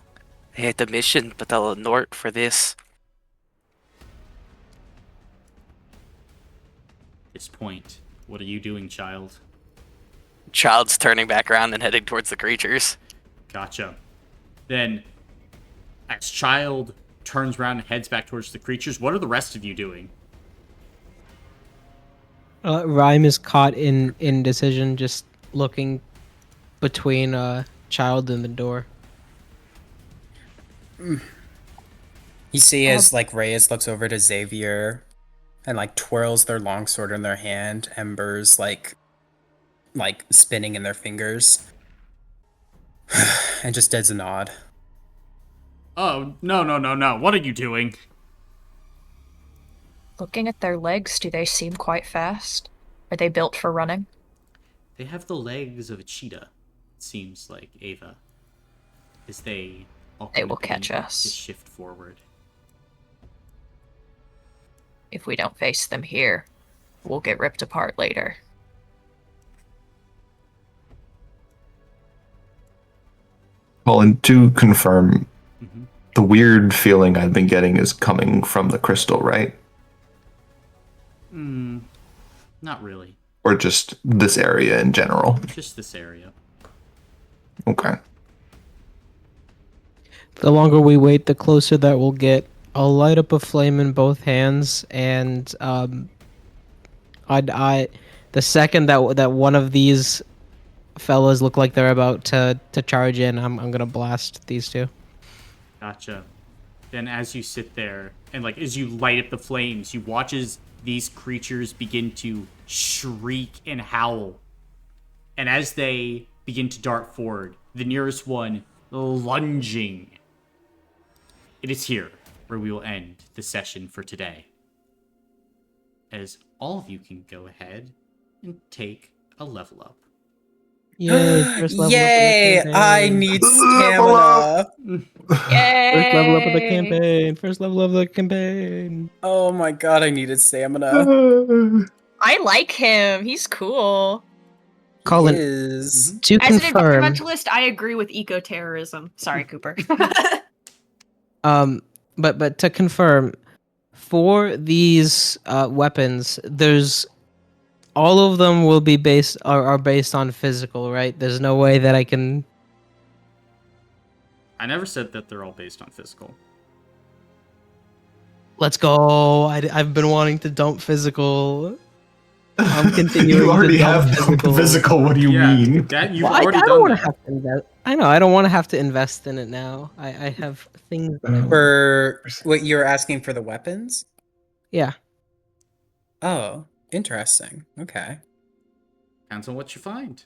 I hate the mission, but I'll ignore it for this. At this point, what are you doing, child? Child's turning back around and heading towards the creatures. Gotcha. Then, as Child turns around and heads back towards the creatures, what are the rest of you doing? Rhyme is caught in indecision, just looking between Child and the door. You see as like Reyes looks over to Xavier and like twirls their longsword in their hand, embers like spinning in their fingers. And just does a nod. Oh, no. What are you doing? Looking at their legs, do they seem quite fast? Are they built for running? They have the legs of a cheetah, it seems like, Ava. As they all They kind will of begin catch to us. shift forward. If we don't face them here, we'll get ripped apart later. Colin, to confirm, the weird feeling I've been getting is coming from the crystal, right? Not really. Or just this area in general? Just this area. Okay. The longer we wait, the closer that we'll get. I'll light up a flame in both hands, and the second that one of these fellas look like they're about to charge in, I'm gonna blast these two. Gotcha. Then as you sit there, and like as you light up the flames, you watch as these creatures begin to shriek and howl. And as they begin to dart forward, the nearest one lunging. It is here, where we will end the session for today. As all of you can go ahead and take a level up. Yay! First level up of the Yay! campaign. I need Level up. stamina. First level up of the Yay! campaign. First level of the campaign. Oh my god, I needed stamina. I like him. He's cool. Colin, Is to As an confirm, environmentalist, I agree with eco-terrorism. Sorry, Cooper. but to confirm, for these weapons, there's all of them will be based are based on physical, right? There's no way that I can. I never said that they're all based on physical. Let's go. I've been wanting to dump physical. I'm continuing You to already dump have physical. physical. What do you mean? That you've Well, I already don't done want to that. have to invest. I know. I don't want to have to invest in it now. I have things. That I want. for what you're asking for the weapons? Yeah. Oh, interesting. Okay. Depends on what you find.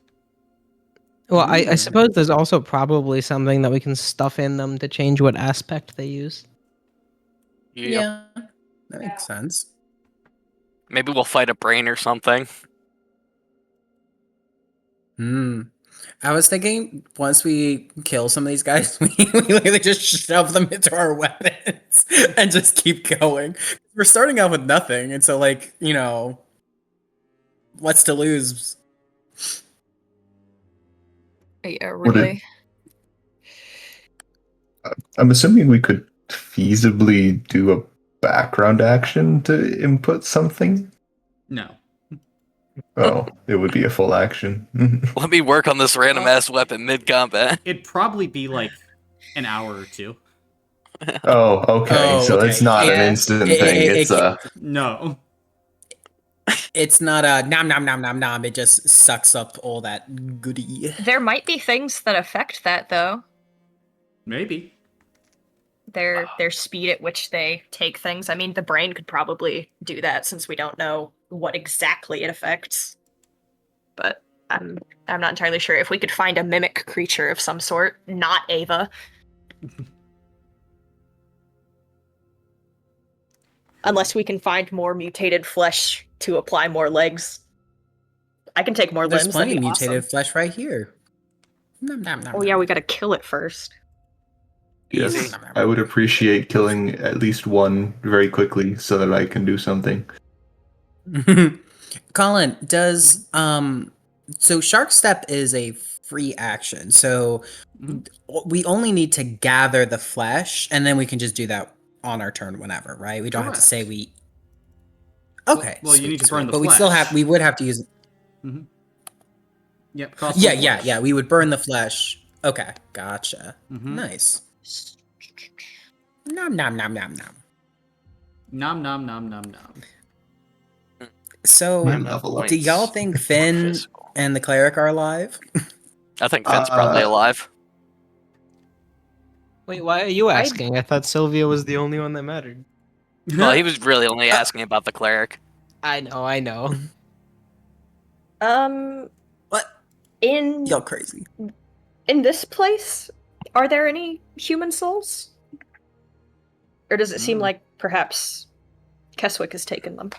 Well, I Mm. suppose there's also probably something that we can stuff in them to change what aspect they use. Yeah, that makes sense. Maybe we'll fight a brain or something. Hmm. I was thinking once we kill some of these guys, we literally just shove them into our weapons and just keep going. We're starting out with nothing, and so like, what's to lose? Yeah, Would it- really. I'm assuming we could feasibly do a background action to input something. No. Oh, it would be a full action. Let me work on this random ass weapon mid combat. It'd probably be like an hour or two. Oh, okay. Oh, So okay. it's not an Yeah. instant It- thing. it- It's it- No. It's not a nom nom nom nom nom. It just sucks up all that goody. There might be things that affect that, though. Maybe. Their speed at which they take things. I mean, the brain could probably do that since we don't know what exactly it affects. But I'm not entirely sure. If we could find a mimic creature of some sort, not Ava. Unless we can find more mutated flesh to apply more legs. I can take more There's limbs. plenty That'd of be mutated awesome. flesh right here. Nom nom nom. Oh yeah, we gotta kill it first. Yes, Easy. I would appreciate killing at least one very quickly so that I can do something. Colin, does so Shark Step is a free action. So we only need to gather the flesh and then we can just do that on our turn whenever, right? We don't have to say Correct. we Okay. Well, you need to burn the but we still flesh. we would have to use Yep. cost Yeah, one yeah, flesh. yeah, we would burn the flesh. Okay, gotcha. Mhm. Nice. Nom nom nom nom nom. Nom nom nom nom nom. So, My level up. do y'all think Finn Physical. and the cleric are alive? I think Finn's probably alive. Wait, why are you asking? I thought Sylvia was the only one that mattered. Well, he was really only asking about the cleric. I know. What? In Y'all crazy. this place, are there any human souls? Or does it seem like perhaps Keswick has taken them?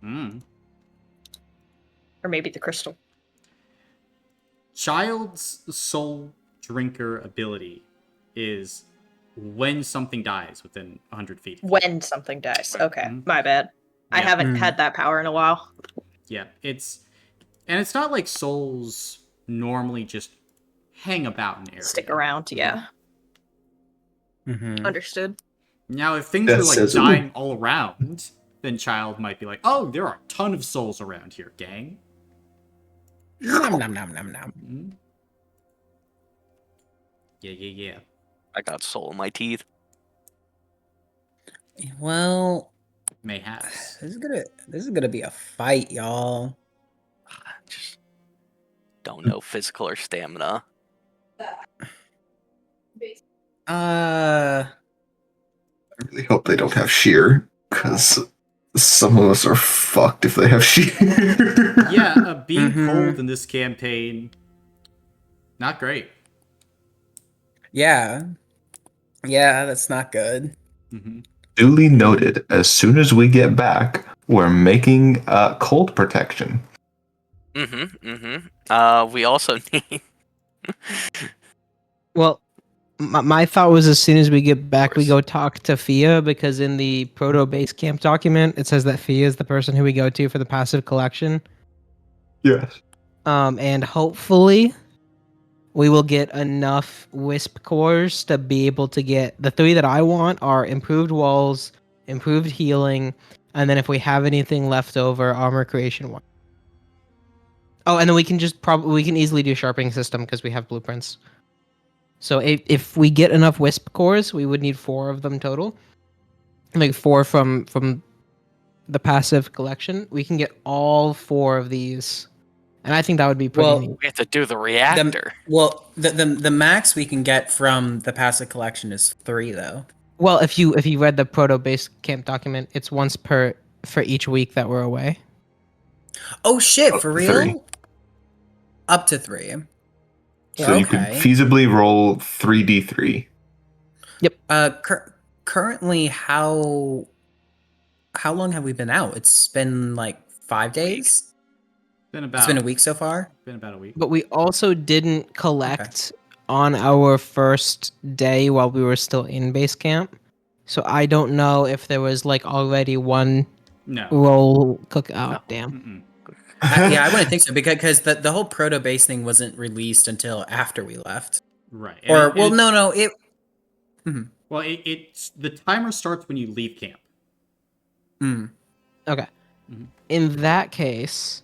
Mm. Or maybe the crystal. Child's soul drinker ability is when something dies within 100 feet. When something dies. Okay, Mhm. my bad. I Yeah. haven't had that power in a while. Yeah, it's not like souls normally just hang about an area. Stick around, yeah. Mm-hmm. Understood. Now, if things That were like says- dying all around, then Child might be like, "Oh, there are a ton of souls around here, gang." Nom nom nom nom nom. Mhm. Yeah. I got soul in my teeth. Well, Mayhaps. this is gonna be a fight, y'all. Just don't know physical or stamina. Uh, I really hope they don't have sheer, because some of us are fucked if they have sheer. Yeah, being Mhm. cold in this campaign, not great. yeah, that's not good. Mm-hmm. Duly noted. As soon as we get back, we're making cold protection. We also need. Well, my thought was as soon as we get back, we course. go talk to Fia, because in the proto base camp document, it says that Fia is the person who we go to for the passive collection. Yes. And hopefully we will get enough wisp cores to be able to get the 3 that I want are improved walls, improved healing, and then if we have anything left over, armor creation 1. Oh, and then we can we can easily do sharpening system because we have blueprints. So if we get enough wisp cores, we would need 4 of them total. Like 4 from the passive collection. We can get all 4 of these. And I think that would be pretty Well, neat. We have to do the reactor. The max we can get from the passive collection is 3 though. Well, if you read the proto base camp document, it's once for each week that we're away. Oh shit, for real? 3. Up to 3. So you could feasibly roll 3d3. Currently, how long have we been out? It's been like 5 days. It's been a week so far. Been about a week. But we also didn't collect on our first day while we were still in base camp. So I don't know if there was like already one roll cook out. No. Damn. Yeah, I wouldn't think so because the whole proto base thing wasn't released until after we left. Right. Or no, it. Well, it's the timer starts when you leave camp. Okay. Mhm. In that case,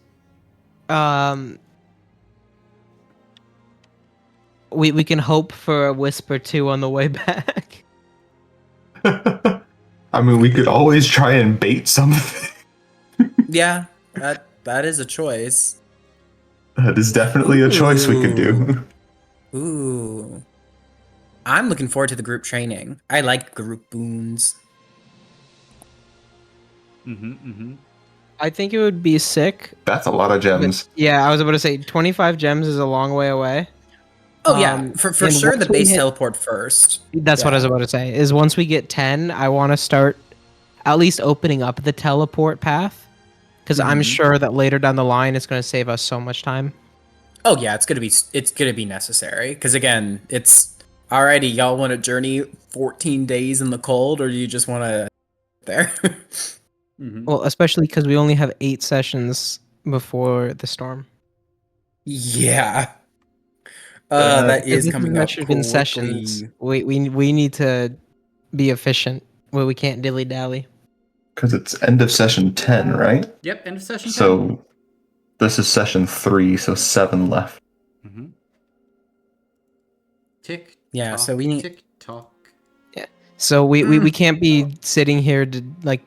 we can hope for a whisper 2 on the way back. I mean, we could always try and bait something. Yeah, that is a choice. That is definitely a choice we could do. Ooh. I'm looking forward to the group training. I like group boons. I think it would be sick. That's a lot of gems. Yeah, I was about to say 25 gems is a long way away. Oh yeah, for sure once the we base hit- teleport first. That's what I was Yeah. about to say. Is once we get 10, I want to start at least opening up the teleport path, because I'm sure that later down the line it's going to save us so much time. Oh yeah, it's gonna be necessary because again, it's alrighty. Y'all want to journey 14 days in the cold, or do you just want to there? Well, especially because we only have 8 sessions before the storm. Yeah. That is This coming up measured in sessions. We need to be efficient. Where we can't dilly dally. Because it's end of session 10, right? Yep, end of session 10. So this is session 3, so 7 left. Tick. Yeah, tock, so we need tick tock. So we can't be sitting here to like